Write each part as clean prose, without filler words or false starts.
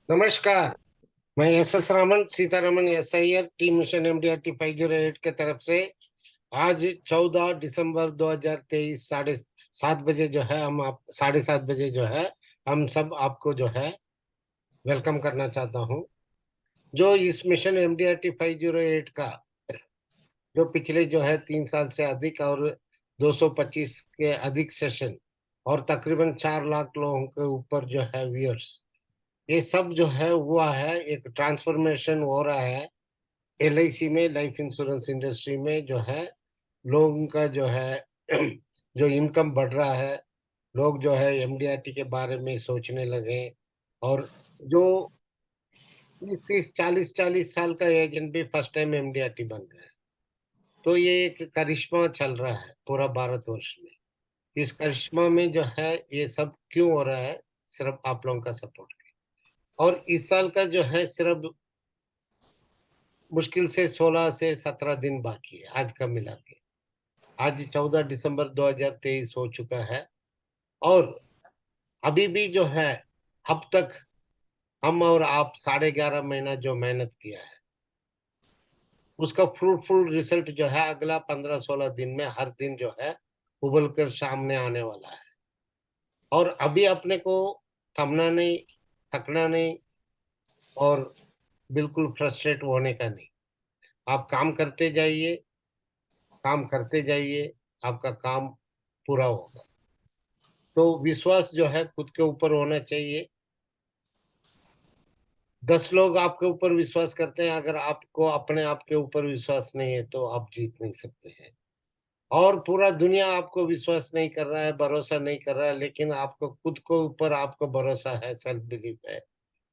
नमस्कार। मैं S Raman Sitharaman SIR team mission MDRT 508 के तरफ से आज 14 दिसंबर 2023 साढ़े 7 बजे जो है हम आप 7:30 बजे जो है हम सब आपको जो है वेलकम करना चाहता हूं। जो इस मिशन MDRT 508 का जो पिछले जो है 3 साल से अधिक और 225 के अधिक सेशन और तकरीबन 4 लाख लोगों के ऊपर जो है व्यूअर्स, ये सब जो है हुआ है, एक ट्रांसफॉर्मेशन हो रहा है LIC में, लाइफ इंश्योरेंस इंडस्ट्री में जो है लोगों का जो है जो इनकम बढ़ रहा है। लोग जो है MDRT के बारे में सोचने लगे और जो 30 30 40 40 साल का एजेंट भी फर्स्ट टाइम MDRT बन रहा है। तो ये एक करिश्मा चल रहा है पूरा भारतवर्ष में। इस करिश्मा में जो है ये सब क्यों हो रहा है? सिर्फ आप लोगों का सपोर्ट। और इस साल का जो है सिर्फ मुश्किल से 16 से 17 दिन बाकी है आज का मिला के। आज 14 दिसंबर 2023 हो चुका है और अभी भी जो है अब तक हम और आप 11.5 महीना जो मेहनत किया है उसका फ्रूटफुल रिजल्ट जो है अगला 15 16 दिन में हर दिन जो है उबल कर सामने आने वाला है। और अभी अपने को थमना नहीं, थकना नहीं और बिल्कुल फ्रस्ट्रेट होने का नहीं। आप काम करते जाइए, काम करते जाइए, आपका काम पूरा होगा। तो विश्वास जो है खुद के ऊपर होना चाहिए। 10 लोग आपके ऊपर विश्वास करते हैं, अगर आपको अपने आप के ऊपर विश्वास नहीं है तो आप जीत नहीं सकते हैं। और पूरा दुनिया आपको विश्वास नहीं कर रहा है, भरोसा नहीं कर रहा है, लेकिन आपको खुद को ऊपर आपको भरोसा है, सेल्फ बिलीफ है,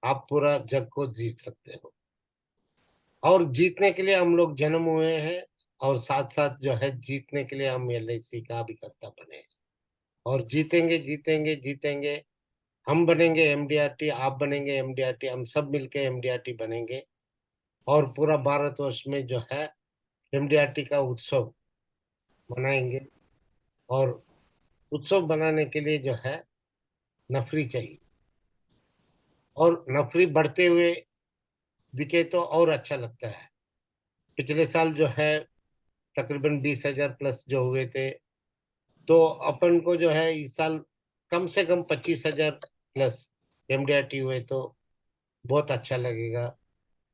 आप पूरा जग को जीत सकते हो। और जीतने के लिए हम लोग जन्म हुए हैं और साथ साथ जो है जीतने के लिए हम LIC का भी कर्ता बने हैं। और जीतेंगे जीतेंगे जीतेंगे। हम बनेंगे MDRT, आप बनेंगे MDRT, हम सब मिलके MDRT बनेंगे और पूरा भारतवर्ष में जो है MDRT का उत्सव मनाएंगे। और उत्सव बनाने के लिए जो है नफरी चाहिए और नफरी बढ़ते हुए दिखे तो और अच्छा लगता है। पिछले साल जो है तकरीबन 20,000 प्लस जो हुए थे, तो अपन को जो है इस साल कम से कम 25,000 प्लस MDRT हुए तो बहुत अच्छा लगेगा।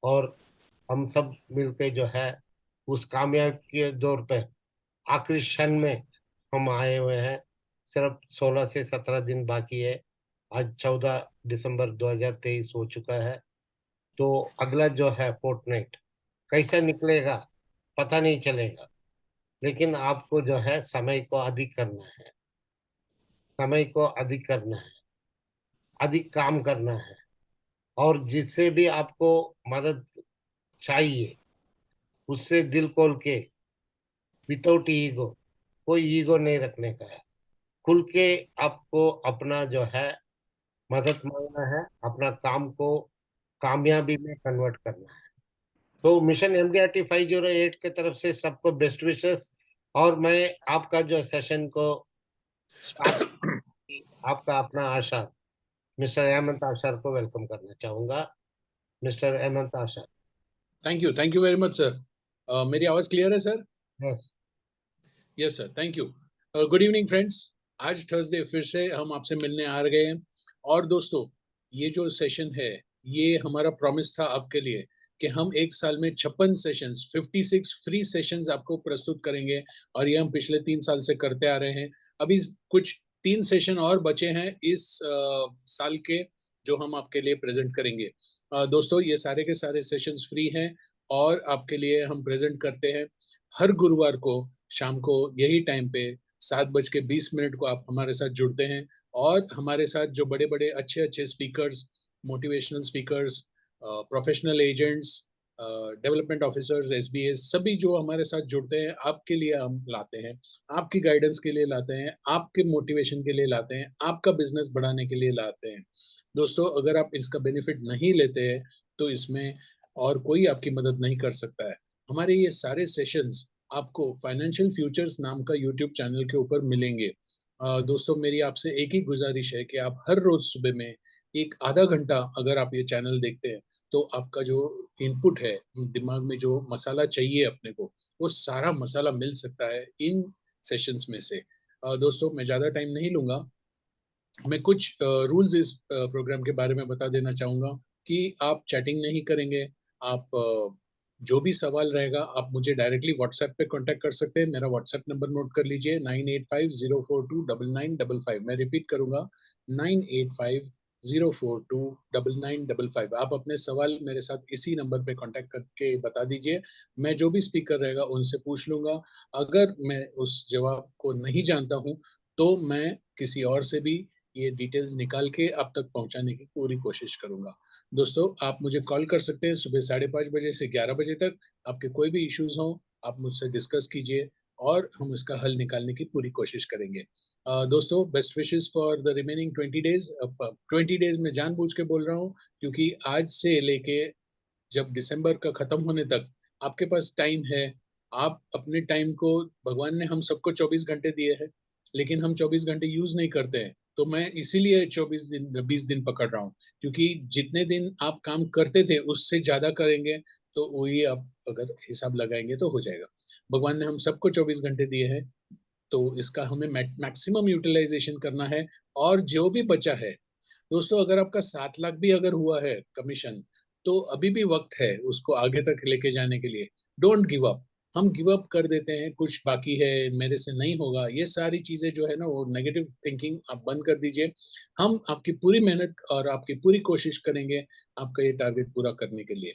और हम सब मिलके जो है उस कामयाब के दौर पे आखिरी क्षण में हम आए हुए हैं। सिर्फ 16 से 17 दिन बाकी है। आज 14 दिसंबर 2023 हो चुका है। तो अगला जो है फोर्टनाइट कैसा निकलेगा पता नहीं चलेगा, लेकिन आपको जो है समय को अधिक करना है, समय को अधिक करना है, अधिक काम करना है। और जिससे भी आपको मदद चाहिए उससे दिल खोल के, विदाउट ईगो, कोई ईगो नहीं रखने का है, खुल के आपको अपना जो है मदद मांगना है, अपना काम को कामयाबी में कन्वर्ट करना है। तो मिशन MDRT 508 के तरफ से सबको बेस्ट विशेस। और मैं आपका जो सेशन को स्टार्ट, आपका अपना आशा मिस्टर हेमंत आशार को वेलकम करना चाहूंगा। Mister Hemant Ashar. Thank you very much sir. मेरी आवाज क्लियर है sir? Yes. Yes sir, thank you. Good evening friends. आज थर्सडे फिर से हम आपसे मिलने आ गए हैं। और दोस्तों, ये जो सेशन है, ये हमारा प्रॉमिस था आपके लिए कि हम एक साल में 56 सेशंस, 56 फ्री सेशंस आपको प्रस्तुत करेंगे। और ये हम पिछले 3 साल से करते आ रहे हैं। अभी कुछ 3 सेशन और बचे हैं इस साल के, जो हम आपके लिए प्रेजेंट करेंगे। दोस्तों, ये सारे के सारे सेशंस फ्री हैं और आपके लिए हम प्रेजेंट करते हैं हर गुरुवार को शाम को यही टाइम पे 7:20 को आप हमारे साथ जुड़ते हैं। और हमारे साथ जो बड़े बड़े अच्छे अच्छे speakers, motivational speakers, professional agents, development officers, SBS, सभी जो हमारे साथ जुड़ते हैं, आपके लिए हम लाते हैं, आपकी गाइडेंस के लिए लाते हैं, आपके मोटिवेशन के लिए लाते हैं, आपका बिजनेस बढ़ाने के लिए लाते हैं। दोस्तों, अगर आप इसका बेनिफिट नहीं लेते हैं तो इसमें और कोई आपकी मदद नहीं कर सकता है। हमारे ये सारे सेशंस आपको फाइनेंशियल फ्यूचर्स नाम का यूट्यूब चैनल के ऊपर मिलेंगे। दोस्तों मेरी आपसे एक ही गुजारिश है कि आप हर रोज सुबह में एक आधा घंटा अगर आप ये चैनल देखते हैं तो आपका जो इनपुट है, दिमाग में जो मसाला चाहिए अपने को, वो सारा मसाला मिल सकता है इन सेशंस में से। दोस्तों मैं ज्यादा टाइम नहीं लूंगा। मैं कुछ रूल्स इस प्रोग्राम के बारे में बता देना चाहूंगा कि आप चैटिंग नहीं करेंगे। आप जो भी सवाल रहेगा आप मुझे डायरेक्टली व्हाट्सएप पे कांटेक्ट कर सकते हैं। मेरा व्हाट्सएप नंबर नोट कर लीजिए, 9850429955। मैं रिपीट करूंगा, 9850429955। आप अपने सवाल मेरे साथ इसी नंबर पे कांटेक्ट करके बता दीजिए। मैं जो भी स्पीकर रहेगा उनसे पूछ लूंगा। अगर मैं उस जवाब को नहीं जानता हूँ तो मैं किसी और से भी ये डिटेल्स निकाल के आप तक पहुंचाने की पूरी कोशिश करूंगा। दोस्तों आप मुझे कॉल कर सकते हैं सुबह 5:30 बजे से 11 बजे तक। आपके कोई भी इश्यूज हो आप मुझसे डिस्कस कीजिए और हम इसका हल निकालने की पूरी कोशिश करेंगे। दोस्तों best wishes for the remaining 20 days. 20 days में जानबूझ के बोल रहा हूँ क्योंकि आज से लेके जब दिसंबर का खत्म होने तक आपके पास टाइम है। आप अपने टाइम को, भगवान ने हम सबको 24 घंटे दिए हैं लेकिन हम 24 घंटे यूज नहीं करते हैं। तो मैं इसीलिए 24 दिन 20 दिन पकड़ रहा हूँ क्योंकि जितने दिन आप काम करते थे उससे ज्यादा करेंगे तो वही आप अगर हिसाब लगाएंगे तो हो जाएगा। भगवान ने हम सबको 24 घंटे दिए हैं तो इसका हमें मैक्सिमम यूटिलाइजेशन करना है। और जो भी बचा है दोस्तों, अगर आपका 7 लाख भी अगर हुआ है कमीशन तो अभी भी वक्त है उसको आगे तक लेके जाने के लिए। Don't give up. हम गिव अप कर देते हैं, कुछ बाकी है, मेरे से नहीं होगा, ये सारी चीजें जो है ना वो नेगेटिव थिंकिंग आप बंद कर दीजिए। हम आपकी पूरी मेहनत और आपकी पूरी कोशिश करेंगे आपका ये टारगेट पूरा करने के लिए।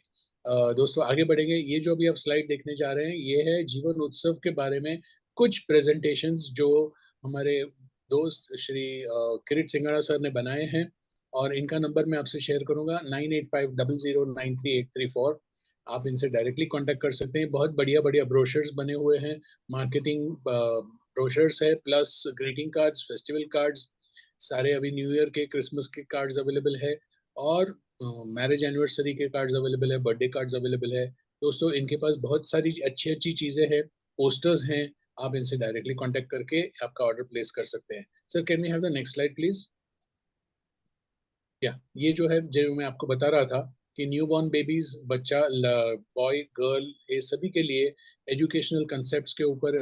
दोस्तों आगे बढ़ेंगे। ये जो अभी आप स्लाइड देखने जा रहे हैं ये है जीवन उत्सव के बारे में कुछ प्रेजेंटेशंस जो हमारे दोस्त श्री किरीट सिंगाड़ा सर ने बनाए हैं। और इनका नंबर मैं आपसे शेयर करूंगा, 9850093834। आप इनसे डायरेक्टली कांटेक्ट कर सकते हैं। बहुत बढ़िया बढ़िया ब्रोशर्स बने हुए हैं, मार्केटिंग ब्रोशर्स है, plus greeting cards, festival cards, सारे अभी न्यू ईयर के, क्रिसमस के कार्ड्स अवेलेबल है। और मैरिज एनिवर्सरी के कार्ड्स अवेलेबल है, बर्थडे कार्ड्स अवेलेबल है। दोस्तों इनके पास बहुत सारी अच्छी अच्छी चीजें हैं, पोस्टर्स हैं। आप इनसे डायरेक्टली कांटेक्ट करके आपका ऑर्डर प्लेस कर सकते हैं। Sir can we have the next slide please. या ये जो है जो मैं आपको बता रहा था कि न्यूबॉर्न बेबीज, बच्चा, बॉय गर्ल, ये सभी के लिए एजुकेशनल कंसेप्ट्स के ऊपर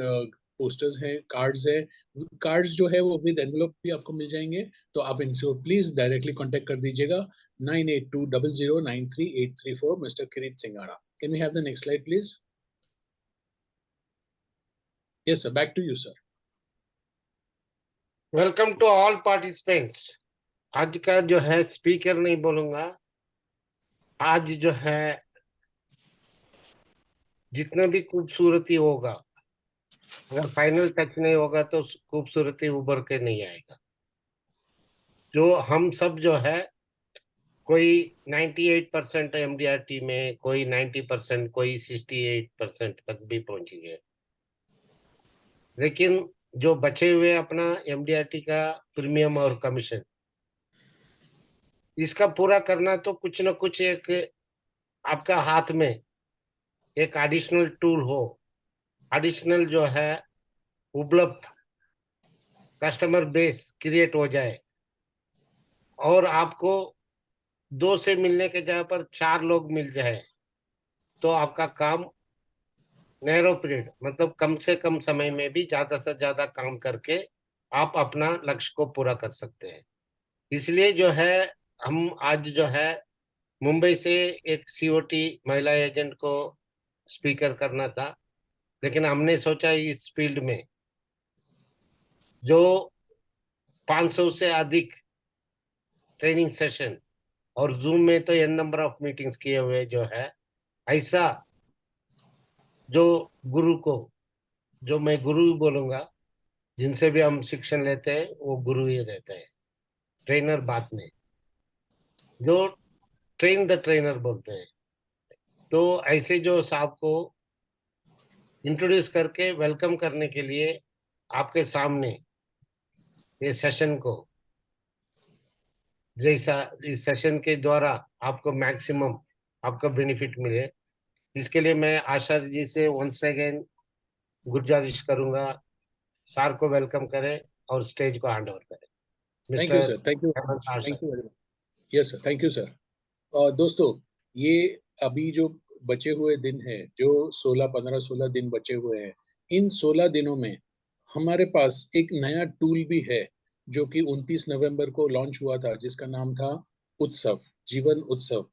पोस्टर्स हैं, कार्ड्स हैं। कार्ड्स जो है वो विद एनवलप भी आपको मिल जाएंगे। तो आप इनसे प्लीज डायरेक्टली कांटेक्ट कर दीजिएगा, 9820093834, mister Kirit Singada. Can we have the next slide please. Yes sir, back to you sir. Welcome to all participants. आज का जो है स्पीकर नहीं बोलूंगा। आज जो है जितना भी खूबसूरती होगा, अगर फाइनल टच नहीं होगा तो खूबसूरती उभर के नहीं आएगा। जो हम सब जो है, कोई 98% एमडीआरटी में, कोई 90%, कोई 68% तक भी पहुंच गए। लेकिन जो बचे हुए अपना एमडीआरटी का प्रीमियम और कमीशन, इसका पूरा करना तो कुछ न कुछ एक आपका हाथ में एक एडिशनल टूल हो, एडिशनल जो है उपलब्ध कस्टमर बेस क्रिएट हो जाए और आपको दो से मिलने के जगह पर चार लोग मिल जाए तो आपका काम नैरो पीरियड, मतलब कम से कम समय में भी ज्यादा से ज्यादा काम करके आप अपना लक्ष्य को पूरा कर सकते हैं। इसलिए जो है हम आज जो है मुंबई से एक सीओटी महिला एजेंट को स्पीकर करना था, लेकिन हमने सोचा इस फील्ड में जो 500 से अधिक ट्रेनिंग सेशन और जूम में तो एन नंबर ऑफ मीटिंग्स किए हुए जो है, ऐसा जो गुरु को, जो मैं गुरु ही बोलूंगा, जिनसे भी हम शिक्षण लेते हैं वो गुरु ही रहते हैं, ट्रेनर बात नहीं, जो ट्रेन द ट्रेनर बोलते हैं। तो ऐसे जो साहब को इंट्रोड्यूस करके वेलकम करने के लिए आपके सामने ये सेशन को, जैसा इस सेशन के द्वारा आपको मैक्सिमम आपका बेनिफिट मिले, इसके लिए मैं आशा जी से वंस अगेन गुजारिश करूंगा, सार को वेलकम करें और स्टेज को हैंड ओवर करें। Thank you mister sir, thank you, Hemant are thank sir. You very much. Yes sir, thank you sir. और दोस्तों, ये अभी जो बचे हुए दिन है, जो 15-16 दिन बचे हुए हैं, इन 16 दिनों में हमारे पास एक नया टूल भी है जो कि 29 नवंबर को लॉन्च हुआ था, जिसका नाम था उत्सव, जीवन उत्सव।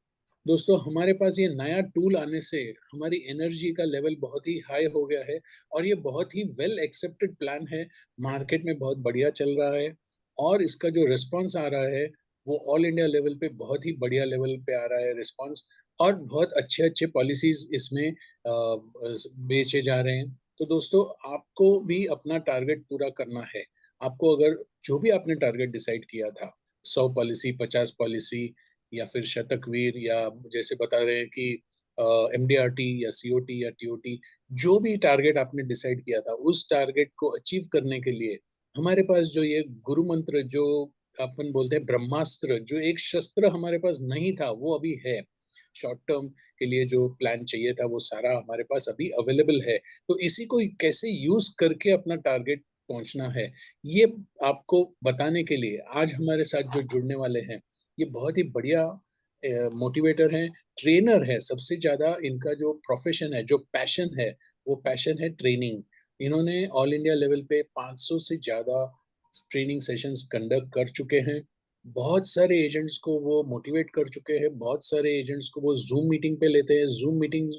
दोस्तों, हमारे पास ये नया टूल आने से हमारी एनर्जी का लेवल बहुत ही हाई हो गया है और ये बहुत ही वेल एक्सेप्टेड प्लान है, मार्केट में बहुत बढ़िया चल रहा है और इसका जो रिस्पॉन्स आ रहा है वो ऑल इंडिया लेवल पे बहुत ही बढ़िया लेवल पे आ रहा है रिस्पॉन्स, और बहुत अच्छे अच्छे पॉलिसीज इसमें बेचे जा रहे हैं। तो दोस्तों, आपको भी अपना टारगेट पूरा करना है। आपको अगर जो भी आपने टारगेट डिसाइड किया था, 100 पॉलिसी, 50 पॉलिसी, या फिर शतकवीर, या जैसे बता रहे हैं कि एमडीआरटी या सीओटी या टीओटी, जो भी टारगेट आपने डिसाइड किया था, उस टारगेट को अचीव करने के लिए हमारे पास जो ये गुरु मंत्र, जो अपन बोलते हैं ब्रह्मास्त्र, जो एक शस्त्र हमारे पास नहीं था, वो अभी है। शॉर्ट टर्म के लिए जो प्लान चाहिए था, वो सारा हमारे पास अभी अवेलेबल है। तो इसी को कैसे यूज करके अपना टारगेट पहुंचना है, ये आपको बताने के लिए आज हमारे साथ जो जुड़ने वाले हैं, ये बहुत ही बढ़िया मोटिवेटर हैं, ट्रेनर है। सबसे ज्यादा इनका जो प्रोफेशन है, जो पैशन है, वो पैशन है ट्रेनिंग। इन्होंने ऑल इंडिया लेवल पे 500 से ज्यादा ट्रेनिंग सेशंस कंडक्ट कर चुके हैं। बहुत सारे एजेंट्स को वो मोटिवेट कर चुके हैं, बहुत सारे एजेंट्स को वो जूम मीटिंग पे लेते हैं। जूम मीटिंग,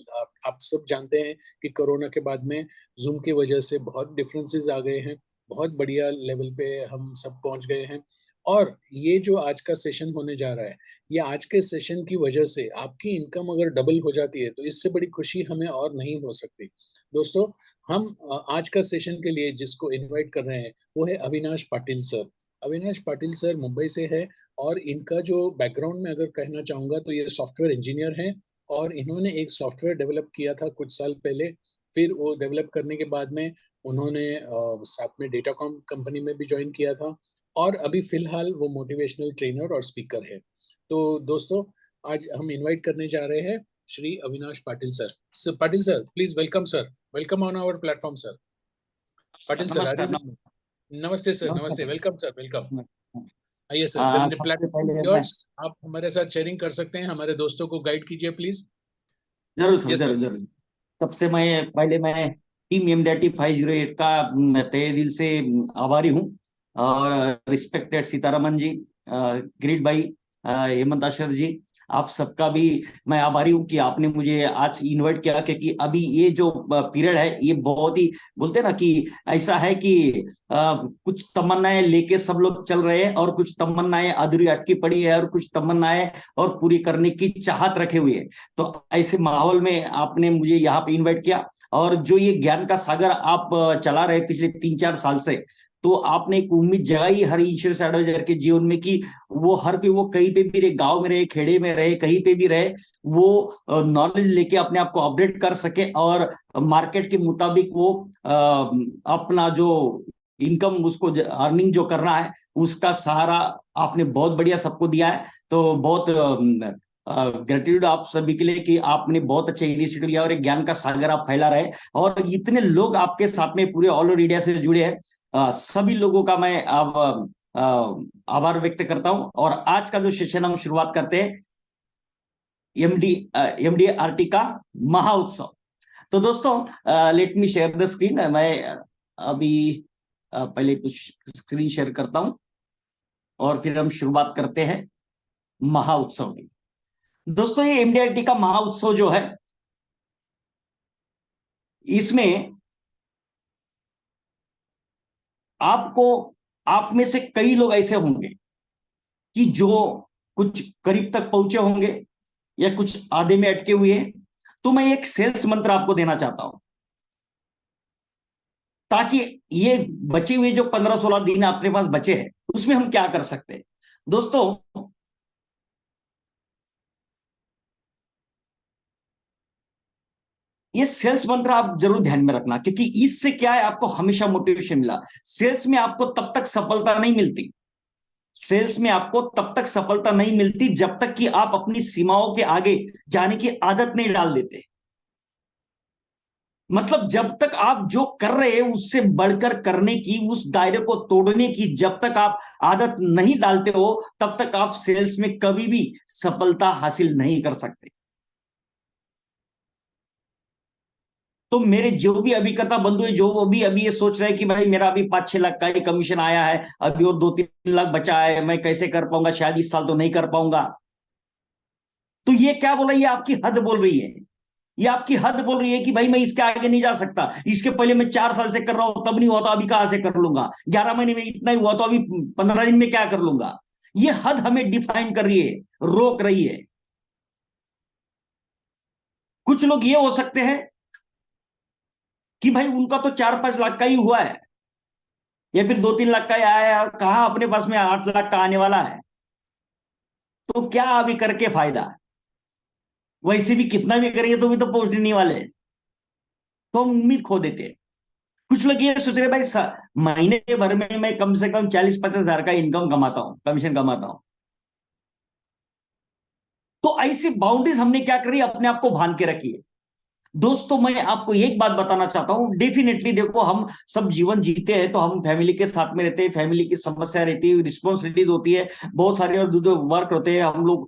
आप सब जानते हैं कि कोरोना के बाद में जूम की वजह से बहुत डिफरेंसेस आ गए हैं, बहुत बढ़िया लेवल पे हम सब पहुंच गए हैं। और ये जो आज का सेशन होने जा रहा है, ये आज के सेशन की वजह से आपकी इनकम अगर डबल हो जाती है, तो इससे बड़ी खुशी हमें और नहीं हो सकती। दोस्तों, हम आज का सेशन के लिए जिसको इनवाइट कर रहे हैं, वो है अविनाश पाटिल सर। अविनाश पाटिल सर मुंबई से है, और इनका जो बैकग्राउंड में अगर कहना चाहूंगा, तो ये सॉफ्टवेयर इंजीनियर हैं, और इन्होंने एक सॉफ्टवेयर डेवलप किया था कुछ साल पहले। फिर वो डेवलप करने के बाद में उन्होंने साथ में डेटाकॉम कंपनी में भी ज्वाइन किया था, और अभी फिलहाल वो मोटिवेशनल ट्रेनर और स्पीकर है। तो दोस्तों, आज हम इनवाइट करने जा रहे हैं Shri Avinash Patil sir. Sir Patil sir, please welcome sir, welcome on our platform sir. Patil sir, are नमस्कार यू? नमस्कार। नमस्ते सर, नमस्ते, नमस्कार। वेलकम सर, वेलकम। आइए सर, द सबसे प्लेटफॉर्म इज पहले मैं योर्स। आप हमारे साथ शेयरिंग कर सकते हैं, हमारे दोस्तों को गाइड कीजिए प्लीज। जरूर सर, यस जरूर सर। जरूर। सबसे मैं टीम एमडीआरटी 508 का तहे दिल से आभारी हूँ। और रिस्पेक्टेड सीतारमन जी, ग्रेट भाई, हेमंत आशर जी, आप सबका भी मैं आभारी हूँ कि आपने मुझे आज इनवाइट किया, क्योंकि अभी ये जो पीरियड है, ये बहुत ही, बोलते हैं ना कि ऐसा है कि कुछ तमन्नाएं लेके सब लोग चल रहे हैं, और कुछ तमन्नाएं अधूरी अटकी पड़ी है, और कुछ तमन्नाएं और पूरी करने की चाहत रखे हुए है। तो ऐसे माहौल में आपने मुझे यहाँ पे इनवाइट किया, और जो ये ज्ञान का सागर आप चला रहे पिछले 3-4 साल से, तो आपने एक उम्मीद जगाई हर इंश्योरेंस एडवाइजर के जीवन में कि वो हर पे, वो कहीं पे भी रहे, गांव में रहे, खेड़े में रहे, कहीं पे भी रहे, वो नॉलेज लेके अपने आप को अपडेट कर सके, और मार्केट के मुताबिक वो अपना जो इनकम, उसको अर्निंग जो करना है, उसका सहारा आपने बहुत बढ़िया सबको दिया है। तो बहुत ग्रेटिट्यूड आप सभी के लिए कि आपने बहुत अच्छे इनिशिएटिव लिया, और एक ज्ञान का सागर आप फैला रहे, और इतने लोग आपके साथ में पूरे ऑल ओवर इंडिया से जुड़े हैं। सभी लोगों का मैं अब आभार व्यक्त करता हूं। और आज का जो सेशन हम शुरुआत करते हैं एमडीआरटी का महाउत्सव। तो दोस्तों, let me share the screen. मैं अभी पहले कुछ स्क्रीन शेयर करता हूं, और फिर हम शुरुआत करते हैं महाउत्सव की। दोस्तों, ये एमडीआरटी का महाउत्सव जो है, इसमें आपको, आप में से कई लोग ऐसे होंगे कि जो कुछ करीब तक पहुंचे होंगे, या कुछ आधे में अटके हुए हैं। तो मैं एक सेल्स मंत्र आपको देना चाहता हूं, ताकि ये बचे हुए जो 15-16 दिन अपने पास बचे हैं, उसमें हम क्या कर सकते हैं। दोस्तों, ये सेल्स मंत्र आप जरूर ध्यान में रखना, क्योंकि इससे क्या है, आपको हमेशा मोटिवेशन मिला। सेल्स में आपको तब तक सफलता नहीं मिलती, सेल्स में आपको तब तक सफलता नहीं मिलती जब तक कि आप अपनी सीमाओं के आगे जाने की आदत नहीं डाल देते। मतलब जब तक आप जो कर रहे हैं उससे बढ़कर करने की, उस दायरे को तोड़ने की जब तक आप आदत नहीं डालते हो, तब तक आप सेल्स में कभी भी सफलता हासिल नहीं कर सकते। तो मेरे जो भी अभिकर्ता बंधु है, जो वो भी अभी ये सोच रहे हैं कि भाई मेरा अभी 5-6 लाख का ही कमीशन आया है, अभी और 2-3 लाख बचा है, मैं कैसे कर पाऊंगा, शायद इस साल तो नहीं कर पाऊंगा, तो ये क्या बोल रही है, आपकी हद बोल रही है। ये आपकी हद बोल रही है कि भाई मैं इसके आगे नहीं जा सकता, इसके पहले मैं 4 साल से कर रहा हूं तब नहीं हुआ तो अभी कहां से कर लूंगा, 11 महीने में इतना ही हुआ तो अभी 15 दिन में क्या कर लूंगा। ये हद हमें डिफाइन कर रही है, रोक रही है। कुछ लोग ये हो सकते हैं कि भाई उनका तो 4-5 लाख का ही हुआ है, या फिर 2-3 लाख का ही आया है, कहां अपने पास में 8 लाख का आने वाला है, तो क्या अभी करके फायदा। वैसे भी कितना भी करेंगे तो भी तो पहुंचने नहीं वाले, तो हम उम्मीद खो देते हैं। कुछ लोग ये सोच रहे भाई महीने भर में मैं कम से कम 40-50 हजार का इनकम कमाता हूं, कमीशन कमाता हूं। तो ऐसी बाउंड्रीज हमने क्या करी, अपने आप को बांध के रखी है। दोस्तों मैं आपको एक बात बताना चाहता हूं, डेफिनेटली देखो हम सब जीवन जीते हैं तो हम फैमिली के साथ में रहते हैं, फैमिली की समस्या रहती है, रिस्पॉन्सिबिलिटीज होती है, बहुत सारे और वर्क होते हैं, हम लोग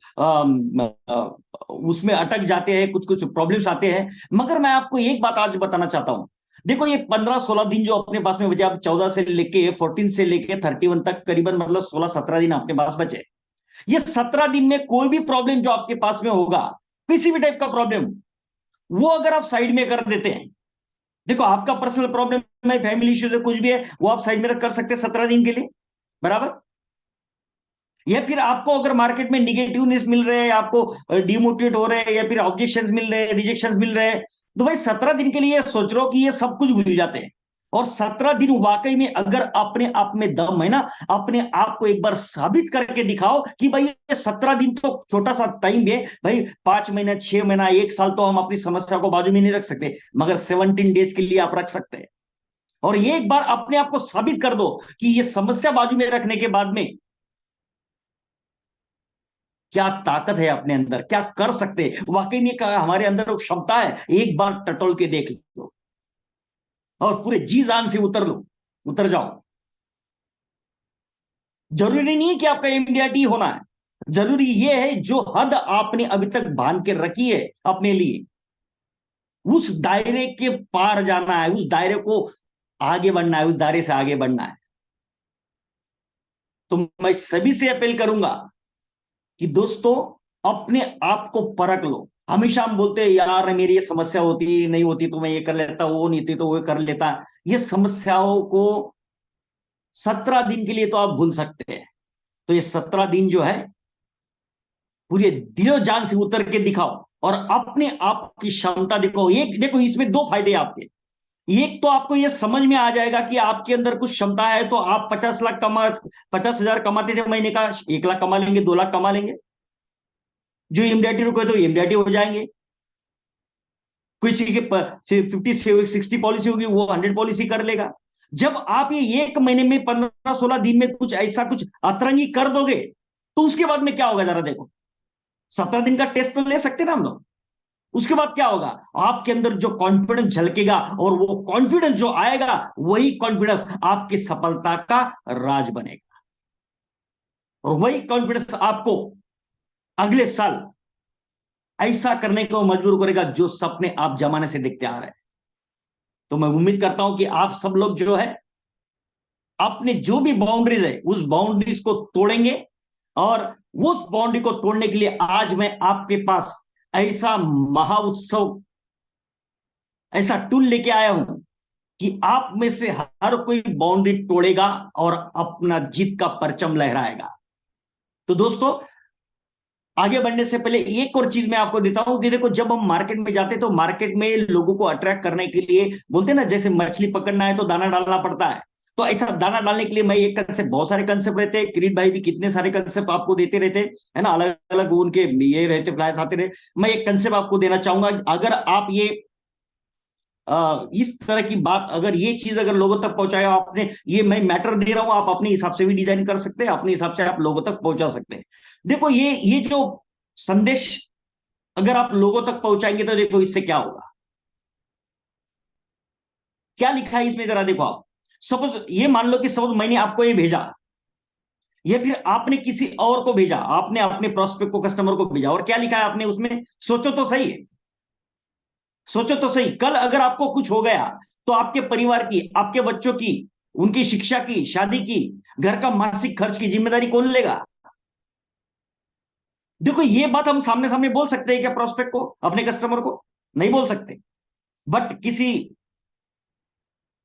उसमें अटक जाते हैं, कुछ कुछ प्रॉब्लम्स आते हैं। मगर मैं आपको एक बात आज बताना चाहता हूं, देखो ये 15-16 दिन जो अपने पास में बचे, आप 14 से लेके 14 से लेके 31 तक करीबन मतलब 16-17 दिन अपने पास बचे। ये 17 दिन में कोई भी प्रॉब्लम जो आपके पास में होगा, किसी भी टाइप का प्रॉब्लम, वो अगर आप साइड में कर देते हैं, देखो आपका पर्सनल प्रॉब्लम है, फैमिली इश्यूज है, कुछ भी है, वो आप साइड में कर सकते हैं 17 दिन के लिए, बराबर। या फिर आपको अगर मार्केट में निगेटिवनेस मिल रहे हैं, आपको डिमोटिवेट हो रहे हैं, या फिर ऑब्जेक्शंस मिल रहे हैं, रिजेक्शंस मिल रहे हैं, तो भाई 17 दिन के लिए सोच रहे हो कि ये सब कुछ भूल जाते हैं। और 17 दिन वाकई में अगर अपने आप में दम है ना, अपने आप को एक बार साबित करके दिखाओ कि भाई ये 17 दिन तो छोटा सा टाइम है भाई, 5 महीना, 6 महीना, 1 साल तो हम अपनी समस्या को बाजू में नहीं रख सकते, मगर 17 डेज के लिए आप रख सकते हैं। और ये एक बार अपने आप को साबित कर दो कि ये समस्या बाजू में रखने के बाद में क्या ताकत है अपने अंदर, क्या कर सकते हैं वाकई में, हमारे अंदर वो क्षमता है, एक बार टटोल के देख लो और पूरे जी जान से उतर लो, उतर जाओ। जरूरी नहीं है कि आपका एमडीआरटी होना है, जरूरी यह है जो हद आपने अभी तक बांध के रखी है अपने लिए, उस दायरे के पार जाना है, उस दायरे को आगे बढ़ना है, उस दायरे से आगे बढ़ना है। तो मैं सभी से अपील करूंगा कि दोस्तों अपने आप को परख लो। हमेशा हम बोलते हैं यार मेरी ये समस्या होती नहीं होती तो मैं ये कर लेता, वो नहीं थी तो वो कर लेता। ये समस्याओं को 17 दिन के लिए तो आप भूल सकते हैं, तो ये 17 दिन जो है पूरे दिलो जान से उतर के दिखाओ और अपने आप की क्षमता दिखाओ। एक देखो इसमें दो फायदे आपके, एक तो आपको ये समझ में आ जाएगा कि आपके अंदर कुछ क्षमता है, तो आप 50 लाख कमा 50 हजार कमाते थे महीने का, 1 लाख कमा लेंगे, 2 लाख कमा लेंगे। जो एमडीआरटी रुके तो एमडीआरटी हो जाएंगे, किसी के 50-60 पॉलिसी होगी वो 100 पॉलिसी कर लेगा। जब आप ये 1 महीने में 15-16 दिन में कुछ ऐसा कुछ अतरंगी कर दोगे, तो उसके बाद में क्या होगा जरा देखो। 17 दिन का टेस्ट तो ले सकते ना हम लोग, उसके बाद क्या होगा, आपके अंदर जो कॉन्फिडेंस झलकेगा और वो कॉन्फिडेंस जो आएगा, वही कॉन्फिडेंस आपकी सफलता का राज बनेगा, और वही कॉन्फिडेंस आपको अगले साल ऐसा करने को मजबूर करेगा जो सपने आप जमाने से देखते आ रहे हैं। तो मैं उम्मीद करता हूं कि आप सब लोग जो है अपने जो भी बाउंड्रीज है उस बाउंड्रीज को तोड़ेंगे, और उस बाउंड्री को तोड़ने के लिए आज मैं आपके पास ऐसा महाउत्सव, ऐसा टूल लेके आया हूं कि आप में से हर कोई बाउंड्री तोड़ेगा और अपना जीत का परचम लहराएगा। तो दोस्तों आगे बढ़ने से पहले एक और चीज मैं आपको देता हूं कि देखो जब हम मार्केट में जाते हैं तो मार्केट में लोगों को अट्रैक्ट करने के लिए बोलते हैं ना, जैसे मछली पकड़ना है तो दाना डालना पड़ता है, तो ऐसा दाना डालने के लिए मैं एक कंसेप्ट, बहुत सारे कंसेप्ट रहते हैं, किरीट भाई भी कितने सारे कंसेप्ट आपको देते रहते है ना, अलग अलग उनके ये रहते, फ्लायर्स आते रहे। मैं एक कंसेप्ट आपको देना चाहूंगा, अगर आप ये इस तरह की बात, अगर ये चीज अगर लोगों तक पहुंचाए, आपने ये मैं मैटर दे रहा हूं, आप अपने हिसाब से भी डिजाइन कर सकते हैं, अपने हिसाब से आप लोगों तक पहुंचा सकते हैं। देखो ये जो संदेश अगर आप लोगों तक पहुंचाएंगे तो देखो इससे क्या होगा, क्या लिखा है इसमें जरा देखो आप। सपोज ये मान लो कि सपोज मैंने आपको ये भेजा, या फिर आपने किसी और को भेजा, आपने अपने प्रोस्पेक्ट को, कस्टमर को भेजा, और क्या लिखा है आपने उसमें, सोचो तो सही, सोचो तो सही। कल अगर आपको कुछ हो गया तो आपके परिवार की, आपके बच्चों की, उनकी शिक्षा की, शादी की, घर का मासिक खर्च की जिम्मेदारी कौन लेगा? देखो ये बात हम सामने सामने बोल सकते हैं क्या प्रोस्पेक्ट को, अपने कस्टमर को? नहीं बोल सकते, बट किसी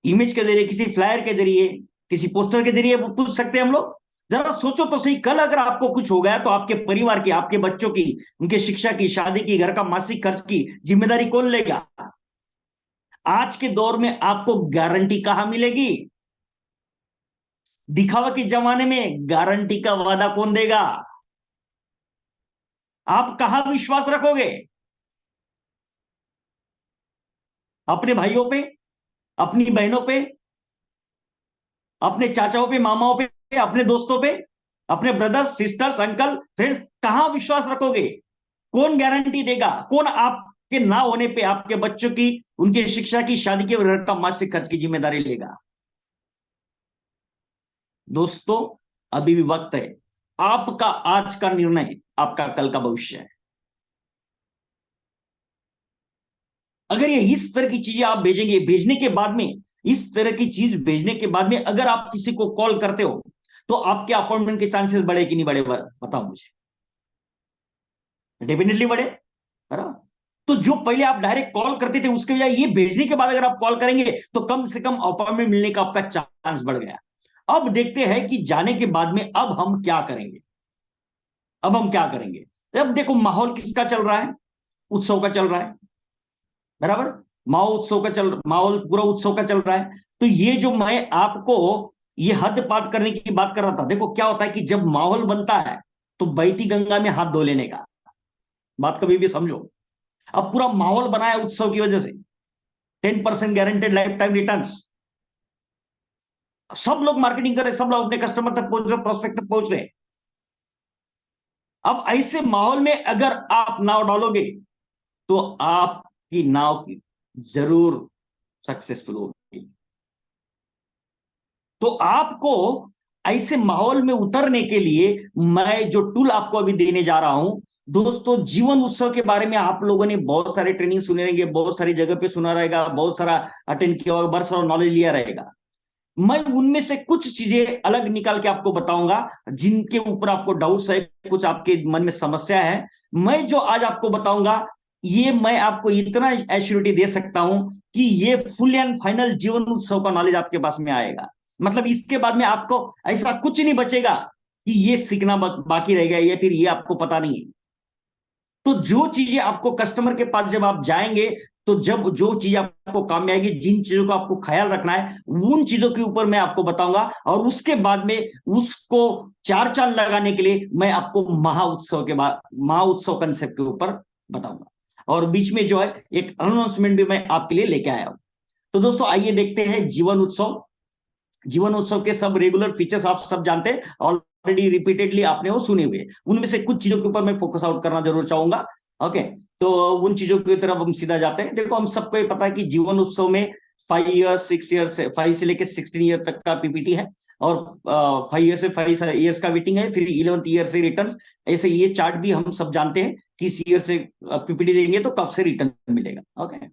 इमेज के जरिए, किसी फ्लायर के जरिए, किसी पोस्टर के जरिए वो पूछ सकते हैं हम लोग। जरा सोचो तो सही, कल अगर आपको कुछ हो गया तो आपके परिवार की, आपके बच्चों की, उनके शिक्षा की, शादी की, घर का मासिक खर्च की जिम्मेदारी कौन लेगा? आज के दौर में आपको गारंटी कहां मिलेगी? दिखावा के जमाने में गारंटी का वादा कौन देगा? आप कहां विश्वास रखोगे? अपने भाइयों पे, अपनी बहनों पे, अपने चाचाओं पे, मामाओं पे, अपने दोस्तों पे, अपने ब्रदर्स, सिस्टर्स, अंकल, फ्रेंड्स, कहां विश्वास रखोगे? कौन गारंटी देगा? कौन आपके ना होने पे आपके बच्चों की, उनके शिक्षा की, शादी की और घर का मासिक खर्च की जिम्मेदारी लेगा? दोस्तों अभी भी वक्त है। आपका आज का निर्णय आपका कल का भविष्य है। अगर ये इस तरह की चीजें आप भेजेंगे, भेजने के बाद में, इस तरह की चीज भेजने के बाद में अगर आप किसी को कॉल करते हो तो आपके अपॉइंटमेंट के चांसेस बढ़े कि नहीं बढ़े, बताओ मुझे। डेफिनेटली बढ़े, है ना? तो जो पहले आप डायरेक्ट कॉल करते थे उसके बजाय ये भेजने के बाद अगर आप कॉल करेंगे तो कम से कम अपॉइंटमेंट मिलने का आपका चांस बढ़ गया। अब देखते हैं कि जाने के बाद में अब हम क्या करेंगे। अब हम क्या करेंगे? अब देखो माहौल किसका चल रहा है? उत्सव का चल रहा है, बराबर। माहौल पूरा उत्सव का चल रहा है। तो ये जो मैं आपको ये हद पात करने की बात कर रहा था, देखो क्या होता है कि जब माहौल बनता है तो बहती गंगा में हाथ धो लेने का, बात कभी भी समझो। अब पूरा माहौल बना है उत्सव की वजह से, 10% गारंटेड लाइफ टाइम रिटर्न्स, सब लोग मार्केटिंग कर रहे, सब लोग अपने कस्टमर तक पहुंच रहे, प्रोस्पेक्ट तक पहुंच रहे। अब ऐसे माहौल में अगर आप नाव डालोगे तो आपकी नाव की जरूर सक्सेसफुल होगी। तो आपको ऐसे माहौल में उतरने के लिए मैं जो टूल आपको अभी देने जा रहा हूं, दोस्तों जीवन उत्सव के बारे में आप लोगों ने बहुत सारे ट्रेनिंग सुने रहेंगे, बहुत सारी जगह पे सुना रहेगा, बहुत सारा अटेंड किया होगा, बहुत सारा नॉलेज लिया रहेगा। मैं उनमें से कुछ चीजें अलग निकाल के आपको बताऊंगा जिनके ऊपर आपको डाउट्स है, कुछ आपके मन में समस्या है। मैं जो आज आपको बताऊंगा ये मैं आपको इतना एश्योरिटी दे सकता हूं कि ये फुल एंड फाइनल जीवन उत्सव का नॉलेज आपके पास में आएगा। मतलब इसके बाद में आपको ऐसा कुछ नहीं बचेगा कि ये सीखना बाकी रह गया या फिर ये आपको पता नहीं है। तो जो चीजें आपको कस्टमर के पास जब आप जाएंगे तो जब जो चीज आपको काम में आएगी, जिन चीजों का आपको ख्याल रखना है उन चीजों के ऊपर मैं आपको बताऊंगा, और उसके बाद में उसको चार चांद लगाने के लिए मैं आपको महाउत्सव कंसेप्ट के ऊपर बताऊंगा। और बीच में जो है एक अनाउंसमेंट भी मैं आपके लिए लेके आया हूं। तो दोस्तों आइए देखते हैं जीवन उत्सव। जीवन उत्सव के सब रेगुलर फीचर्स आप सब जानते हैं, ऑलरेडी रिपीटेडली आपने वो सुने हुए। उनमें से कुछ चीजों के ऊपर मैं फोकस आउट करना जरूर चाहूंगा। ओके, तो उन चीजों की तरफ हम सीधा जाते हैं। देखो हम सबको ये पता है कि जीवन उत्सव में 5 से लेकर 16 ईयर तक का पीपीटी है, और 5 से 5 ईयर्स का वेटिंग है, फिर 11th ईयर से रिटर्न। ऐसे ये चार्ट भी हम सब जानते हैं कि इस ईयर से पीपीटी देंगे तो कब से रिटर्न मिलेगा। ओके,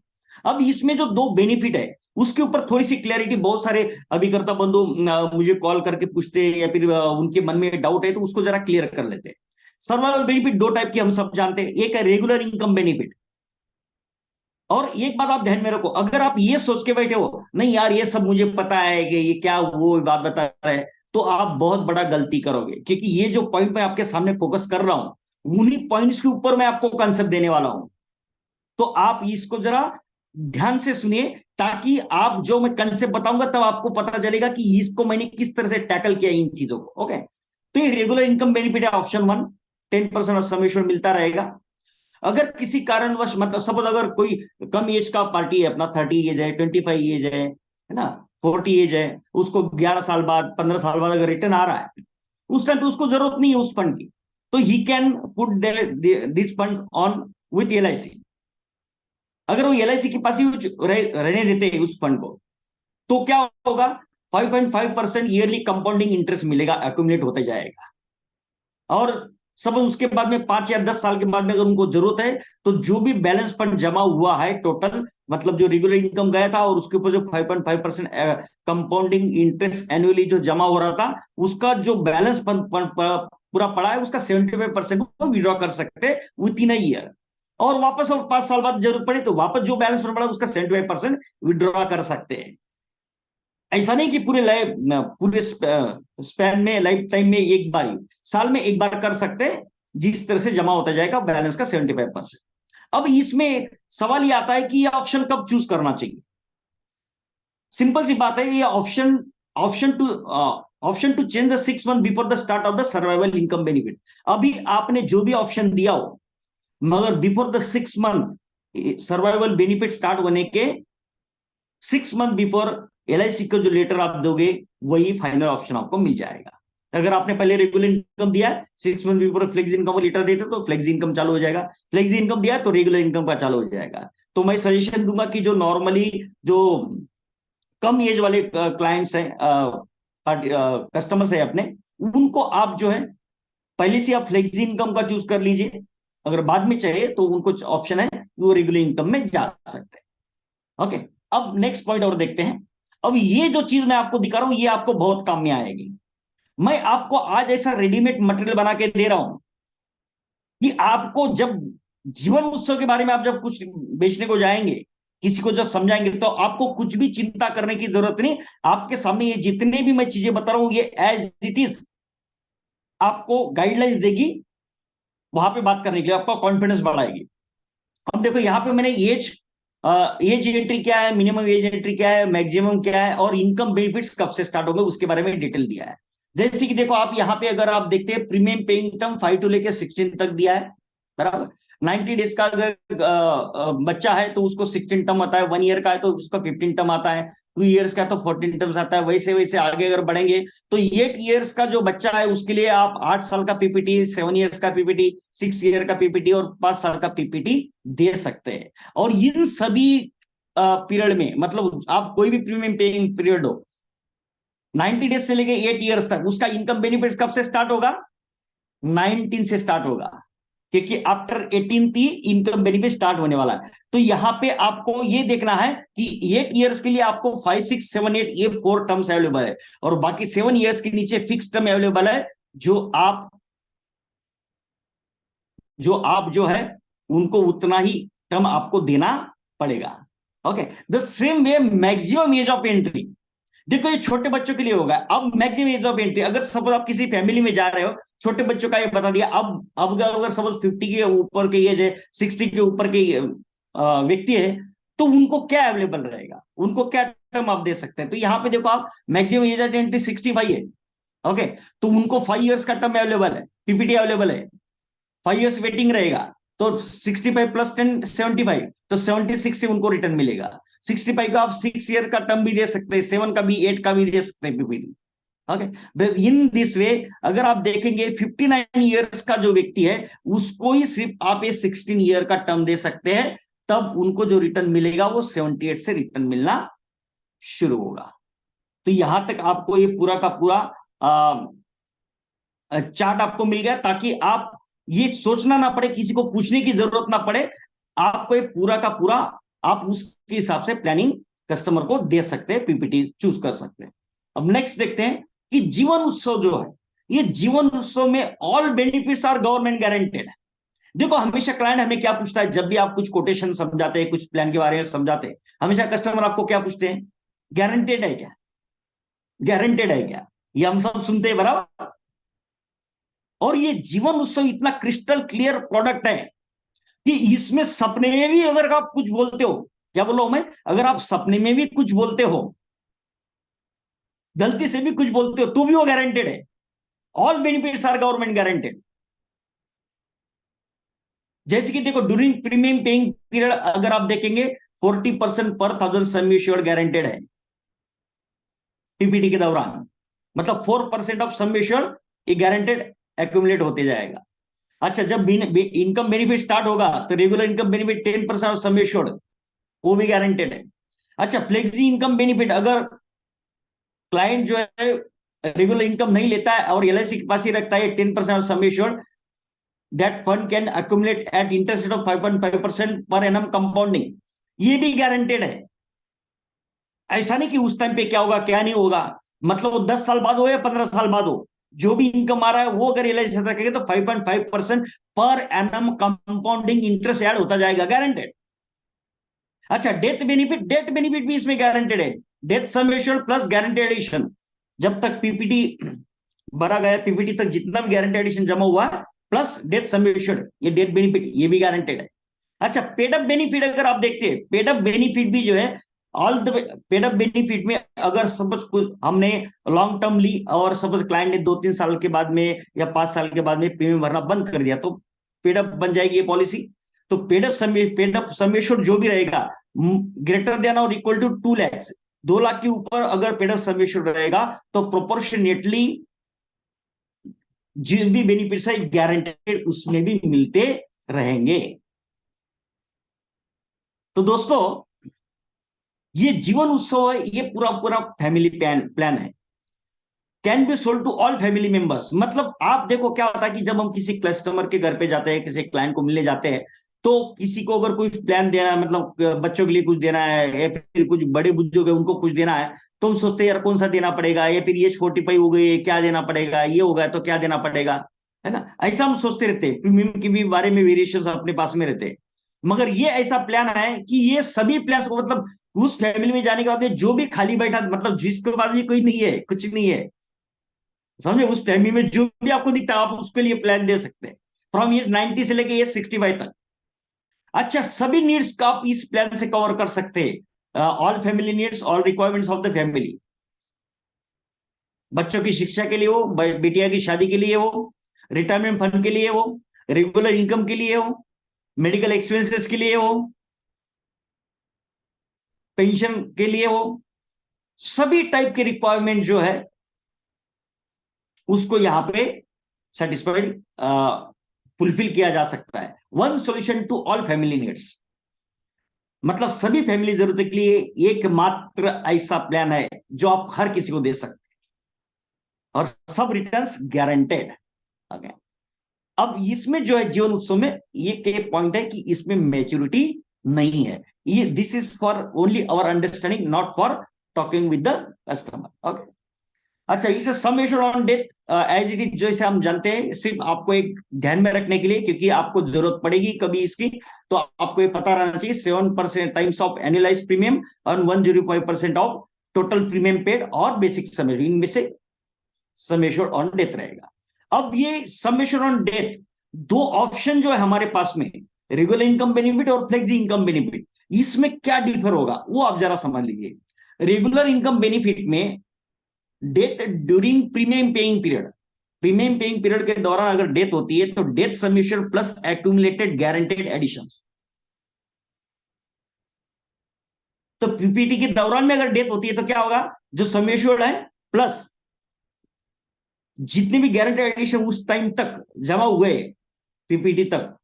अब इसमें जो दो बेनिफिट है उसके ऊपर थोड़ी सी क्लैरिटी, बहुत सारे अभिकर्ता बंधु मुझे कॉल करके पूछते हैं या फिर उनके मन में डाउट है, तो उसको जरा क्लियर कर लेते हैं। सर्वाइवल बेनिफिट दो टाइप की हम सब जानते हैं, एक है रेगुलर इनकम बेनिफिट। और एक बात आप ध्यान में रखो, अगर आप ये सोच के बैठे हो नहीं यार ये सब मुझे पता है कि ये क्या वो बात बता रहे हैं, तो आप बहुत बड़ा गलती करोगे। क्योंकि ये जो पॉइंट मैं आपके सामने फोकस कर रहा हूं उन्हीं पॉइंट्स के ऊपर मैं आपको कंसेप्ट देने वाला हूं। तो आप इसको जरा ध्यान से सुनिए, ताकि आप जो मैं कंसेप्ट बताऊंगा तब आपको पता चलेगा कि इसको मैंने किस तरह से टैकल किया इन चीजों को। ओके, तो ये रेगुलर इनकम बेनिफिट है ऑप्शन 1, 10% और समेशन मिलता रहेगा। अगर किसी कारणवश, मतलब सपोज अगर कोई कम एज का पार्टी है, अपना 30 एज है, 25 एज है ना, 40 एज है, उसको 11 साल बाद, 15 साल बाद अगर रिटर्न आ रहा है, उस टाइम पे उसको जरूरत नहीं है उस फंड की, तो he can put this fund on with LIC। अगर वो LIC के पास ही रहने देते हैं उस फंड को, तो क्या होगा, 5.5% ईयरली कंपाउंडिंग इंटरेस्ट मिलेगा, एक्यूमुलेट होते जाएगा। और सब उसके बाद में 5 या 10 साल के बाद में अगर उनको जरूरत है तो जो भी बैलेंस फंड जमा हुआ है टोटल, मतलब जो रेगुलर इनकम गया था और उसके ऊपर जो 5.5% कंपाउंडिंग इंटरेस्ट एनुअली जो जमा हो रहा था, उसका जो बैलेंस फंड पूरा पड़ा है उसका 75% को विड्रॉ कर सकते हैं विद इन अ ईयर। और वापस और 5 साल बाद जरूरत पड़े तो वापस जो बैलेंस फंड पड़ा उसका 75% विड्रॉ कर सकते हैं। ऐसा नहीं कि पूरे स्पैन में, लाइफ टाइम में एक बार ही, साल में एक बार कर सकते हैं, जिस तरह से जमा होता जाएगा बैलेंस का 75%। अब इसमें सवाल ये आता है कि ये ऑप्शन कब चूज करना चाहिए। सिंपल सी बात है, ये option to change the 6 month before the start of the survival income benefit. अभी आपने जो भी ऑप्शन दिया हो, मगर before the 6 month survival benefit start होने के 6 मंथ बिफोर LIC का जो लेटर आप दोगे वही फाइनल ऑप्शन आपको मिल जाएगा। अगर आपने पहले रेगुलर इनकम दिया है, 6 month before flex income letter देते तो फ्लेक्स इनकम चालू हो जाएगा, फ्लेक्स इनकम दिया तो रेगुलर इनकम का चालू हो जाएगा। तो मैं सजेशन दूंगा कि जो नॉर्मली जो कम एज वाले क्लाइंट्स हैं, कस्टमर्स है अपने, उनको आप जो है पहले से आप फ्लेक्स इनकम का चूज कर लीजिए। अगर बाद में चाहे तो उनको ऑप्शन है वो रेगुलर इनकम में जा सकते हैं। ओके, अब नेक्स्ट पॉइंट और देखते हैं। अब ये जो चीज मैं आपको दिखा रहा हूं ये आपको बहुत काम में आएगी। मैं आपको आज ऐसा रेडीमेड मटेरियल बना के दे रहा हूं कि आपको जब जीवन उत्सव के बारे में आप जब कुछ बेचने को जाएंगे, किसी को जब समझाएंगे, तो आपको कुछ भी चिंता करने की जरूरत नहीं। आपके सामने ये जितने भी मैं चीजें बता रहा हूं ये एज इट इज आपको गाइडलाइंस देगी, वहां पे बात करने के लिए आपका कॉन्फिडेंस बढ़ाएगी। अब देखो यहाँ पे मैंने एज एंट्री क्या है, मिनिमम एज एंट्री क्या है, मैक्सिमम क्या है, और इनकम बेनिफिट्स कब से स्टार्ट होंगे उसके बारे में डिटेल दिया है। जैसे कि देखो आप यहाँ पे अगर आप देखते हैं प्रीमियम पेइंग टर्म 5 to लेके 16 तक दिया है, बराबर। 90 डेज का अगर बच्चा है तो उसको 16 टर्म आता है, 1 ईयर का है तो उसका 15 टर्म आता है, 2 ईयर्स का तो 14 टर्म्स आता है। वैसे वैसे आगे अगर बढ़ेंगे तो 8 ईयर्स का जो बच्चा है उसके लिए आप 8 साल का PPT, 7 ईयर्स का PPT, 6 ईयर का PPT और 5 साल का PPT दे सकते हैं। और इन सभी पीरियड में, मतलब आप कोई भी प्रीमियम पेइंग पीरियड हो 90 डेज से लेके 8 ईयर्स तक, उसका इनकम बेनिफिट कब से स्टार्ट होगा, 19 से स्टार्ट होगा, क्योंकि आफ्टर 18th ही इनकम बेनिफिट स्टार्ट होने वाला है। तो यहां पे आपको ये देखना है कि 8 ईयर्स के लिए आपको 5, 6, 7, 8 ये 4 टर्म्स अवेलेबल है, और बाकी 7 ईयर्स के नीचे फिक्स टर्म अवेलेबल है जो आप जो है उनको उतना ही टर्म आपको देना पड़ेगा। Okay, the same way maximum age of entry, देखो ये छोटे बच्चों के लिए होगा। अब मैक्सिमम एज ऑफ एंट्री, अगर सपोज आप किसी फैमिली में जा रहे हो, छोटे बच्चों का ये बता दिया। अब अगर सपोज 50 के ऊपर के एज है, 60 के ऊपर के व्यक्ति है, तो उनको क्या अवेलेबल रहेगा, उनको क्या टर्म आप दे सकते हैं। तो यहाँ पे देखो आप मैक्सिमम एज ऑफ एंट्री 65 है। ओके, तो उनको 5 ईयर्स का टर्म अवेलेबल है, PPT अवेलेबल है, 5 ईयर्स वेटिंग रहेगा। तो 65 प्लस 10 75, तो 76 से उनको रिटर्न मिलेगा। 65 का आप 6 ईयर का टर्म भी दे सकते हैं, 7 का भी, 8 का भी दे सकते हैं PPT। Okay, in this way अगर आप देखेंगे 59 ईयर्स का जो व्यक्ति है उसको ही सिर्फ आप ये 16 ईयर का टर्म दे सकते हैं, तब उनको जो रिटर्न मिलेगा वो 78 से रिटर्न मिलना शुरू होगा। तो यहां तक आपको ये पूरा का पूरा चार्ट आपको मिल गया, ताकि आप ये सोचना ना पड़े, किसी को पूछने की जरूरत ना पड़े, आपको ये पूरा का पूरा आप उसके हिसाब से प्लानिंग कस्टमर को दे सकते हैं, PPT चूज कर सकते हैं। अब नेक्स्ट देखते हैं कि जीवन उत्सव जो है, ये जीवन उत्सव में all benefits are government guaranteed है। देखो हमेशा क्लाइंट हमें क्या पूछता है, जब भी आप कुछ कोटेशन समझाते हैं, कुछ प्लान के बारे में समझाते हैं, हमेशा कस्टमर आपको क्या पूछते हैं, गारंटेड है क्या, गारंटेड है क्या, ये हम सब सुनते हैं, बराबर। और ये जीवन उत्सव इतना क्रिस्टल क्लियर प्रोडक्ट है कि इसमें सपने में भी अगर आप कुछ बोलते हो, क्या बोलो मैं, अगर आप सपने में भी कुछ बोलते हो, गलती से भी कुछ बोलते हो, तो भी वो गारंटेड है। All benefits are government guaranteed. जैसे कि देखो ड्यूरिंग प्रीमियम पेइंग पीरियड अगर आप देखेंगे 40% पर 1000 सम एश्योर्ड गारंटेड है PPT के दौरान, मतलब 4% ऑफ सम एश्योर्ड ये गारंटेड एक्यूमुलेट होते जाएगा। अच्छा, जब इनकम बेनिफिट स्टार्ट होगा तो regular income benefit 10% of sum assured वो भी गारंटेड है। अच्छा, फ्लेक्सी इनकम बेनिफिट, अगर क्लाइंट जो है रेगुलर इनकम नहीं लेता है और एलआईसी के पास ही रखता है 10% of sum assured, that fund can accumulate at interest rate of 5.5% per annum compounding, ये भी गारंटेड है। ऐसा नहीं कि उस टाइम पे क्या होगा क्या नहीं होगा, मतलब वो 10 साल बाद हो या 15 साल बाद हो, जो भी इनकम आ रहा है वो अगर एलआईसी रखेगा तो 5.5% per annum compounding interest add होता जाएगा, गारंटेड। अच्छा, डेथ बेनिफिट भी इसमें गारंटेड है। Death sum assured plus guarantee addition, जब तक पीपीटी भरा गया, पीपीटी तक जितना भी गारंटी एडिशन जमा हुआ प्लस डेथ सम एश्योर्ड, ये डेथ बेनिफिट ये भी गारंटेड है। अच्छा, पेड अप बेनिफिट अगर आप देखते हैं, पेड अप बेनिफिट भी जो है all the paid up benefit में, अगर सपोज हमने लॉन्ग टर्म ली और सपोज क्लाइंट ने 2-3 साल के बाद में या 5 साल के बाद में प्रीमियम भरना बंद कर दिया, तो पेड अप बन जाएगी ये पॉलिसी। तो पेड अप सम एश्योर्ड जो भी रहेगा ग्रेटर देन और इक्वल टू 2 लाख, 2 लाख के ऊपर अगर पेड अप सम एश्योर्ड रहेगा तो प्रोपोर्शनेटली जो भी बेनिफिट्स है गारंटेड उसमें भी मिलते रहेंगे। तो दोस्तों, ये जीवन उत्सव है, ये पूरा पूरा फैमिली प्लान है, can be sold to all family members. मतलब आप देखो क्या होता है कि जब हम किसी कस्टमर के घर पे जाते हैं, किसी क्लाइंट को मिलने जाते हैं, तो किसी को अगर कोई प्लान देना है, मतलब बच्चों के लिए कुछ देना है या फिर कुछ बड़े बुजुर्ग है उनको कुछ देना है, तो हम सोचते हैं यार कौन सा देना पड़ेगा, या फिर एज 45 हो गई क्या देना पड़ेगा, ये होगा तो क्या देना पड़ेगा, है ना, ऐसा हम सोचते रहते हैं। प्रीमियम के भी बारे में वेरिएशन अपने पास में रहते हैं। मगर ये ऐसा प्लान है कि ये सभी प्लान को, मतलब उस फैमिली में जाने के बाद जो भी खाली बैठा, मतलब जिसके पास भी कोई नहीं है, कुछ नहीं है, समझे, उस फैमिली में जो भी आपको दिखता है आप उसके लिए प्लान दे सकते हैं, फ्रॉम एज 90 से लेके एज 65 तक। अच्छा, सभी नीड्स का आप इस प्लान से कवर कर सकते हैं, all family needs, all requirements of the family. बच्चों की शिक्षा के लिए हो, बिटिया की शादी के लिए हो, रिटायरमेंट फंड के लिए हो, रेगुलर इनकम के लिए हो, मेडिकल एक्सपेंसेस के लिए हो, पेंशन के लिए हो, सभी टाइप के रिक्वायरमेंट जो है उसको यहां पे सेटिस्फाइड फुलफिल किया जा सकता है। One solution to all family needs, मतलब सभी फैमिली जरूरतों के लिए एकमात्र ऐसा प्लान है जो आप हर किसी को दे सकते हैं और सब रिटर्न्स गारंटेड। ओके, अब इसमें जो है जीवन उत्सव में ये पॉइंट है कि इसमें मैच्योरिटी नहीं है, ये this is for only our understanding, not for talking with the customer. Okay, अच्छा, इसे sum assured on death as it is, जैसे हम जानते हैं, सिर्फ आपको एक ध्यान में रखने के लिए, क्योंकि आपको जरूरत पड़ेगी कभी इसकी, तो आपको ये पता रहना चाहिए 7% टाइम्स ऑफ एनुअलाइज प्रीमियम और 105% ऑफ टोटल प्रीमियम पेड और बेसिक सम एश्योर्ड, इनमें से सम एश्योर्ड ऑन डेथ रहेगा। अब ये सम एश्योर्ड ऑन डेथ, दो ऑप्शन जो है हमारे पास में, रेगुलर इनकम बेनिफिट और फ्लेक्सी इनकम बेनिफिट, इसमें क्या डिफर होगा वो आप जरा समझ लीजिए। रेगुलर इनकम बेनिफिट में death during premium paying period, premium paying period के दौरान अगर डेथ होती है तो death sum assured plus accumulated guaranteed additions. तो पीपीटी के दौरान में अगर डेथ होती है तो क्या होगा, जो सम एश्योर्ड है प्लस जितने भी गारंटेड एडिशन उस टाइम तक जमा हुए पीपीटी तक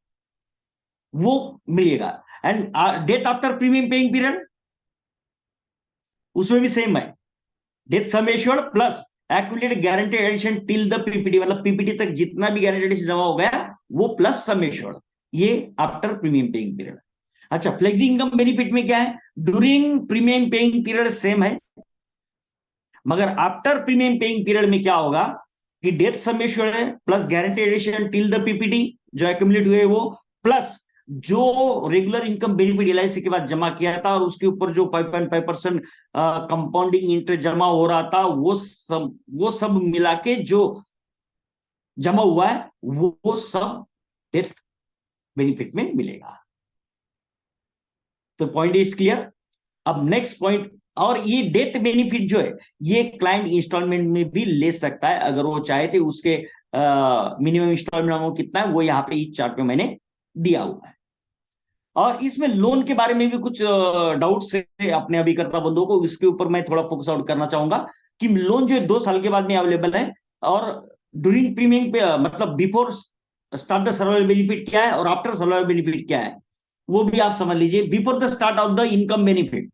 वो मिलेगा। And death after premium paying period, उसमें भी सेम है, death sum assured plus accumulated guaranteed addition till the PPT, मतलब पीपीटी तक जितना भी गारंटेड एडिशन जमा हो गया वो प्लस सम एश्योर्ड, ये आफ्टर प्रीमियम पेइंग पीरियड। अच्छा, फ्लेक्सी इनकम बेनिफिट में क्या है, during premium paying period same है, मगर आफ्टर प्रीमियम पेइंग पीरियड में क्या होगा कि डेथ सम एश्योर्ड है plus guaranteed addition till the PPT जो एक्यूमुलेट हुए वो, प्लस जो रेगुलर इनकम बेनिफिट एलआईसी के बाद जमा किया था और उसके ऊपर जो 5.5% कंपाउंडिंग इंटरेस्ट जमा हो रहा था, वो सब मिला के जो जमा हुआ है वो सब डेथ बेनिफिट में मिलेगा। तो पॉइंट इज क्लियर। अब नेक्स्ट पॉइंट, और ये डेथ बेनिफिट जो है ये क्लाइंट इंस्टॉलमेंट में भी ले सकता है अगर वो चाहे तो, उसके मिनिमम इंस्टॉलमेंट अमाउंट कितना है वो यहाँ पे इस चार्ट में मैंने दिया हुआ है। और इसमें लोन के बारे में भी कुछ डाउट्स है अपने अभिकर्ता बंधुओं को, इसके ऊपर मैं थोड़ा फोकस आउट करना चाहूंगा कि लोन जो है 2 साल के बाद में अवेलेबल है, और ड्यूरिंग प्रीमियम पे मतलब before start the survival benefit क्या है और आफ्टर सर्वाइवल बेनिफिट क्या है वो भी आप समझ लीजिए। Before the start of the income benefit,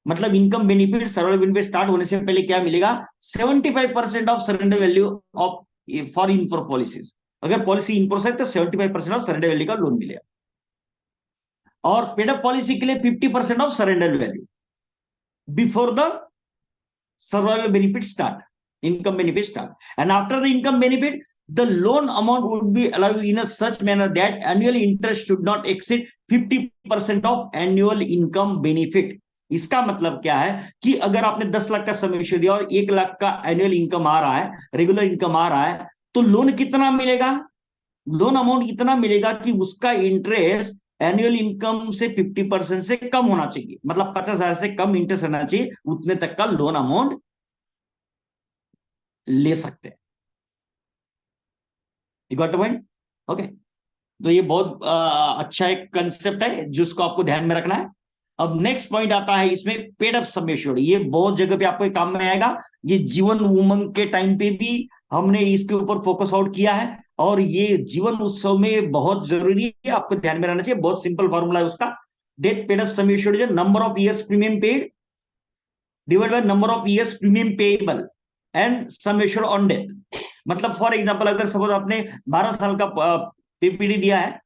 मतलब income benefit, survival benefit start होने से पहले क्या मिलेगा, 75% of surrender value of for inforce policies. अगर पॉलिसी इनफोर्स है तो 75% ऑफ सरेंडर वैल्यू का लोन मिलेगा। और पेड अप पॉलिसी के लिए 50% of surrender value before the survival benefit start, income benefit start, and after the income benefit, the loan amount would be allowed in a such manner that annual interest should not exceed 50% of annual income benefit. इसका मतलब क्या है कि अगर आपने 10 लाख का summation दिया और 1 लाख का एनुअल इनकम आ रहा है, रेगुलर इनकम आ रहा है, तो लोन कितना मिलेगा, लोन अमाउंट इतना मिलेगा कि उसका इंटरेस्ट एनुअल इनकम से 50% से कम होना चाहिए, मतलब 50,000 से कम इंटरेस्ट रहना चाहिए, उतने तक का लोन अमाउंट ले सकते हैं। You got the point? Okay, तो ये बहुत अच्छा एक कंसेप्ट है जिसको आपको ध्यान में रखना है। अब नेक्स्ट पॉइंट आता है इसमें पेड अप सम एश्योर्ड। ये बहुत जगह पे आपको काम में आएगा। ये जीवन उमंग के टाइम पे भी हमने इसके ऊपर फोकस आउट किया है, और ये जीवन उत्सव में बहुत जरूरी है, आपको ध्यान में रहना चाहिए। बहुत सिंपल फॉर्मूला है उसका। That paid up sum assured is number of years premium paid divide by number of years premium payable and sum assured on death. मतलब फॉर एग्जांपल, अगर सपोज आपने 12 साल का पीपीडी दिया है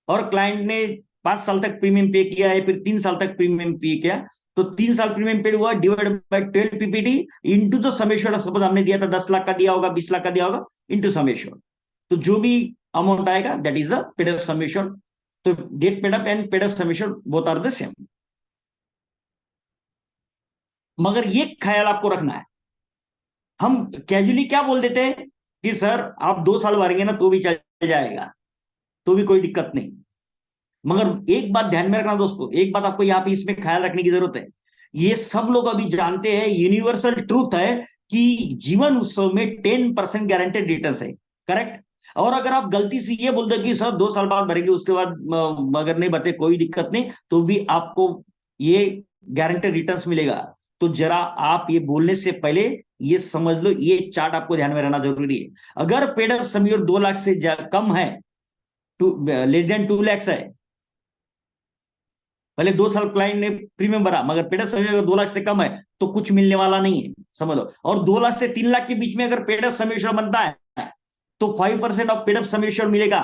और क्लाइंट ने 5 साल तक प्रीमियम पे किया है, फिर 3 साल तक प्रीमियम पे किया, तो 3 साल प्रीमियम पेड हुआ divide by 12 PPD into the sum assured. Suppose हमने दिया था 10 लाख का दिया होगा, 20 लाख का दिया होगा, इनटू सम एश्योर्ड, तो जो भी अमाउंट आएगा that is the paid up sum assured. तो that paid up and paid up sum assured both are the same. मगर ये ख्याल आपको रखना है, हम कैजुअली क्या बोल देते हैं कि सर आप 2 साल भरेंगे ना तो भी चल जाएगा, तो भी कोई दिक्कत नहीं। मगर एक बात ध्यान में रखना दोस्तों, एक बात आपको यहाँ पे इसमें ख्याल रखने की जरूरत है। ये सब लोग अभी जानते हैं, यूनिवर्सल ट्रूथ है कि जीवन उत्सव में 10% गारंटेड रिटर्न है, करेक्ट। और अगर आप गलती से ये बोल दो कि सर 2 साल बाद भरेंगे उसके बाद अगर नहीं भरते कोई दिक्कत नहीं, तो भी आपको ये गारंटेड रिटर्न मिलेगा। तो जरा आप ये बोलने से पहले ये समझ लो, ये चार्ट आपको ध्यान में रहना जरूरी है। अगर paid up sum assured 2 lakh से कम है, लेस देन 2 लाख है, पहले 2 साल क्लाइंट ने प्रीमियम भरा मगर paid up sum assured 2 lakh से कम है, तो कुछ मिलने वाला नहीं है, समझ लो। और 2 लाख से 3 लाख के बीच में अगर पेड अप सम एश्योर्ड बनता है तो 5% of paid up sum assured मिलेगा,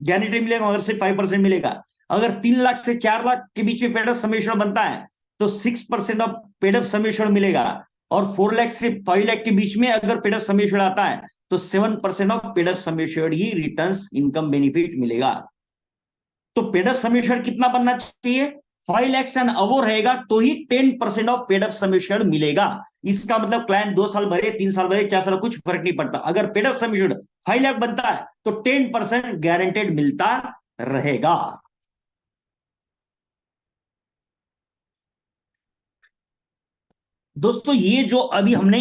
गारंटी मिलेगा, मगर सिर्फ 5% मिलेगा। अगर 3 लाख से 4 लाख के बीच में पेड अप सम एश्योर्ड बनता है तो 6% of paid up sum assured मिलेगा। और 4 लाख से 5 लाख के बीच में अगर पेड अप सम एश्योर्ड आता है तो 7% of paid up sum assured he returns income benefit मिलेगा। तो पेड अप सम एश्योर्ड कितना बनना चाहिए, 5 लाख एंड अबव रहेगा तो ही 10% of paid up sum assured मिलेगा। इसका मतलब क्लाइंट 2 साल भरे, 3 साल भरे, 4 साल, कुछ फर्क नहीं पड़ता। अगर paid up sum assured 5 lakh बनता है तो 10% गारंटेड मिलता रहेगा। दोस्तों ये जो अभी हमने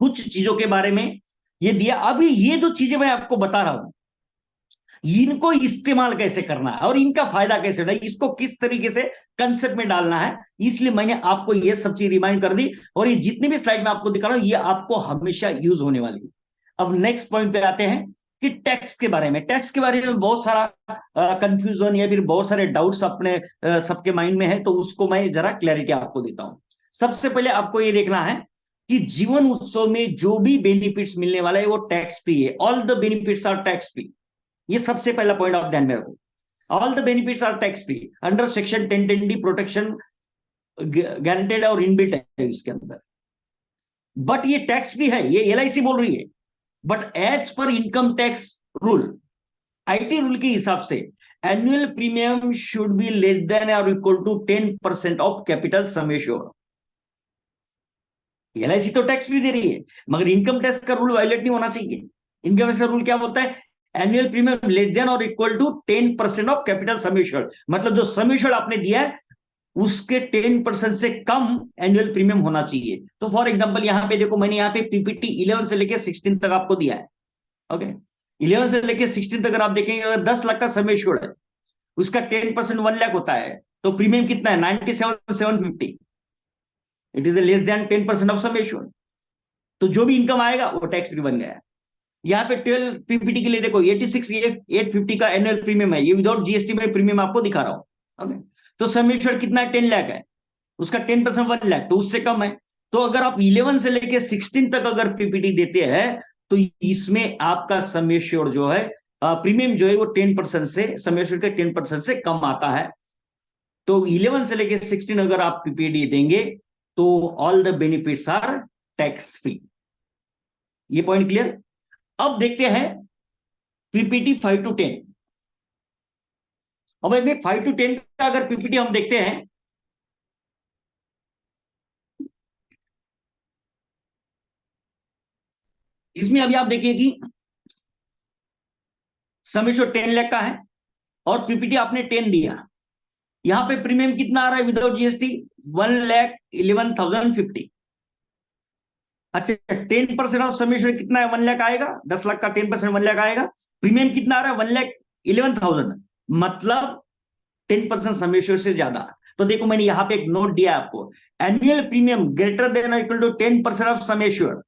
कुछ चीजों के बारे में ये दिया, अभी ये जो चीजें मैं आपको बता रहा हूं इनको इस्तेमाल कैसे करना है और इनका फायदा कैसे होना है, इसको किस तरीके से कंसेप्ट में डालना है, इसलिए मैंने आपको ये सब चीज रिमाइंड कर दी। और ये जितनी भी स्लाइड में आपको दिखा रहा हूं ये आपको हमेशा यूज होने वाली है। अब नेक्स्ट पॉइंट पे आते हैं कि टैक्स के बारे में। टैक्स के बारे में बहुत सारा कंफ्यूजन या फिर बहुत सारे डाउट्स अपने सबके माइंड में है, तो उसको मैं जरा क्लैरिटी आपको देता हूं। सबसे पहले आपको ये देखना है कि जीवन उत्सव में जो भी बेनिफिट्स मिलने वाला है वो टैक्स फ्री है। All the benefits are tax free. ये सबसे पहला पॉइंट आप ध्यान में रखो। All the benefits are tax free under section 1010D। Protection guaranteed और इनबिल्ट है इसके अंदर। बट ये टैक्स फ्री है, ये LIC बोल रही है। But as per income tax rule, IT rule के हिसाब से annual premium should be less than और equal to 10% of capital sum assured. LIC तो टैक्स फ्री दे रही है मगर इनकम टैक्स का रूल वायलेट नहीं होना चाहिए। इनकम टैक्स का रूल क्या बोलता है, एनुअल प्रीमियम लेस देन और equal to 10% of capital sum assured. मतलब जो सम एश्योर्ड आपने दिया है उसके 10% से कम एनुअल प्रीमियम होना चाहिए। तो फॉर एग्जांपल यहाँ पे देखो, मैंने यहाँ पे PPT 11 से लेके 16 तक आपको दिया है। ओके, 11 से लेके 16 तक अगर आप देखेंगे, अगर 10 लाख का सम एश्योर्ड है उसका 10% 1 लाख होता है, तो प्रीमियम कितना है 97,750। It is less than 10% of sum assured. तो जो भी इनकम आएगा वो टैक्स फ्री बन गया है। यहाँ पे 12 PPT के लिए देखो 86,850 का एनुअल प्रीमियम है, ये विदाउट GST में प्रीमियम आपको दिखा रहा हूं। ओके, तो सम एश्योर्ड कितना है 10 लाख है। उसका 10% 1 लाख, तो उससे कम है। तो अगर आप 11 से लेके 16 तक अगर पीपीटी देते हैं तो इसमें आपका सम एश्योर्ड जो है प्रीमियम जो है वो 10% से, सम एश्योर्ड के 10% से कम आता है। तो 11 से लेके 16 अगर आप पीपीटी देंगे तो all the benefits are tax free. ये पॉइंट क्लियर। अब देखते हैं पीपीटी 5 to 10। अब 5 to 10 का अगर पीपीटी हम देखते हैं, इसमें अभी आप देखिए कि सम एश्योर्ड 10 लाख का है और पीपीटी आपने 10 दिया। यहां पे प्रीमियम कितना आ रहा है विदाउट जीएसटी? 1,11,050। अच्छा, 10% ऑफ सम एश्योर्ड कितना है? 1 लाख आएगा। 10 लाख का 10% 1 लाख आएगा। प्रीमियम कितना आ रहा है? 1,11,000, मतलब 10% सम एश्योर्ड से ज्यादा। तो देखो मैंने यहां पे एक नोट दिया आपको, annual premium greater than equal to 10% of sum assured,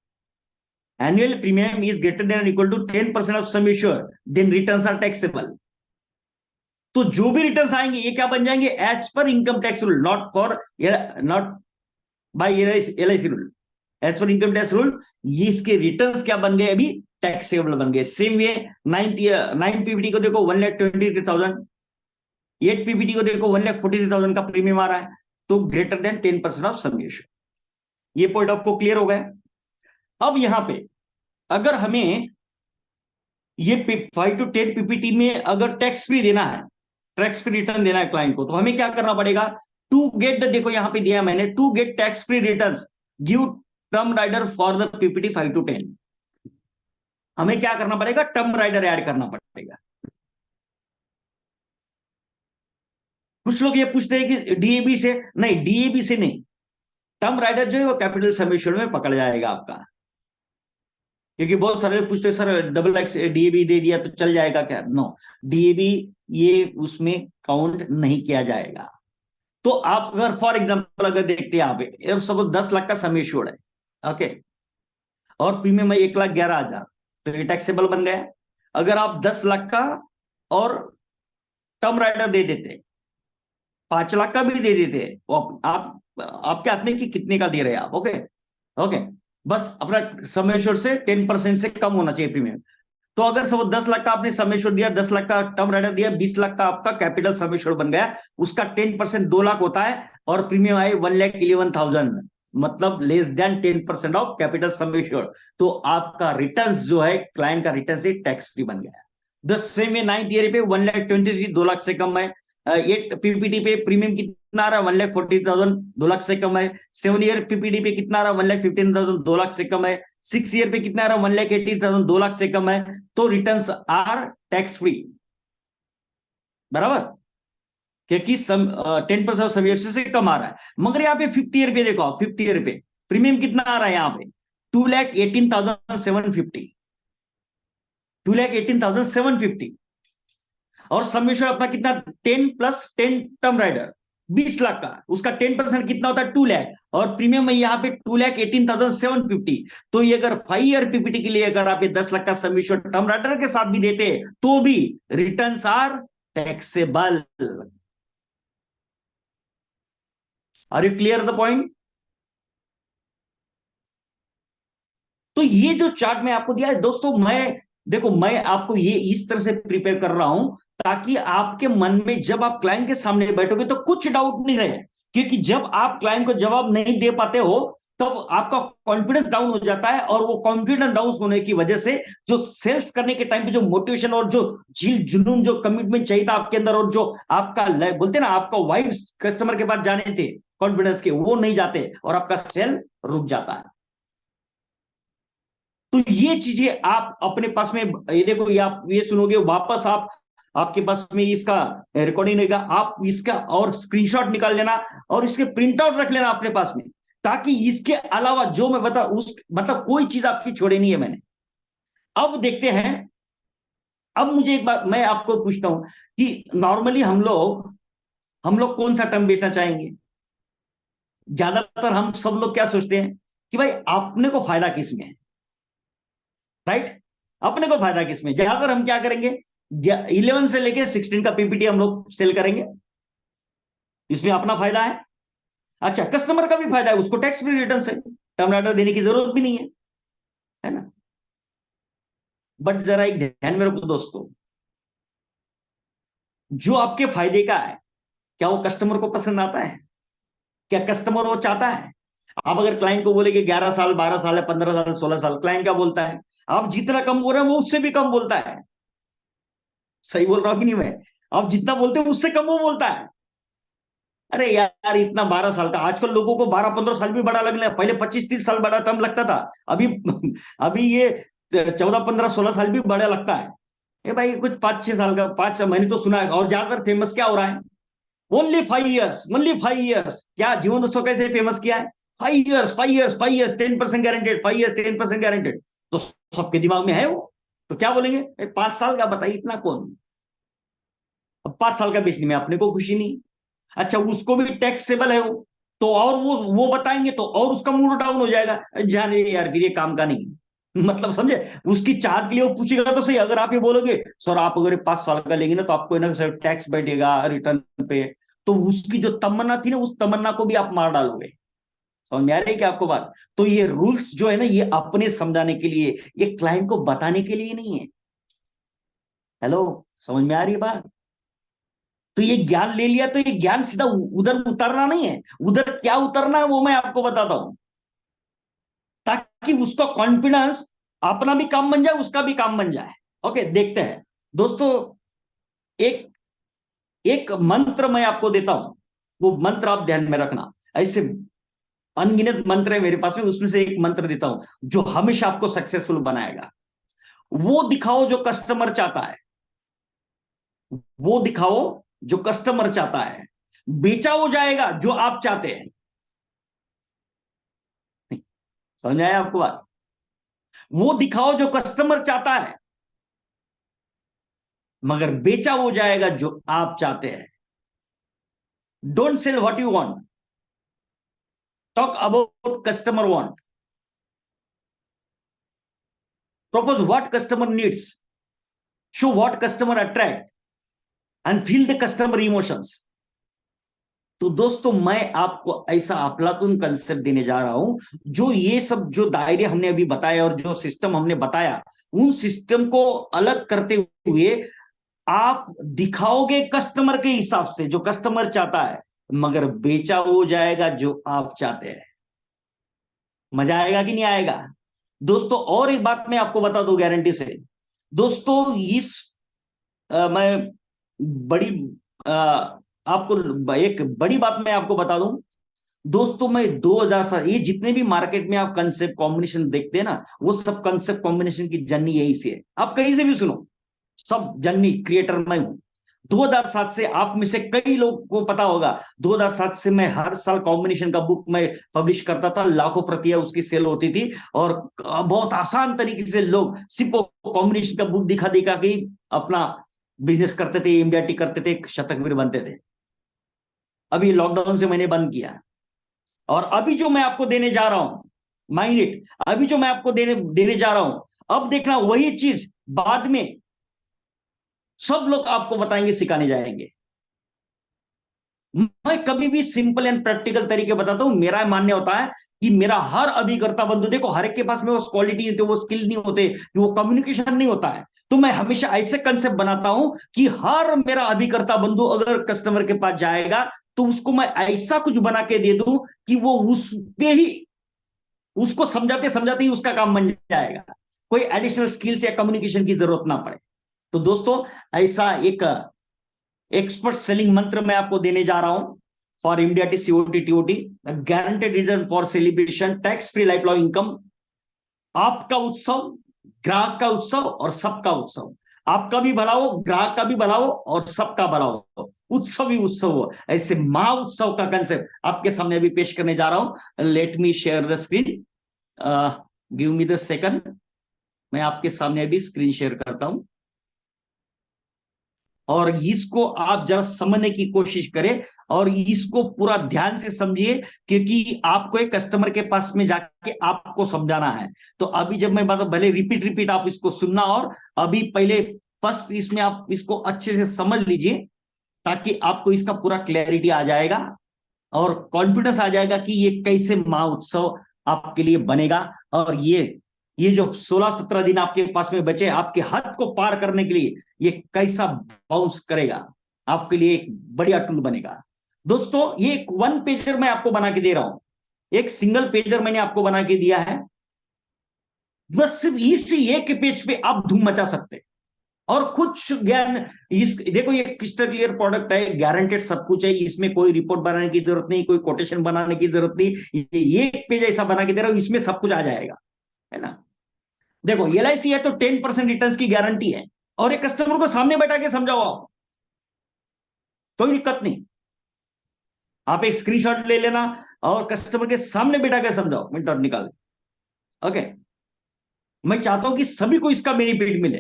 annual premium is greater than or equal to 10% of sum assured, then returns are taxable। तो जो भी रिटर्न्स आएंगे ये क्या बन जाएंगे? As per income tax rule, not by LIC rule, as per income tax rule. ये इसके रिटर्न्स क्या बन गए? अभी टैक्सेबल बन गए। सेम वे 9 पीपीटी को देखो 1,23,000, 8 पीपीटी को देखो 1,43,000 का प्रीमियम आ रहा है, तो greater than 10% of sum assured. ये पॉइंट आपको क्लियर हो गया। अब यहां पे अगर हमें ये 5 to 10 पीपीटी में अगर टैक्स फ्री देना है, टैक्स फ्री रिटर्न देना है क्लाइंट को, तो हमें क्या करना पड़ेगा? टू गेट द, देखो यहां पे दिया मैंने, to get tax free returns give term rider for the PPT 5 to 10। हमें क्या करना पड़ेगा? टर्म राइडर ऐड करना पड़ेगा। कुछ लोग ये पूछते हैं कि डीएबी से, नहीं डीएबी से नहीं, टर्म राइडर जो है वो कैपिटल सम एश्योर्ड में पकड़ जाएगा आपका। क्योंकि बहुत सारे लोग पूछते हैं सर डबल एक्स डीएबी दे दिया तो चल जाएगा क्या? नो, डीएबी ये उसमें काउंट नहीं किया जाएगा। तो आप अगर फॉर एग्जांपल अगर देखते हैं यहाँ पे सपोज 10 लाख का सम एश्योर्ड है, ओके, और प्रीमियम है 1,11,000, तो ये टैक्सेबल बन गया। अगर आप 10 लाख का और टर्म राइडर दे देते, 5 लाख का भी दे देते, आप आपके हाथ में कि कितने का दे रहे हैं आप, ओके ओके, बस अपना सम एश्योर्ड से 10% से कम होना चाहिए प्रीमियम। तो अगर सब 10 लाख का आपने सम एश्योर्ड दिया, 10 लाख का टर्म राइडर दिया, 20 लाख का आपका कैपिटल सम एश्योर्ड बन गया, उसका 10% 2 लाख होता है और प्रीमियम आए 1,11,000, मतलब less than 10% of capital sum assured. तो आपका रिटर्न्स जो है क्लाइंट का रिटर्न से टैक्स फ्री बन गया। द सेम में 9th ईयर पे 1,23,000 2 लाख से कम है। 8 पीपीटी पे प्रीमियम कितना आ रहा है? 1,40,000 2 लाख से कम है। 7 ईयर पीपीटी पे कितना आ रहा है? 1,15,000 2 लाख से कम है। 6 ईयर पे कितना आ रहा है? 1,80,000 2 लाख से कम है। तो रिटर्न्स आर टैक्स फ्री, बराबर, क्योंकि 10% ऑफ सम एश्योर्ड से कम आ रहा है। मगर यहाँ पे 50 ईयर पे देखो, 50 ईयर पे प्रीमियम कितना आ रहा है? यहाँ पे 2,18,750, 2,18,750, और सम एश्योर्ड अपना कितना? 10 + 10 टर्म राइडर 20 लाख का, उसका 10% कितना होता है? 2 लाख, और प्रीमियम है यहाँ पे 2,18,750। तो ये अगर 5 ईयर पीपीटी के लिए अगर आप 10 लाख का सम एश्योर्ड टर्म राइडर के साथ भी देते तो भी returns are taxable. Are you clear the point? तो ये जो चार्ट मैं आपको दिया है दोस्तों, मैं आपको ये इस तरह से प्रिपेयर कर रहा हूं ताकि आपके मन में जब आप क्लाइंट के सामने बैठोगे तो कुछ डाउट नहीं रहे। क्योंकि जब आप क्लाइंट को जवाब नहीं दे पाते हो तब आपका कॉन्फिडेंस डाउन हो जाता है, और वो कॉन्फिडेंस डाउन होने की वजह से जो सेल्स करने के टाइम पे जो मोटिवेशन और जो झील जुनून जो कमिटमेंट चाहिए था आपके अंदर, और जो आपका बोलते ना आपका वाइफ कस्टमर के पास जाने थे कॉन्फिडेंस के, वो नहीं जाते और आपका सेल रुक जाता है। तो ये चीजें आप अपने पास में, ये देखो, ये आप ये सुनोगे वापस, आप आपके पास में इसका रिकॉर्डिंग रहेगा, आप इसका और स्क्रीनशॉट निकाल लेना और इसके प्रिंट आउट रख लेना अपने पास में, ताकि इसके अलावा जो मैं बता उस मतलब कोई चीज आपकी छोड़ी नहीं है मैंने। अब देखते हैं, अब मुझे एक बात मैं आपको पूछता हूं कि नॉर्मली हम लोग कौन सा टर्म बेचना चाहेंगे? ज्यादातर हम सब लोग क्या सोचते हैं कि भाई अपने को फायदा किसमें है, राइट? अपने को फायदा किसमें? ज्यादातर हम क्या करेंगे? 11 से लेके 16 का पीपीटी हम लोग सेल करेंगे, इसमें अपना फायदा है। अच्छा, कस्टमर का भी फायदा है, उसको टैक्स फ्री रिटर्न है, टर्मिनेटर देने की जरूरत भी नहीं है ना। बट जरा एक ध्यान में रखो दोस्तों, जो आपके फायदे का है, क्या वो कस्टमर को पसंद आता है? क्या कस्टमर वो चाहता है? आप अगर क्लाइंट को बोले कि 11 साल 12 साल है, 15 साल 16 साल, क्लाइंट क्या बोलता है? आप जितना कम बोल रहे हैं वो उससे भी कम बोलता है। सही बोल रहा हूं कि नहीं मैं? आप जितना बोलते हैं उससे कम वो बोलता है। अरे यार, इतना 12 साल का, आजकल लोगों को 12-15 साल भी बड़ा लगने लगा, पहले 25-30 साल बड़ा कम लगता था, अभी अभी ये 14-15-16 साल भी बड़ा लगता है। ये भाई कुछ 5-6 साल का, 5 महीने तो सुना है। और ज्यादातर फेमस क्या हो रहा है? Only 5 years, only 5 years। क्या जीवन उत्सव कैसे फेमस किया है? 5 years, 5 years, 5 years, 10% guaranteed, 5 years 10% guaranteed. तो सबके दिमाग में है वो, तो क्या बोलेंगे? 5 साल का बताइए, इतना कौन? अब 5 साल का बेचने में अपने को खुशी नहीं। अच्छा, उसको भी टैक्सेबल है वो, तो और वो बताएंगे तो और उसका मूड डाउन हो जाएगा, जाने यार फिर ये काम का नहीं। मतलब समझे? उसकी चाहत के लिए वो पूछेगा तो सही। अगर आप ये बोलोगे सर आप अगर 5 साल का लेंगे ना तो आपको ना सर टैक्स बैठेगा रिटर्न पे, तो उसकी जो तमन्ना थी ना उस तमन्ना को भी आप मार डालोगे। समझ में आ रही है क्या आपको बात? तो ये रूल्स जो है ना, ये अपने समझाने के लिए, ये क्लाइंट को बताने के लिए नहीं है। हेलो, समझ में आ रही है बात? तो ये ज्ञान ले लिया तो ये ज्ञान सीधा उधर उतरना नहीं है। उधर क्या उतरना है वो मैं आपको बताता हूं, ताकि उसका कॉन्फिडेंस अपना भी काम बन जाए, उसका भी काम बन जाए। ओके, देखते हैं दोस्तों। एक एक मंत्र मैं आपको देता हूं, वो मंत्र आप ध्यान में रखना। ऐसे अनगिनत मंत्र है मेरे पास में, उसमें से एक मंत्र देता हूं जो हमेशा आपको सक्सेसफुल बनाएगा। वो दिखाओ जो कस्टमर चाहता है, वो दिखाओ जो कस्टमर चाहता है, बेचा हो जाएगा जो आप चाहते हैं। समझ में आया आपको बात? वो दिखाओ जो कस्टमर चाहता है, मगर बेचा हो जाएगा जो आप चाहते हैं। Don't sell what you want, talk about customer want, propose what customer needs, show what customer attract, and feel the customer emotions। तो दोस्तों, मैं आपको ऐसा अफलातून कंसेप्ट देने जा रहा हूं, जो ये सब जो दायरे हमने अभी बताए और जो सिस्टम हमने बताया, उन सिस्टम को अलग करते हुए आप दिखाओगे कस्टमर के हिसाब से जो कस्टमर चाहता है, मगर बेचा हो जाएगा जो आप चाहते हैं। मजा आएगा कि नहीं आएगा दोस्तों? और एक बात मैं आपको बता दूं गारंटी से दोस्तों, इस मैं बड़ी आ, आपको एक बड़ी बात मैं आपको बता दूं दोस्तों, मैं 2007, ये जितने भी मार्केट में आप कंसेप्ट कॉम्बिनेशन देखते हैं ना, वो सब कंसेप्ट कॉम्बिनेशन की जर्नी यही से है। आप कहीं से भी सुनो, सब जर्नी क्रिएटर मैं हूं। 2007 से आप में से कई लोग को पता होगा, 2007 से मैं हर साल कॉम्बिनेशन का बुक मैं पब्लिश करता था, लाखों प्रतियां उसकी सेल होती थी, और बहुत आसान तरीके से लोग सिर्फ कॉम्बिनेशन का बुक दिखा दिखा के अपना बिजनेस करते थे, एमडीआरटी करते थे, शतकवीर बनते थे। अभी लॉकडाउन से मैंने बंद किया। और अभी जो मैं आपको देने जा रहा हूं, माइंड इट, अभी जो मैं आपको देने देने जा रहा हूं, अब देखना वही चीज बाद में सब लोग आपको बताएंगे, सिखाने जाएंगे। मैं कभी भी सिंपल एंड प्रैक्टिकल तरीके बताता हूं। मेरा मान्य होता है कि मेरा हर अभिकर्ता बंधु, देखो हर एक के पास में वो क्वालिटी होती है, वो स्किल नहीं होते, वो कम्युनिकेशन नहीं होता है, तो मैं हमेशा ऐसे कंसेप्ट बनाता हूं कि हर मेरा अभिकर्ता बंधु अगर कस्टमर के पास जाएगा तो उसको मैं ऐसा कुछ बना के दे दूं कि वो उस पे ही, उसको समझाते समझाते ही उसका काम बन जाएगा, कोई एडिशनल स्किल्स या कम्युनिकेशन की जरूरत ना पड़े। तो दोस्तों, ऐसा एक एक्सपर्ट सेलिंग मंत्र मैं आपको देने जा रहा हूं for MDRT COT TOT, guaranteed return for celebration, tax free life long income. आपका उत्सव, ग्राहक का उत्सव और सबका उत्सव। आपका भी भला हो, ग्राहक का भी भला हो और सबका भला हो, उत्सव ही उत्सव हो। ऐसे महा उत्सव का कंसेप्ट आपके सामने अभी पेश करने जा रहा हूं। Let me share the screen, give me the second. मैं आपके सामने अभी स्क्रीन शेयर करता हूं और इसको आप जरा समझने की कोशिश करें और इसको पूरा ध्यान से समझिए, क्योंकि आपको एक कस्टमर के पास में जाके आपको समझाना है। तो अभी जब मैं बात, भले रिपीट रिपीट आप इसको सुनना, और अभी पहले फर्स्ट इसमें आप इसको अच्छे से समझ लीजिए ताकि आपको इसका पूरा क्लैरिटी आ जाएगा। और कॉन्फिडेंस आ जाएगा कि ये कैसे महोत्सव आपके लिए बनेगा, और ये जो 16-17 दिन आपके पास में बचे आपके हद को पार करने के लिए, ये कैसा बाउंस करेगा, आपके लिए एक बढ़िया टूल बनेगा। दोस्तों, ये एक 1 पेजर मैं आपको बना के दे रहा हूं, एक सिंगल पेजर मैंने आपको बना के दिया है। बस सिर्फ इसी एक पेज पे आप धूम मचा सकते हैं। और कुछ ज्ञान देखो, ये क्रिस्टल क्लियर प्रोडक्ट है, गारंटेड सब कुछ है, इसमें कोई रिपोर्ट बनाने की जरूरत नहीं, कोई कोटेशन बनाने की जरूरत नहीं, ये एक पेज ऐसा बना के दे रहा हूं, इसमें सब कुछ आ जाएगा, है ना। देखो, LIC है तो 10% रिटर्न की गारंटी है, और एक कस्टमर को सामने बैठा के समझाओ आप, कोई दिक्कत नहीं। आप एक स्क्रीनशॉट ले लेना और कस्टमर के सामने बैठा के समझाओ, मिनट निकाल। ओके, मैं चाहता हूं कि सभी को इसका बेनिफिट मिले।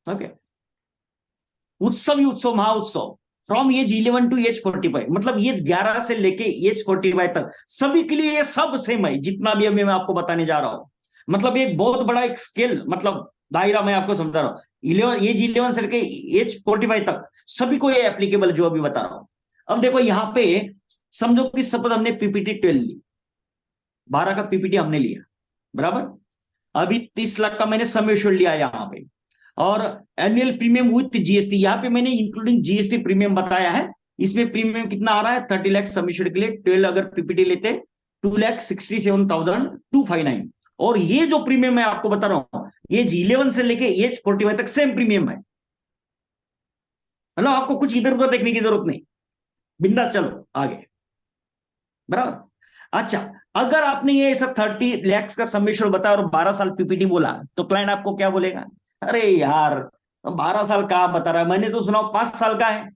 ओके, उत्सव ही उत्सव, महाउत्सव, फ्रॉम एज 11 टू एज 45, मतलब एज 11 से लेके एज 45 तक सभी के लिए ये सब सेम है, जितना भी अभी मैं आपको बताने जा रहा हूं। मतलब एक बहुत बड़ा एक स्केल, मतलब दायरा मैं आपको समझा रहा हूं। एज 11 से लेके एज 45 तक सभी को ये एप्लीकेबल जो अभी बता रहा हूं। अब देखो यहां पे समझो कि सपोज हमने PPT 12 ली, 12 का PPT हमने लिया, बराबर। अभी 30 लाख का मैंने सम एश्योर्ड लिया यहां पे, और एनुअल प्रीमियम विथ GST, यहां पे मैंने इंक्लूडिंग GST प्रीमियम बताया है। इसमें प्रीमियम कितना आ रहा है? 30 लाख सम एश्योर्ड के लिए 12 अगर PPT लेते 2,67,259। और ये जो प्रीमियम मैं आपको बता रहा हूं, एज 11 से लेके एज 45 तक सेम प्रीमियम है, मतलब आपको कुछ इधर उधर देखने की जरूरत नहीं, बिंदास चलो आगे, बराबर। अच्छा, अगर आपने ये ऐसा 30 लाख का समेशन बताया और 12 साल PPT बोला, तो क्लाइंट आपको क्या बोलेगा? अरे यार, 12 साल का बता रहा है, मैंने तो सुना 5 साल का है,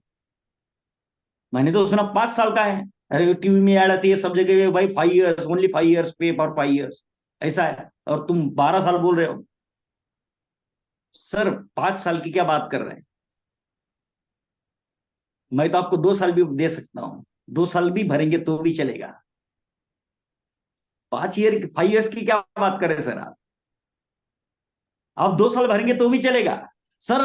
मैंने तो सुना 5 साल का है। अरे टीवी में ऐड आती है सब जगह, भाई 5 इयर्स, ओनली 5 इयर्स, पे फॉर 5 इयर्स, ऐसा है, और तुम 12 साल बोल रहे हो। सर 5 साल की क्या बात कर रहे हैं? मैं तो आपको 2 साल भी दे सकता हूं, 2 साल भी भरेंगे तो भी चलेगा। 5 इयर्स की क्या बात कर रहे हैं सर आप 2 साल भरेंगे तो भी चलेगा। सर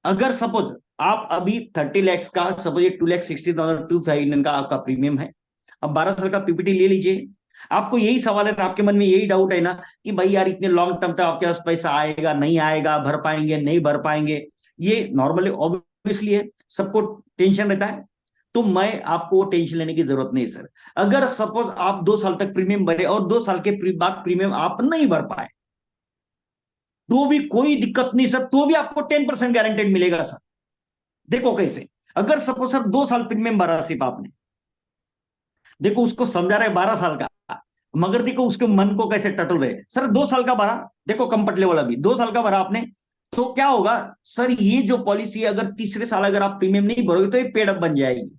अगर सपोज आप अभी 30 लाख का, सपोज 2,60,259 का आपका प्रीमियम है, अब 12 साल का PPT ले लीजिए। आपको यही सवाल है ना, आपके मन में यही डाउट है ना कि भाई यार इतने लॉन्ग टर्म तक आपके पास पैसा आएगा नहीं आएगा, भर पाएंगे नहीं भर पाएंगे, ये नॉर्मली ऑब्वियसली है, सबको टेंशन रहता है। तो मैं आपको टेंशन लेने की जरूरत नहीं सर। अगर सपोज आप 2 साल तक प्रीमियम भरे और 2 साल के बाद प्रीमियम आप नहीं भर पाए, तो भी कोई दिक्कत नहीं सर, तो भी आपको 10% गारंटेड मिलेगा सर। देखो कैसे, अगर सपोज सर 2 साल प्रीमियम भरा सिर्फ आपने, देखो उसको समझा रहे 12 साल का, मगर देखो उसके मन को कैसे टटल रहे। सर 2 साल का भरा, देखो कंफर्ट लेवल अभी 2 साल का भरा आपने, तो क्या होगा सर, ये जो पॉलिसी है अगर तीसरे साल अगर आप प्रीमियम नहीं भरोगे तो ये पेड अप बन जाएगी।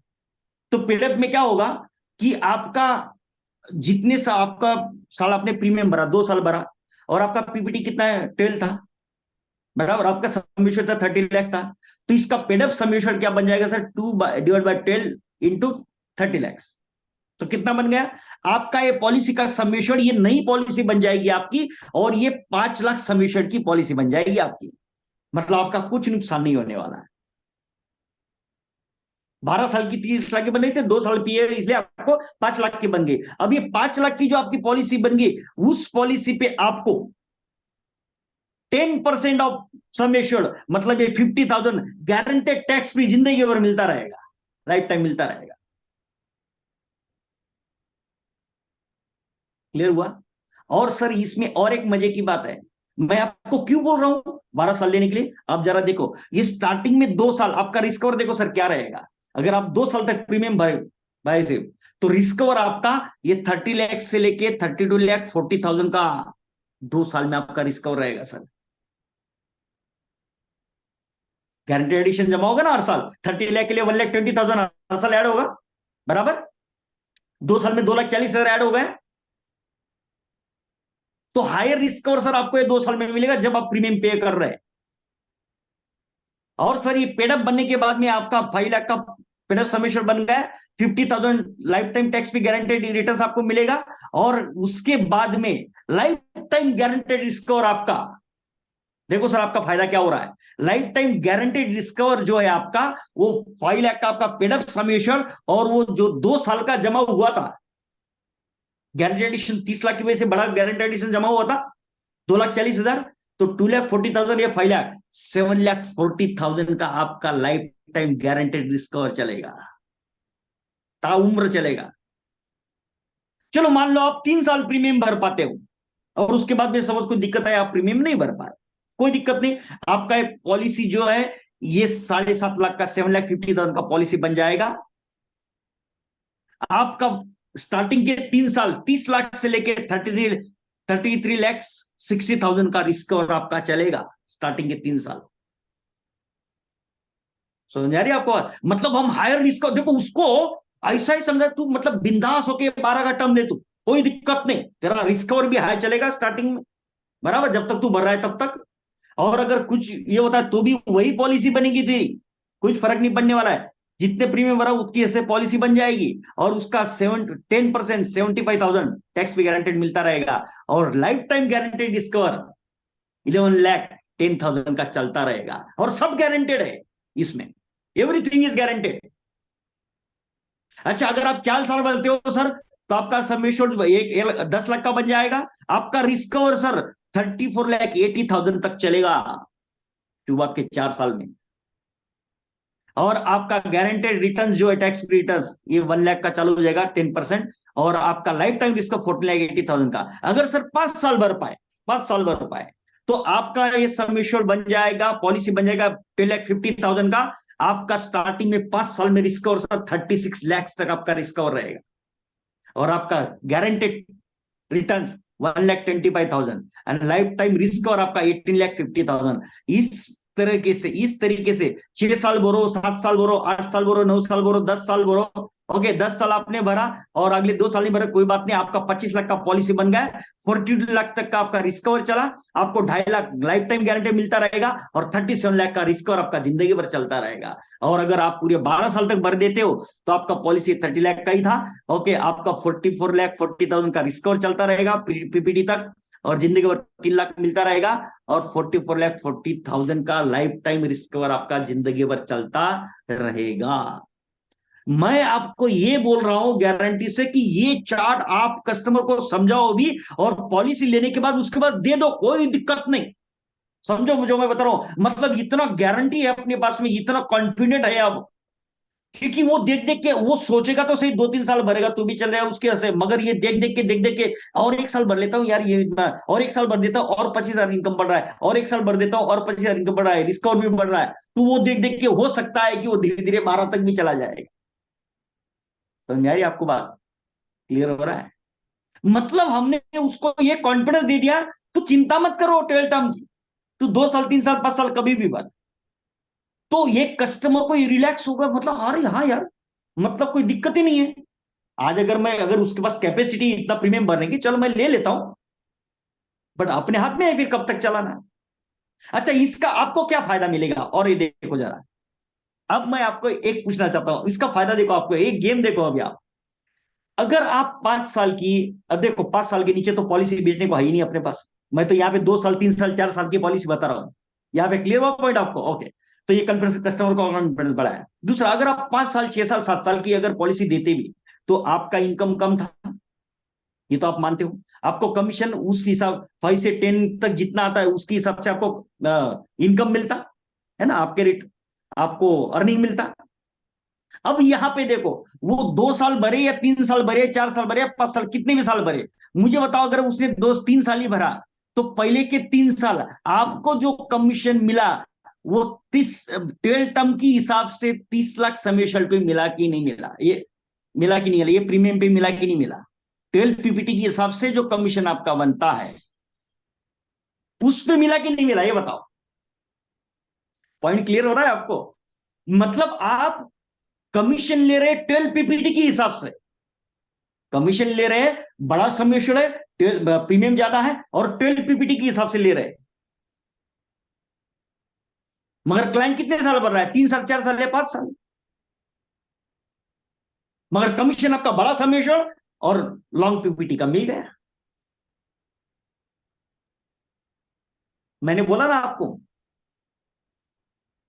तो पेड अप में क्या होगा कि आपका जितने सा आपका साल आपने प्रीमियम भरा, 2 साल भरा, और आपका PPT कितना है? 12 था, बराबर। आपका समेशन था 30 लाख था, तो इसका पेड अप समेशन क्या बन जाएगा सर? 2/12 इंटू 30 लाख, तो कितना बन गया आपका? ये पॉलिसी का समेशन, ये नई पॉलिसी बन जाएगी आपकी, और ये 5 लाख समेशन की पॉलिसी बन जाएगी आपकी। मतलब आपका कुछ नुकसान नहीं होने वाला है। 12 साल की 30 लाख की बन रही थी, 2 साल पीए, इसलिए आपको 5 लाख की बन गई। अब ये 5 लाख की जो आपकी पॉलिसी बन गई, उस पॉलिसी पे आपको 10% ऑफ सम एश्योर्ड, मतलब ये 50,000 गारंटेड टैक्स फ्री जिंदगी भर मिलता रहेगा, लाइफ टाइम मिलता रहेगा। क्लियर हुआ? और सर इसमें और एक मजे की बात है, मैं आपको क्यों बोल रहा हूं 12 साल लेने के लिए, आप जरा देखो, ये स्टार्टिंग में 2 साल आपका रिस्कवर देखो सर क्या रहेगा। अगर आप 2 साल तक प्रीमियम भरे भाई से, तो रिस्कवर आपका ये 30 लाख से लेके 32,40,000 का 2 साल में आपका रिस्कवर रहेगा सर। गारंटी एडिशन जमा होगा ना हर साल, 30 लाख के लिए 1,20,000 हर साल ऐड होगा, बराबर। 2 साल में 2,40,000 ऐड हो गए, तो हायर रिस्क कवर सर आपको ये 2 साल में मिलेगा जब आप प्रीमियम पे कर रहे हैं। और सर ये पेडअप बनने के बाद में आपका 5 लाख का पेडअप समेशन बन गया, 50,000 लाइफ टाइम टैक्स भी गारंटेड रिटर्न आपको मिलेगा, और उसके बाद में life time guaranteed risk cover आपका देखो सर आपका फायदा क्या हो रहा है, लाइफ टाइम गारंटेड रिस्कवर जो है आपका, वो 5 लाख का आपका पेड अप समेशन, और वो जो 2 साल का जमा हुआ था गारंटेड एडिशन, 30 लाख की वजह से बड़ा गारंटेड एडिशन जमा हुआ था 2,40,000, तो 2,40,000 या 5 लाख, 7,40,000 का आपका लाइफ टाइम गारंटेड रिस्कवर चलेगा, ताउम्र चलेगा। चलो मान लो आप 3 साल प्रीमियम भर पाते हो, और उसके बाद में समझ कोई दिक्कत है, आप प्रीमियम नहीं भर पाए, कोई दिक्कत नहीं, आपका पॉलिसी जो है ये 7.5 लाख का, 7,50,000 का पॉलिसी बन जाएगा। आपका स्टार्टिंग के 3 साल 30 लाख से लेके 33,60,000 का रिस्क और आपका चलेगा स्टार्टिंग के 3 साल। समझ आ रही है आपको? मतलब हम हायर रिस्क, देखो उसको ऐसा ही समझा तू, मतलब बिंदास होके 12 का टर्म ले तू, कोई दिक्कत नहीं, तेरा रिस्कवर भी हाई चलेगा स्टार्टिंग में, बराबर, जब तक तू भर रहा है तब तक। और अगर कुछ ये होता है तो भी वही पॉलिसी बनेगी तेरी, कुछ फर्क नहीं पड़ने वाला है, जितने प्रीमियम भरा उतनी ऐसे पॉलिसी बन जाएगी, और उसका 10% 75,000 टैक्स भी गारंटेड मिलता रहेगा, और लाइफ टाइम गारंटेड डिस्कवर 11,10,000 का चलता रहेगा, और सब गारंटेड है इसमें, एवरीथिंग इज गारंटेड। अच्छा अगर आप 4 साल बोलते हो सर, तो आपका सम एश्योर्ड 10 लाख का बन जाएगा, आपका रिस्क कवर सर 34,80,000 तक चलेगा शुरुआत के 4 साल में, और आपका गारंटेड रिटर्न जो है टैक्स रिटर्न ये 1 लाख का चालू हो जाएगा 10%, और आपका लाइफ टाइम रिस्क 14,80,000 का। अगर सर 5 साल भर पाए, 5 साल भर पाए, तो आपका ये सम एश्योर्ड बन जाएगा, पॉलिसी बन जाएगा 10,50,000 का, आपका स्टार्टिंग में 5 साल में रिस्क और सर 36 लाख तक आपका रिस्क और रहेगा, और आपका guaranteed return 1,25,000 and life time risk और आपका 18,50,000। इस तरीके से 6 साल भरो, 7 साल भरो, 8 साल भरो, 9 साल भरो, 10 साल भरो, ओके 10 साल आपने भरा और अगले 2 साल नहीं भरा, कोई बात नहीं, आपका 25 लाख का पॉलिसी बन गया, 42 लाख तक का आपका रिस्क कवर चला, आपको 2.5 लाख लाइफ टाइम गारंटी मिलता रहेगा, और 37 लाख का रिस्क कवर आपका जिंदगी भर चलता रहेगा। और अगर आप पूरे 12 साल तक भर देते हो तो आपका पॉलिसी 30 लाख का ही था, ओके, आपका 44,40,000 का रिस्क कवर चलता रहेगा पीपीटी तक, और जिंदगी भर 3 लाख मिलता रहेगा, और 44,40,000 का लाइफ टाइम रिस्क कवर आपका जिंदगी भर चलता रहेगा। मैं आपको ये बोल रहा हूं गारंटी से कि ये चार्ट आप कस्टमर को समझाओ भी, और पॉलिसी लेने के बाद उसके बाद दे दो, कोई दिक्कत नहीं। समझो मुझे, मैं बता रहा हूं, मतलब इतना गारंटी है अपने पास में, इतना कॉन्फिडेंट है अब, क्योंकि वो देख देख के वो सोचेगा तो सही 2-3 साल भरेगा तो भी चल रहा है उसके ऐसे, मगर ये देख देख के और 1 साल भर लेता हूँ यार, ये और 1 साल भर देता हूँ और 25,000 इनकम बढ़ रहा है, और 1 साल भर देता हूँ और 25,000 इनकम बढ़ रहा है, रिस्क और भी बढ़ रहा है, तो वो देख देख के हो सकता है कि वो धीरे धीरे 12 तक भी चला जाएगा। समझ आ रही आपको बात? क्लियर हो रहा है? मतलब हमने उसको ये कॉन्फिडेंस दे दिया, तो चिंता मत करो टेल टर्म की, तू 2 साल 3 साल 5 साल कभी भी भर, तो ये कस्टमर को रिलैक्स होगा, मतलब अरे हाँ यार, मतलब कोई दिक्कत ही नहीं है। आज अगर उसके पास कैपेसिटी इतना प्रीमियम भरने की, चलो मैं ले लेता हूं, बट अपने हाथ में है फिर कब तक चलाना। अच्छा इसका आपको क्या फायदा मिलेगा, और ये देखो जरा, अब मैं आपको एक पूछना चाहता हूं, इसका फायदा देखो, आपको एक गेम देखो अभी आप, अगर आप 5 साल की, अब देखो 5 साल के नीचे तो पॉलिसी बेचने को है ही नहीं अपने पास, मैं तो यहाँ पे 2 साल 3 साल 4 साल की पॉलिसी बता रहा हूं, यहाँ पे क्लियर हुआ पॉइंट आपको? ओके, तो ये कॉन्फिडेंस कस्टमर को कॉन्फिडेंस बढ़ाया। दूसरा, अगर आप 5 साल 6 साल 7 साल की अगर पॉलिसी देते भी, तो आपका इनकम कम था, ये तो आप मानते हो, आपको कमीशन उस हिसाब 5 से 10 तक जितना आता है उसके हिसाब से आपको इनकम मिलता है ना, आपके रेट आपको अर्निंग मिलता। अब यहां पे देखो, वो 2 साल भरे या 3 साल भरे, 4 साल भरे या 5 साल, कितने भी साल भरे, मुझे बताओ, अगर उसने 2-3 साल ही भरा, तो पहले के 3 साल आपको जो कमीशन मिला वो 12 टर्म की हिसाब से 30 लाख समेशन पे मिला कि नहीं मिला, ये मिला कि नहीं मिला, ये प्रीमियम पे मिला कि नहीं मिला, 12 पीपीटी के हिसाब से जो कमीशन आपका बनता है उस पे मिला कि नहीं मिला, ये बताओ। पॉइंट क्लियर हो रहा है आपको? मतलब आप कमीशन ले रहे 12 पीपीटी के हिसाब से, कमीशन ले रहे हैं, बड़ा समेशन है, प्रीमियम ज्यादा है, और 12 पीपीटी के हिसाब से ले रहे हैं, मगर क्लाइंट कितने साल भर रहा है, 3 साल 4 साल या 5 साल, मगर कमीशन आपका बड़ा समेशन और लॉन्ग पीपीटी का मिल गया। मैंने बोला ना आपको,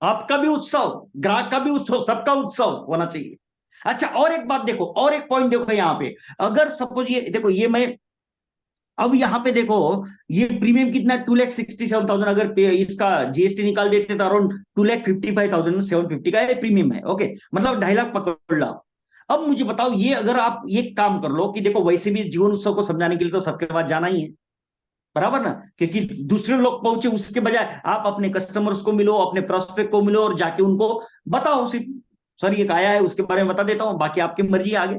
आपका भी उत्सव, ग्राहक का भी उत्सव, सबका उत्सव होना चाहिए। अच्छा, और एक बात देखो, और एक पॉइंट देखो यहाँ पे, अगर सपोज ये देखो, ये मैं अब यहाँ पे देखो, ये प्रीमियम कितना, 2,67,000, अगर इसका जीएसटी निकाल देते तो अराउंड 2,55,750 का ये प्रीमियम है। ओके, मतलब 2.5 लाख पकड़ लो। अब मुझे बताओ, ये अगर आप ये काम कर लो कि देखो, वैसे भी जीवन उत्सव को समझाने के लिए तो सबके पास जाना ही है, बराबर ना, क्योंकि दूसरे लोग पहुंचे उसके बजाय आप अपने कस्टमर्स को मिलो, अपने प्रोस्पेक्ट को मिलो और जाके उनको बताओ, सिर्फ सर ये आया है उसके बारे में बता देता हूँ, बाकी आपकी मर्जी है आगे।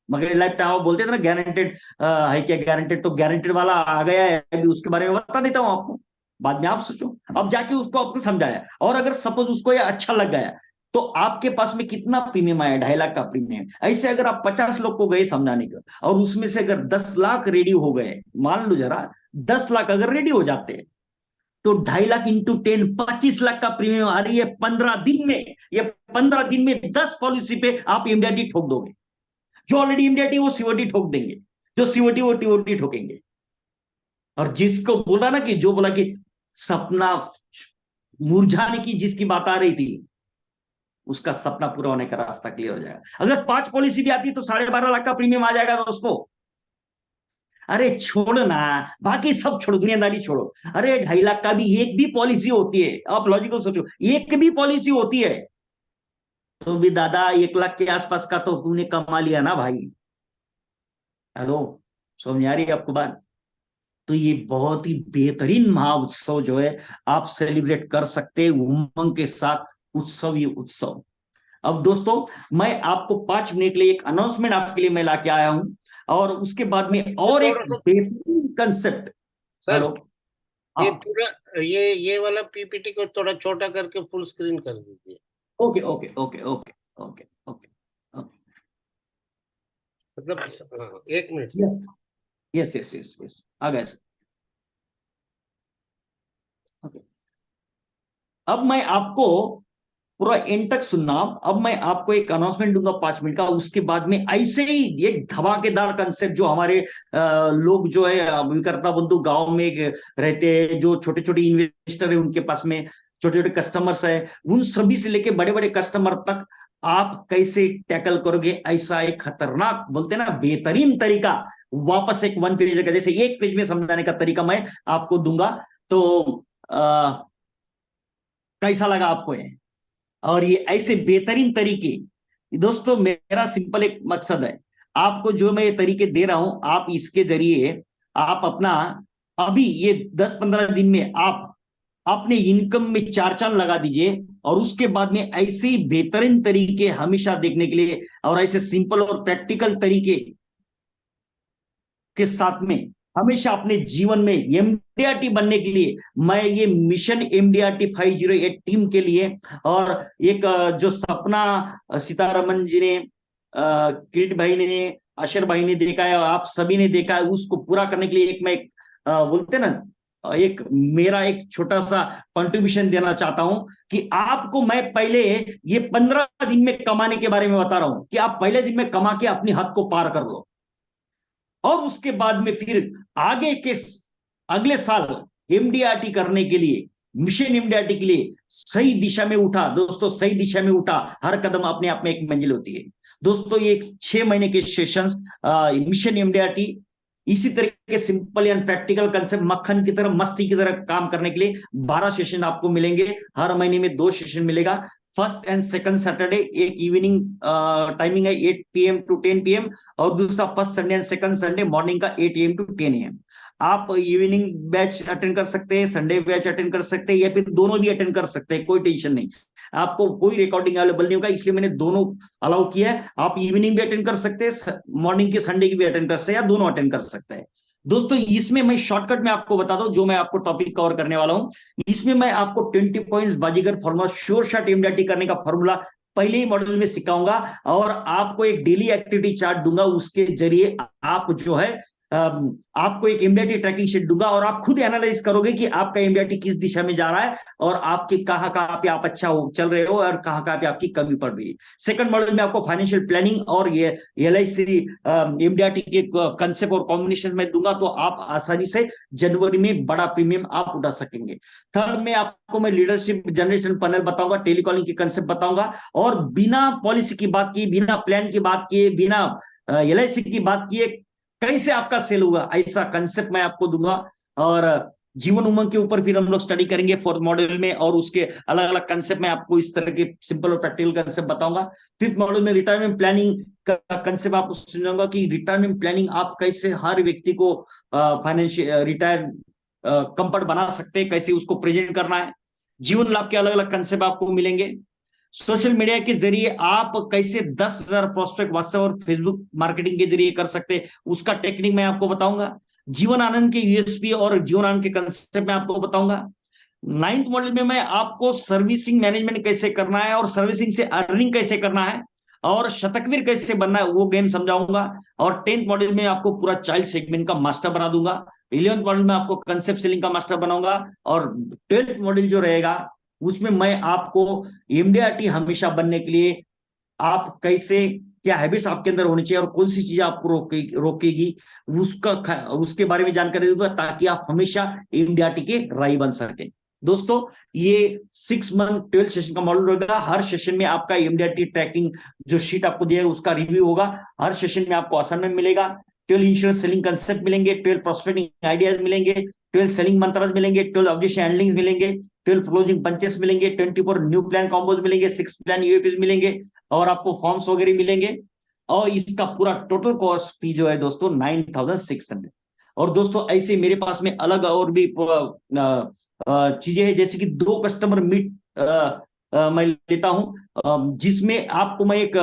मगर लाइफ टाइम आप बोलते थे ना गारंटेड है क्या, गारंटेड, तो गारंटेड वाला आ गया है अभी, उसके बारे में बता देता हूँ आपको, बाद में आप सोचो। अब जाके उसको आपको समझाया, और अगर सपोज उसको ये अच्छा लग गया तो आपके पास में कितना प्रीमियम आया, 2.5 लाख का प्रीमियम। ऐसे अगर आप 50 लोग को गए समझाने का, और उसमें से अगर 10 लाख रेडी हो गए, मान लो जरा 10 लाख अगर रेडी हो जाते हैं, तो 2.5 लाख इंटू 10, 25 लाख का प्रीमियम आ रही है 15 दिन में। ये 15 दिन में 10 पॉलिसी पे आप इमीडिएटली ठोक दोगे। जो ऑलरेडी इमीडिएटली वो सीओटी ठोक देंगे, जो सीओटी वो टीओटी ठोकेंगे। और जिसको बोला ना कि जो बोला कि सपना मुरझाने की जिसकी बात आ रही थी, उसका सपना पूरा होने का रास्ता क्लियर हो जाएगा। अगर 5 पॉलिसी भी आती है तो 12.5 लाख का प्रीमियम आ जाएगा दोस्तों। अरे छोड़ो ना, बाकी सब छोड़ो, दुनियादारी छोड़ो। अरे 2.5 लाख का भी एक भी पॉलिसी होती है, आप लॉजिकल सोचो, एक भी पॉलिसी होती है तो भी दादा 1 लाख के आसपास का तो तूने कमा लिया ना भाई। हेलो, समझ आ रही है आपको बात? तो ये बहुत ही बेहतरीन महाउत्सव जो है आप सेलिब्रेट कर सकते हैं उमंग के साथ, उत्सव ही उत्सव। अब दोस्तों, मैं आपको 5 मिनट लिए एक अनाउंसमेंट आपके लिए मैं लाके आया हूं, और उसके बाद में और एक बेहतरीन कंसेप्ट। सर, हेलो, ये पूरा ये वाला पीपीटी को थोड़ा छोटा करके फुल स्क्रीन कर दीजिए। Okay okay okay okay okay okay okay, मतलब 1 minute. Yes yes yes yes, आ गया सर। ओके, अब मैं आपको पूरा एंड तक सुनना। अब मैं आपको एक अनाउंसमेंट दूंगा 5 मिनट का, उसके बाद में ऐसे ही एक धमाकेदार कंसेप्ट जो हमारे लोग जो है विक्रेता बंधु गांव में रहते हैं, जो छोटे छोटे इन्वेस्टर है उनके पास में छोटे छोटे कस्टमर्स है, उन सभी से लेके बड़े बड़े कस्टमर तक आप कैसे टैकल करोगे, ऐसा एक खतरनाक, बोलते हैं ना, बेहतरीन तरीका वापस एक 1 पेज का, जैसे 1 पेज में समझाने का तरीका मैं आपको दूंगा। तो कैसा लगा आपको ये? और ये ऐसे बेहतरीन तरीके, दोस्तों मेरा सिंपल एक मकसद है, आपको जो मैं ये तरीके दे रहा हूं, आप इसके जरिए आप अपना अभी ये 10-15 दिन में आप अपने इनकम में 4 चांद लगा दीजिए, और उसके बाद में ऐसे ही बेहतरीन तरीके हमेशा देखने के लिए, और ऐसे सिंपल और प्रैक्टिकल तरीके के साथ में हमेशा अपने जीवन में एमडीआरटी बनने के लिए, मैं ये मिशन एमडीआरटी 508 टीम के लिए, और एक जो सपना सीतारमन जी ने, किरीट भाई ने, अशर भाई ने देखा है, आप सभी ने देखा है, उसको पूरा करने के लिए एक मैं बोलते ना, एक मेरा एक छोटा सा कंट्रीब्यूशन देना चाहता हूं कि आपको मैं पहले ये 15 दिन में कमाने के बारे में बता रहा हूं कि आप पहले दिन में कमा के अपनी हद को पार कर लो, और उसके बाद में फिर आगे के अगले साल एमडीआरटी करने के लिए, मिशन एमडीआरटी के लिए सही दिशा में उठा। दोस्तों सही दिशा में उठा, हर कदम अपने आप में एक मंजिल होती है। दोस्तों ये 6 महीने के सेशंस मिशन एमडीआरटी, इसी तरह के सिंपल एंड प्रैक्टिकल कंसेप्ट मक्खन की तरह, मस्ती की तरह काम करने के लिए 12 सेशन आपको मिलेंगे। हर महीने में 2 सेशन मिलेगा, फर्स्ट एंड सेकंड सैटरडे, एक इवनिंग टाइमिंग है 8 PM टू 10 PM, और दूसरा first Sunday and second Sunday morning का 8 AM टू 10 AM। आप इवनिंग बैच अटेंड कर सकते हैं, संडे बैच अटेंड कर सकते हैं, या फिर दोनों भी अटेंड कर सकते हैं, कोई टेंशन नहीं। आपको कोई रिकॉर्डिंग अवेलेबल नहीं होगा, इसलिए मैंने दोनों अलाउ किया है। आप इवनिंग भी अटेंड कर सकते हैं, मॉर्निंग के संडे की भी अटेंड कर सकते हैं, या दोनों अटेंड कर सकते हैं। दोस्तों इसमें मैं शॉर्टकट में आपको बता दूं जो मैं आपको टॉपिक कवर करने वाला हूं, इसमें मैं आपको 20 पॉइंट्स बाजीगर फॉर्मूला, श्योर शॉट एमडीआरटी करने का फॉर्मूला पहले ही मॉडल में सिखाऊंगा, और आपको एक डेली एक्टिविटी चार्ट दूंगा, उसके जरिए आप जो है आपको एक एमडीआरटी ट्रैकिंग शीट दूंगा और आप खुद एनालाइज करोगे कि आपका एमडीआरटी किस दिशा में जा रहा है और आपके कहाँ कहाँ पे आप अच्छा हो चल रहे हो और कहाँ कहाँ पे आपकी कमी पड़ रही है। सेकंड मॉडल में आपको फाइनेंशियल प्लानिंग और ये LIC एमडीआरटी के कंसेप्ट और कॉम्बिनेशन में दूंगा, तो आप आसानी से जनवरी में बड़ा प्रीमियम आप उठा सकेंगे। थर्ड में आपको मैं लीडरशिप जनरेशन पैनल बताऊंगा, टेलीकॉलिंग के कंसेप्ट बताऊंगा, और बिना पॉलिसी की बात किए, बिना प्लान की बात किए, बिना LIC की बात किए कैसे आपका सेल होगा, ऐसा कंसेप्ट मैं आपको दूंगा। और जीवन उमंग के ऊपर फिर हम लोग स्टडी करेंगे फोर्थ मॉडल में, और उसके अलग अलग कंसेप्ट में आपको इस तरह के सिंपल और प्रैक्टिकल कंसेप्ट बताऊंगा। फिफ्थ मॉडल में रिटायरमेंट प्लानिंग का कंसेप्ट आपको सुनाऊंगा कि रिटायरमेंट प्लानिंग आप कैसे हर व्यक्ति को फाइनेंशियल रिटायर कंफर्ट बना सकते हैं, कैसे उसको प्रेजेंट करना है। जीवन लाभ के अलग अलग कंसेप्ट आपको मिलेंगे। सोशल मीडिया के जरिए आप कैसे 10,000 प्रोस्पेक्ट व्हाट्सएप और फेसबुक मार्केटिंग के जरिए कर सकते हैं, उसका टेक्निक मैं आपको बताऊंगा। जीवन आनंद के USP और जीवन आनंद के कंसेप्ट मैं आपको बताऊंगा। नाइन्थ मॉडल में मैं आपको सर्विसिंग मैनेजमेंट कैसे करना है और सर्विसिंग से अर्निंग कैसे करना है और शतकवीर कैसे बनना है वो गेम समझाऊंगा। और 10th मॉडल में आपको पूरा चाइल्ड सेगमेंट का मास्टर बना दूंगा। 11th मॉडल में आपको कंसेप्ट सेलिंग का मास्टर बनाऊंगा। और 12th मॉडल जो रहेगा उसमें मैं आपको MDRT हमेशा बनने के लिए आप कैसे, क्या हैबिट्स आपके अंदर होनी चाहिए और कौन सी चीजें आपको रोकेगी उसके बारे में जानकारी दूंगा, ताकि आप हमेशा MDRT के राही बन सके। दोस्तों, ये 6 मंथ 12 सेशन का मॉडल रहेगा। हर सेशन में आपका MDRT ट्रैकिंग जो शीट आपको दिया उसका रिव्यू होगा। हर सेशन में आपको असाइनमेंट मिलेगा, 12 इंश्योरेंस सेलिंग कंसेप्ट मिलेंगे, 12 प्रोस्पेक्टिंग आइडियाज मिलेंगे, 12 सेलिंग मंत्रास मिलेंगे, 12 ऑब्जेक्शन हैंडलिंग मिलेंगे, 12 क्लोजिंग पंचेस मिलेंगे, 24 न्यू प्लान कॉम्बोज मिलेंगे, 6 प्लान UAPs मिलेंगे, और आपको फॉर्म्स वगैरह मिलेंगे। और इसका पूरा टोटल कॉस्ट फी जो है दोस्तों 9,600। और दोस्तों ऐसे मेरे पास में अलग और भी चीजें हैं, जैसे कि 2 कस्टमर मीट मैं लेता हूं, जिसमें आपको मैं एक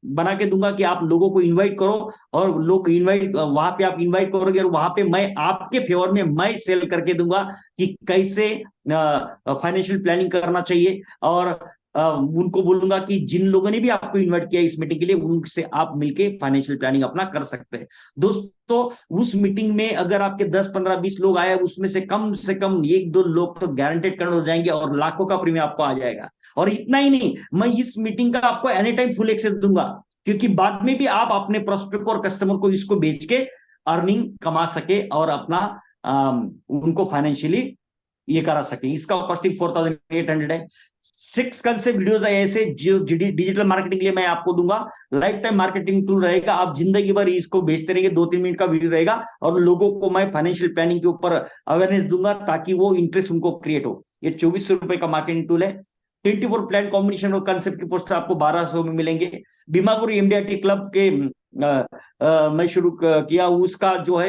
बना के दूंगा कि आप लोगों को इनवाइट करो, और लोग इनवाइट वहां पे आप इनवाइट करोगे और वहां पे मैं आपके फेवर में मैं सेल करके दूंगा कि कैसे फाइनेंशियल प्लानिंग करना चाहिए। और उनको बोलूंगा कि जिन लोगों ने भी आपको इनवाइट किया इस मीटिंग के लिए, उनसे आप मिलके फाइनेंशियल प्लानिंग अपना कर सकते हैं। दोस्तों, उस मीटिंग में अगर आपके 10, 15, 20 लोग आए, उसमें से कम 1-2 लोग तो गारंटेड करने हो जाएंगे और लाखों का प्रीमियम आपको आ जाएगा। और इतना ही नहीं, मैं इस मीटिंग का आपको एनी टाइम फुल एक्सेस दूंगा, क्योंकि बाद में भी आप अपने प्रोस्पेक्ट और कस्टमर को इसको बेच के अर्निंग कमा सके और अपना उनको फाइनेंशियली ये करा सके। इसका कॉस्टिंग 4,800 है। 6 कंसेप्ट वीडियोस है ऐसे जो डिजिटल मार्केटिंग के लिए मैं आपको दूंगा। लाइफ टाइम मार्केटिंग टूल रहेगा, आप जिंदगी भर इसको बेचते रहेंगे। 2-3 मिनट का वीडियो रहेगा और लोगों को मैं फाइनेंशियल प्लानिंग के ऊपर अवेयरनेस दूंगा, ताकि वो इंटरेस्ट उनको क्रिएट हो। ये 2400 रुपए का मार्केटिंग टूल है। 24 प्लान कॉम्बिनेशन और कंसेप्ट की पोस्टर आपको 1200 में मिलेंगे। बीमा गुरु MDRT क्लब के मैं शुरू किया, उसका जो है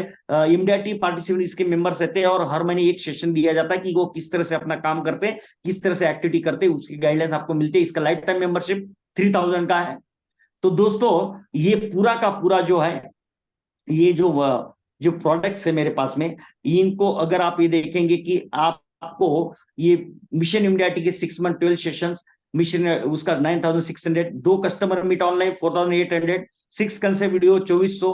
MDRT पार्टिसिपेंट इसके मेंबर्स रहते हैं, और हर महीने एक सेशन दिया जाता है कि वो किस तरह से अपना काम करते हैं, किस तरह से एक्टिविटी करते हैं, उसकी गाइडलाइंस आपको मिलती है। इसका लाइफ टाइम मेंबरशिप 3000 का है। तो दोस्तों, ये पूरा का पूरा जो है, ये जो प्रोडक्ट्स है मेरे पास में, इनको अगर आप ये देखेंगे कि आपको ये मिशन MDRT के 6 मंथ 12 सेशंस, मिशन उसका 9,600, 2 customer meet online 4,800, 6 concept video 2,400,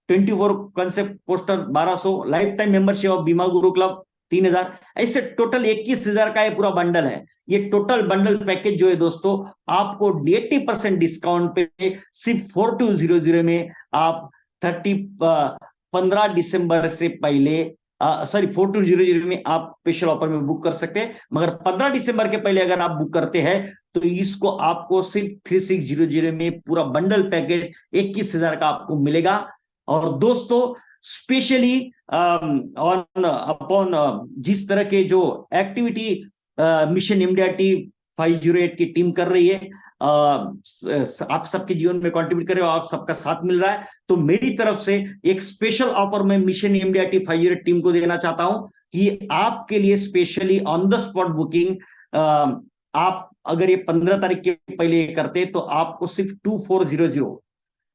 24 concept poster 1,200, life time membership of Bima Guru club 3,000। ऐसे टोटल 21,000 का ये पूरा बंडल है। ये टोटल बंडल पैकेज जो है दोस्तों, आपको 80% डिस्काउंट पे सिर्फ 4200 में आप 15 दिसंबर से पहले 4200 में आप स्पेशल ऑफर में बुक कर सकते हैं। मगर 15 दिसंबर के पहले अगर आप बुक करते हैं तो इसको आपको सिर्फ 3600 में पूरा बंडल पैकेज 21,000 का आपको मिलेगा। और दोस्तों, स्पेशली ऑन अपॉन जिस तरह के जो एक्टिविटी मिशन MDRT 508 की टीम कर रही है, आप सबके जीवन में कंट्रीब्यूट कर रहे हो, आप सबका साथ मिल रहा है, तो मेरी तरफ से एक स्पेशल ऑफर मैं मिशन MDRT 508 टीम को देना चाहता हूं कि आपके लिए specially on the spot booking, आप अगर ये 15 तारीख के पहले करते तो आपको सिर्फ 2400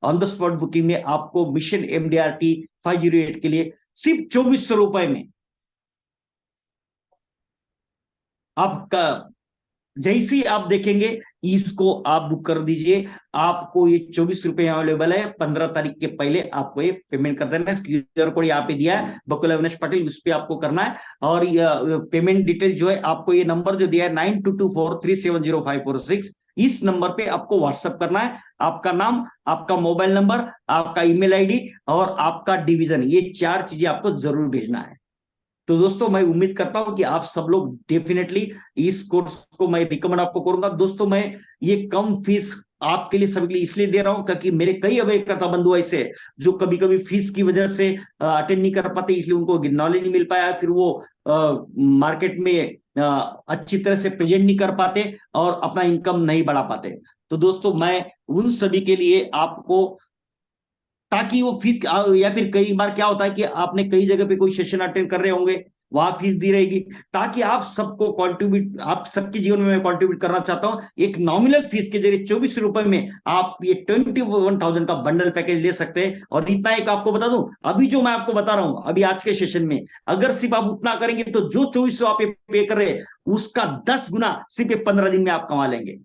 ऑन द स्पॉट बुकिंग में आपको मिशन MDRT 508 के लिए सिर्फ 2400 रुपए में आपका, जैसे ही आप देखेंगे इसको आप बुक कर दीजिए। आपको ये 24 रुपए अवेलेबल है, 15 तारीख के पहले आपको ये पेमेंट कर देना है। क्यूआर कोड यहाँ पे दिया है बकुल अविनाश पटेल, उस पर आपको करना है। और पेमेंट डिटेल जो है आपको ये नंबर जो दिया है 9224370546, इस नंबर पे आपको व्हाट्सएप करना है। आपका नाम, आपका मोबाइल नंबर, आपका ईमेल आईडी और आपका डिवीजन, ये 4 चीजें आपको जरूर भेजना है। तो दोस्तों मैं उम्मीद करता हूं कि आप सब लोग डेफिनेटली इस कोर्स को मैं रिकमेंड आपको करूंगा। दोस्तों मैं ये कम फीस आपके लिए, सभी के लिए इसलिए दे रहा हूं क्योंकि मेरे कई अभिकर्ता बंधु ऐसे जो कभी कभी फीस की वजह से अटेंड नहीं कर पाते, इसलिए उनको नॉलेज नहीं मिल पाया, फिर वो मार्केट में अच्छी तरह से प्रेजेंट नहीं कर पाते और अपना इनकम नहीं बढ़ा पाते। तो दोस्तों मैं उन सभी के लिए आपको, ताकि वो फीस, या फिर कई बार क्या होता है कि आपने कई जगह पे कोई सेशन अटेंड कर रहे होंगे, वहां फीस दी रहेगी, ताकि आप सबको कंट्रीब्यूट, आप सबके जीवन में मैं कंट्रीब्यूट करना चाहता हूं एक नॉमिनल फीस के जरिए 24 रुपए में आप ये 21,000 का बंडल पैकेज ले सकते हैं। और इतना एक आपको बता दूं, अभी जो मैं आपको बता रहा हूं अभी आज के सेशन में, अगर सिर्फ आप उतना करेंगे तो जो 2400 आप पे कर रहे हैं उसका 10 गुना सिर्फ 15 दिन में आप कमा लेंगे।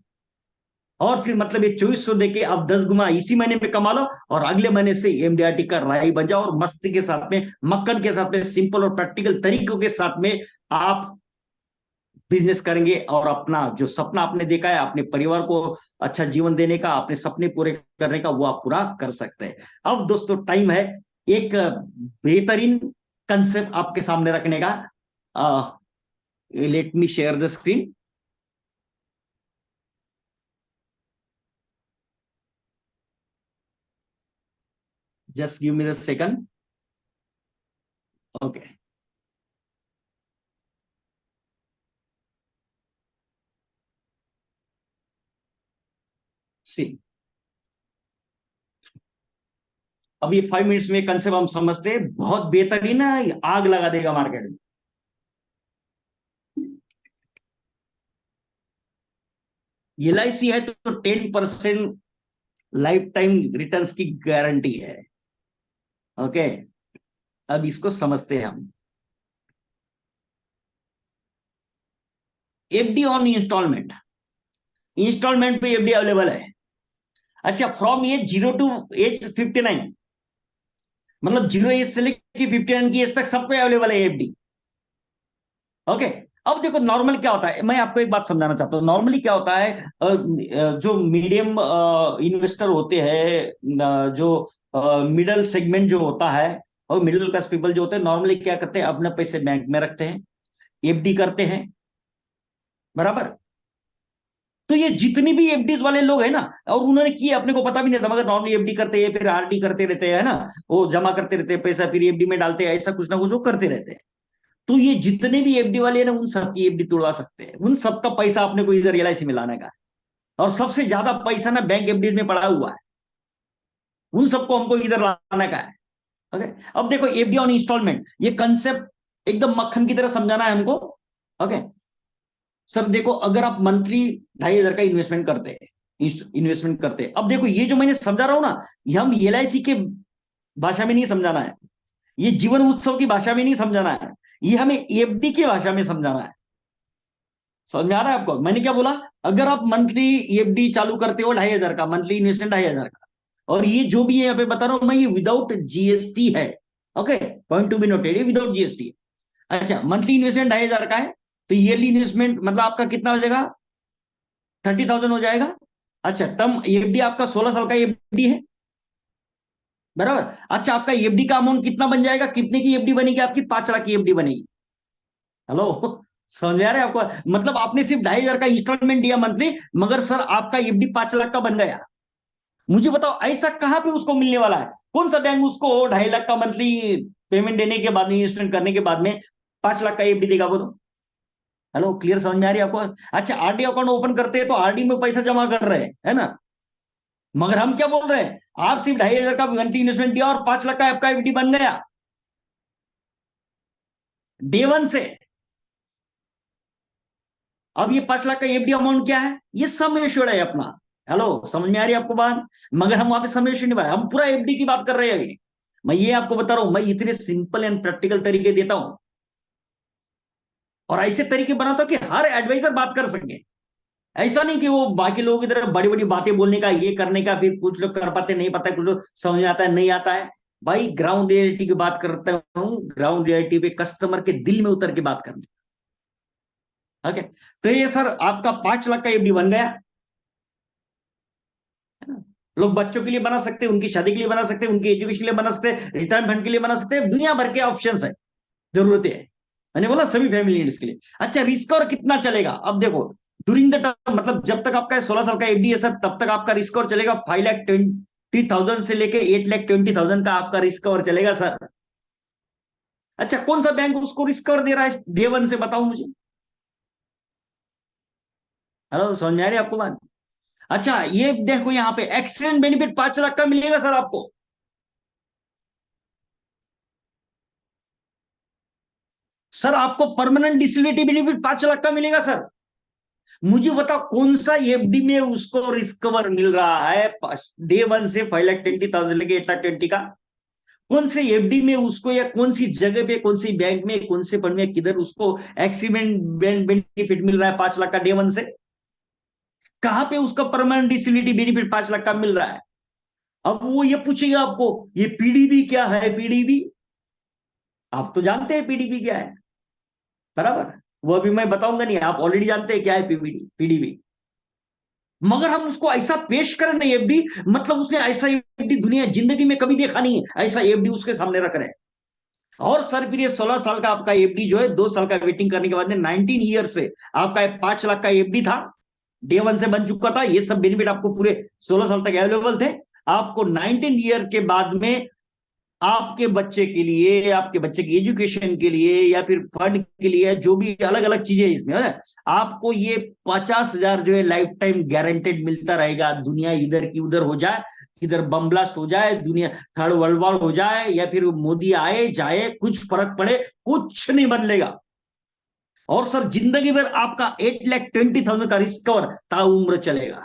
और फिर मतलब ये 2400 देके आप 10 गुना इसी महीने में कमा लो, और अगले महीने से एमडीआरटी का राही बन जाओ, और मस्ती के साथ में, मक्खन के साथ में, सिंपल और प्रैक्टिकल तरीकों के साथ में आप बिजनेस करेंगे और अपना जो सपना आपने देखा है अपने परिवार को अच्छा जीवन देने का, अपने सपने पूरे करने का, वो आप पूरा कर सकते हैं। अब दोस्तों टाइम है एक बेहतरीन कंसेप्ट आपके सामने रखने का। Let me share the screen. Just give me the second. Okay. See. अब ये 5 मिनट्स में कंसेप्ट हम समझते हैं, बहुत बेहतरीन है, आग लगा देगा मार्केट में। एलआईसी है तो 10% लाइफ टाइम रिटर्न्स की गारंटी है। ओके, अब इसको समझते हैं हम। एफडी ऑन इंस्टॉलमेंट, इंस्टॉलमेंट पे एफडी अवेलेबल है। अच्छा, फ्रॉम एज 0 टू एज 59, मतलब 0 एज से लेकर 59 की एज तक सब पे अवेलेबल है एफडी। ओके, अब देखो नॉर्मल क्या होता है, मैं आपको एक बात समझाना चाहता हूँ। नॉर्मली क्या होता है, जो मीडियम इन्वेस्टर होते हैं, जो मिडिल सेगमेंट जो होता है, और मिडिल क्लास पीपल जो होते हैं, नॉर्मली क्या करते हैं, अपने पैसे बैंक में रखते हैं, एफडी करते हैं, बराबर। तो ये जितनी भी एफडीज वाले लोग हैं ना, और उन्होंने किए अपने को पता भी नहीं था, मगर नॉर्मली एफडी करते हैं, फिर आरडी करते रहते हैं ना, वो जमा करते रहते हैं पैसा, फिर एफडी में डालते हैं, ऐसा कुछ ना कुछ वो करते रहते हैं। तो ये जितने भी एफडी वाले हैं ना, उन सबकी एफडी तोड़वा सकते हैं, उन सबका पैसा अपने को इधर एलआईसी में लाने का है। और सबसे ज्यादा पैसा ना बैंक एफडी में पड़ा हुआ है, उन सबको हमको इधर लाने का है। ओके, अब देखो एफडी ऑन इंस्टॉलमेंट, ये कंसेप्ट एकदम मक्खन की तरह समझाना है हमको। ओके सर, देखो अगर आप मंथली 2,500 का इन्वेस्टमेंट करते हैं, अब देखो ये जो मैंने समझा रहा हूं ना, ये हम एलआईसी के भाषा में नहीं समझाना है, ये जीवन उत्सव की भाषा में नहीं समझाना है, ये हमें एफडी की भाषा में समझाना है। समझ में आ रहा है आपको मैंने क्या बोला? अगर आप मंथली एफडी चालू करते हो 2,500 का, मंथली इन्वेस्टमेंट 2,500 का, और ये जो भी है यहाँ पे बता रहा हूं मैं, ये विदाउट जीएसटी है। Okay, point to be noted, ये विदाउट जीएसटी है। अच्छा, मंथली इन्वेस्टमेंट 2,500 का है, तो ईयरली इन्वेस्टमेंट मतलब आपका कितना हो जाएगा? 30,000 हो जाएगा। अच्छा, टर्म एफडी आपका 16 साल का एफडी है, बराबर। अच्छा, आपका एफडी का अमाउंट कितना बन जाएगा? कितने की एफडी बनेगी आपकी? 5 लाख की एफडी बनेगी। हेलो, समझ आ रहा है आपको? मतलब आपने सिर्फ 2,500 का इंस्टॉलमेंट दिया मंथली, मगर सर आपका एफडी 5 लाख का बन गया। मुझे बताओ ऐसा कहां पे उसको मिलने वाला है? कौन सा बैंक उसको 2.5 लाख का मंथली पेमेंट देने के बाद में, इन्वेस्टमेंट करने के बाद में 5 लाख का एफडी देगा? बोलो। हेलो, क्लियर समझ में आ रही है आपको? अच्छा, आरडी अकाउंट ओपन करते हैं तो आरडी में पैसा जमा कर रहे हैं, है ना, मगर हम क्या बोल रहे हैं, आप सिर्फ 2,500 का मंथली इन्वेस्टमेंट दिया और 5 लाख का आपका एफडी बन गया डे 1 से। अब ये 5 लाख का एफडी अमाउंट क्या है? ये सम एश्योर्ड है अपना। हेलो, समझ में आ रही है आपको बात? मगर हम वहां पे सम एश्योर्ड नहीं बात, हम पूरा एफडी की बात कर रहे हैं अभी। मैं ये आपको बता रहा हूं, मैं इतने सिंपल एंड प्रैक्टिकल तरीके देता हूं, और ऐसे तरीके बनाता हूं कि हर एडवाइजर बात कर सके। ऐसा नहीं कि वो बाकी लोगों की तरह बड़ी बड़ी बातें बोलने का, ये करने का, फिर कुछ लोग कर पाते नहीं पता, कुछ लोग समझ में आता है नहीं आता है। भाई ग्राउंड रियलिटी की बात करता हूँ, ग्राउंड रियलिटी पे कस्टमर के दिल में उतर के बात करना। ओके, तो ये सर आपका 5 लाख का एफडी बन गया है ना? लोग बच्चों के लिए बना सकते हैं, उनकी शादी के लिए बना सकते हैं, उनकी एजुकेशन के लिए बना सकते हैं, रिटायरमेंट फंड के लिए बना सकते हैं, दुनिया भर के ऑप्शंस है, जरूरत है। मैंने बोला सभी फैमिली नीड्स के लिए। अच्छा, रिस्क और कितना चलेगा? अब देखो, ड्यूरिंग द टर्म, मतलब जब तक आपका 16 साल का एफडी है सर, तब तक आपका रिस्क और चलेगा 5,20,000 से लेके 8,20,000 का आपका रिस्क और चलेगा सर। अच्छा, कौन सा बैंक उसको रिस्क और दे रहा है डे वन से, बताओ मुझे। हेलो, समझ में आ रही है आपको बात? अच्छा, ये देखो यहाँ पे एक्सीडेंट बेनिफिट 5 लाख का मिलेगा सर आपको। सर आपको परमानेंट डिसेबिलिटी बेनिफिट 5 लाख का मिलेगा सर। मुझे बताओ कौन सा एफडी में उसको रिस्क कवर मिल रहा है डे वन से 5,20,000 लेके 8,20,000 का? कौन से एफडी में उसको, या कौन सी जगह पे, कौन सी बैंक में, कौन से फंड में, किधर उसको एक्सीडेंट बेनिफिट मिल रहा है 5 लाख का डे वन से? कहां पे उसका परमानेंट डिसेबिलिटी बेनिफिट 5 लाख का मिल रहा है? अब वो ये पूछेगा आपको, ये पीडीबी क्या है? पीडीबी आप तो जानते हैं पीडीबी क्या है, बराबर? वो अभी मैं बताऊंगा नहीं, आप ऑलरेडी जानते हैं क्या है पीडीबी। मगर हम उसको ऐसा पेश करें ना एफडी, मतलब उसने ऐसा एफडी दुनिया जिंदगी में कभी देखा नहीं है, ऐसा एफडी उसके सामने रख रहे हैं। और सर फिर ये 16 साल का आपका एफडी जो है, 2 साल का वेटिंग करने के बाद में 19 ईयर से आपका 5 लाख का एफडी था, डे वन से बन चुका था, ये सब बेनिफिट आपको पूरे 16 साल तक अवेलेबल थे। आपको 19 ईयर के बाद में आपके बच्चे के लिए, आपके बच्चे की एजुकेशन के लिए, या फिर फंड के लिए, जो भी अलग अलग चीजें इसमें है ना, आपको ये 50,000 जो है लाइफ टाइम गारंटेड मिलता रहेगा। दुनिया इधर की उधर हो जाए, इधर बम ब्लास्ट हो जाए, दुनिया थर्ड वर्ल्ड वॉर हो जाए, या फिर मोदी आए जाए, कुछ फर्क पड़े, कुछ नहीं बदलेगा। और सर जिंदगी भर आपका 8,20,000 का रिस्क कवर ताउम्र चलेगा।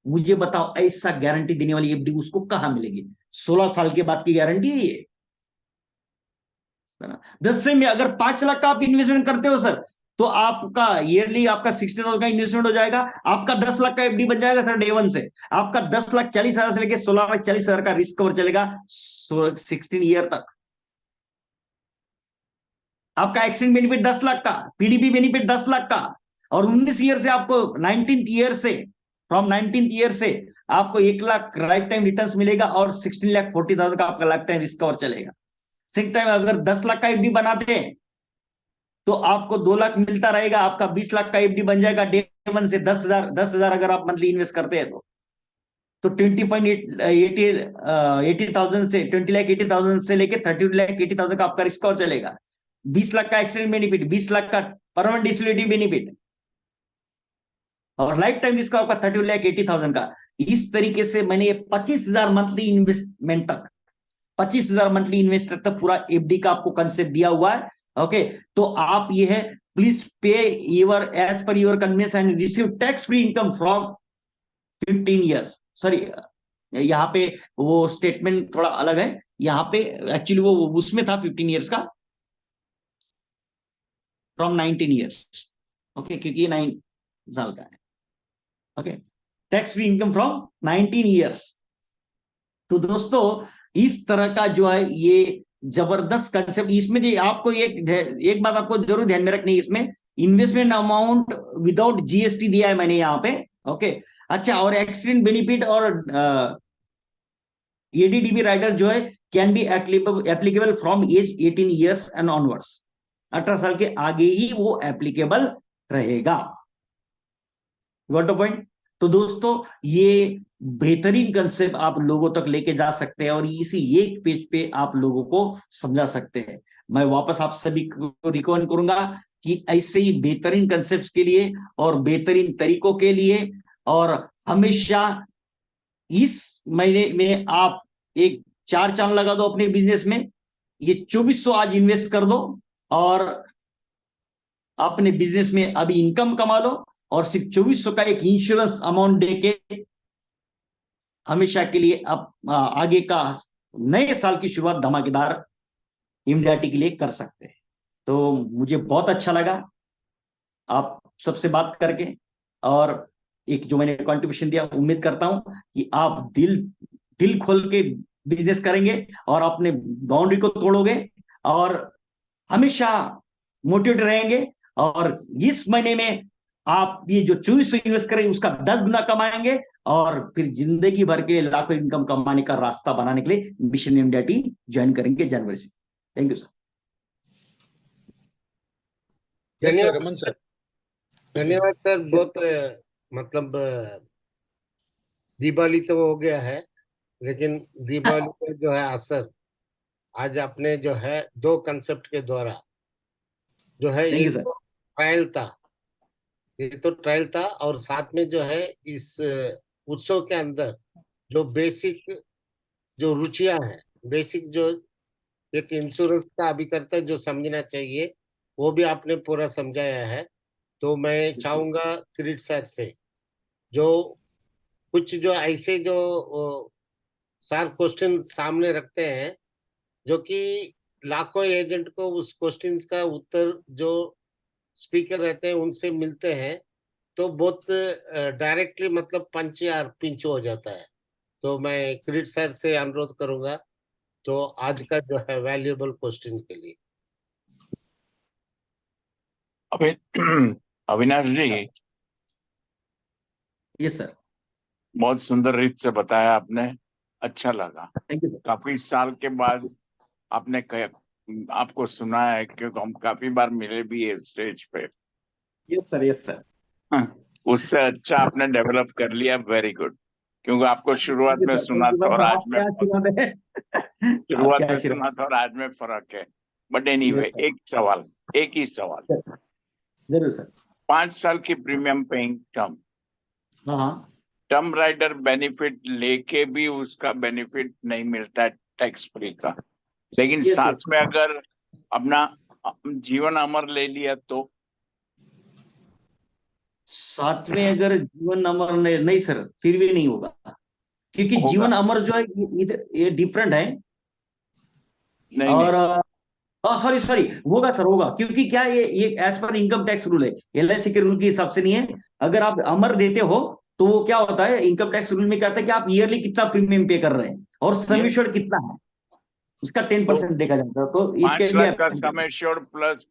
मुझे बताओ ऐसा गारंटी देने वाली एफडी उसको कहां मिलेगी? 16 साल के बाद की गारंटी है ये, है ना? 10 से में अगर 5 लाख का आप इन्वेस्टमेंट करते हो सर, तो आपका ईयरली आपका 60,000 का इन्वेस्टमेंट हो जाएगा, आपका 10 लाख का एफडी बन जाएगा सर डे वन से। आपका 10,40,000 से लेकर 16,40,000 का रिस्क कवर चलेगा 16 ईयर तक। आपका एक्सीडेंट बेनिफिट 10 लाख का, पीडीपी बेनिफिट 10 लाख का, और 19 ईयर से आपको 19th ईयर से, फ्रॉम 19th ईयर से आपको 1 लाख लाइफ टाइम रिटर्न मिलेगा, और 16,40,000 का आपका लाइफ टाइम रिस्क कवर चलेगा। सेम टाइम अगर 10 लाख का एफडी बनाते हैं तो आपको 2 लाख मिलता रहेगा, आपका 20 लाख का एफडी बन जाएगा डे वन से। 10,000 अगर आप मंथली इन्वेस्ट करते हैं तो 20,80,000 से 20,80,000 से लेके 30,80,000 का आपका रिस्क और चलेगा। 20 लाख का एक्सीडेंट बेनिफिट, 20 लाख का परमानेंट डिसेबिलिटी बेनिफिट, और लाइफ टाइम रिस्क आपका 30,80,000 का। इस तरीके से मैंने ये 25,000 मंथली इन्वेस्टमेंट तक, 25,000 मंथली इन्वेस्ट तक पूरा एफडी का आपको कंसेप्ट दिया हुआ है। ओके, तो आप ये है, please pay your as per your convenience and receive tax free income from 15 years. Sorry, यहाँ पे वो स्टेटमेंट थोड़ा अलग है, यहाँ पे एक्चुअली वो उसमें था 15 ईयर्स का, फ्रॉम 19 ईयर्स। ओके, क्योंकि ये 9 साल का है। Okay, tax free income from 19 years. तो दोस्तों इस तरह का जो है ये जबरदस्त कंसेप्ट, इसमें आपको एक बात आपको जरूर ध्यान में रखनी है, इसमें इन्वेस्टमेंट अमाउंट विदाउट जीएसटी दिया है मैंने यहाँ पे। ओके, अच्छा, और एक्सीडेंट बेनिफिट और एडीडीबी राइडर जो है can be applicable from age 18 years and onwards. 18 साल के आगे ही वो एप्लीकेबल रहेगा। Got the point? तो दोस्तों ये बेहतरीन कंसेप्ट आप लोगों तक लेके जा सकते हैं, और इसी एक पेज पे आप लोगों को समझा सकते हैं। मैं वापस आप सभी को रिकमेंड करूंगा कि ऐसे ही बेहतरीन कंसेप्ट के लिए और बेहतरीन तरीकों के लिए, और हमेशा इस महीने में आप एक 4 चांद लगा दो अपने बिजनेस में। ये 2400 आज इन्वेस्ट कर दो, और अपने बिजनेस में अभी इनकम कमा लो, और सिर्फ 2400 का एक इंश्योरेंस अमाउंट देके हमेशा के लिए अब आगे का नए साल की शुरुआत धमाकेदार इंडिया टी के लिए कर सकते हैं। तो मुझे बहुत अच्छा लगा आप सबसे बात करके, और एक जो मैंने कंट्रीब्यूशन दिया, उम्मीद करता हूं कि आप दिल खोल के बिजनेस करेंगे और अपने बाउंड्री को तोड़ोगे और हमेशा मोटिवेट रहेंगे, और इस महीने में आप ये जो 2400 इन्वेस्ट करेंगे उसका 10 गुना कमाएंगे, और फिर जिंदगी भर के लिए लाखों इनकम कमाने का रास्ता बनाने के लिए मिशन इंडिया टीम ज्वाइन करेंगे जनवरी से। Thank you sir. Yes sir, धन्यवाद रमन सर। धन्यवाद सर। बहुत मतलब दिवाली तो हो गया है, लेकिन दिवाली का जो है असर आज आपने जो है दो कंसेप्ट के द्वारा जो है, थैंक ये यू सर। तो ट्रायल था, ये तो ट्रायल था, और साथ में जो है इस उत्सव के अंदर जो बेसिक जो रुचियां हैं, बेसिक जो एक इंश्योरेंस का अभिकर्ता जो समझना चाहिए, वो भी आपने पूरा समझाया है। तो मैं चाहूंगा किरीट सर से जो कुछ जो ऐसे जो सर क्वेश्चन सामने रखते हैं, जो कि लाखों एजेंट को उस क्वेश्चन का उत्तर जो स्पीकर रहते हैं उनसे मिलते हैं, तो बहुत डायरेक्टली मतलब पंच या पिंच हो जाता है। तो मैं किरीट सर से अनुरोध करूंगा तो आज का जो है वैल्यूएबल क्वेश्चन के लिए। अभी अविनाश जी, यस सर। बहुत सुंदर रीत से बताया आपने, अच्छा लगा। Thank you sir. काफी साल के बाद आपने आपको सुना है, क्योंकि हम काफी बार मिले भी है स्टेज पे। Yes sir, yes sir. उससे अच्छा आपने डेवलप कर लिया, वेरी गुड। क्योंकि आपको शुरुआत थैंक यू में सर, थैंक सुना यू था और सर, आज में आपके आशीर्वाद है। शुरुआत आपके में आशीर्वाद। सुना था और आज में फर्क है। But yes anyway, sir. एक ही सवाल। जरूर सर। 5 साल की प्रीमियम पेइंग टर्म, हाँ हाँ। टर्म राइडर बेनिफिट लेके भी उसका बेनिफिट नहीं मिलता है टैक्स फ्री का, लेकिन यस यस। साथ में अगर अपना जीवन अमर ले लिया तो साथ में अगर जीवन अमर नहीं सर, फिर भी नहीं होगा, क्योंकि होगा? जीवन अमर जो है ये डिफरेंट है। नहीं नहीं, और सॉरी सॉरी, होगा सर, होगा, क्योंकि क्या ये as per income tax rule है, एलआईसी के रूल के हिसाब से नहीं है। अगर आप अमर देते हो तो वो क्या होता है, इनकम टैक्स रूल में क्या होता है कि आप ईयरली कितना प्रीमियम पे कर रहे हैं और सम ये एश्योर्ड कितना है, उसका तो 10% देखा जाता है, तो इट 5 कैन बी लाख का सम एश्योर्ड प्लस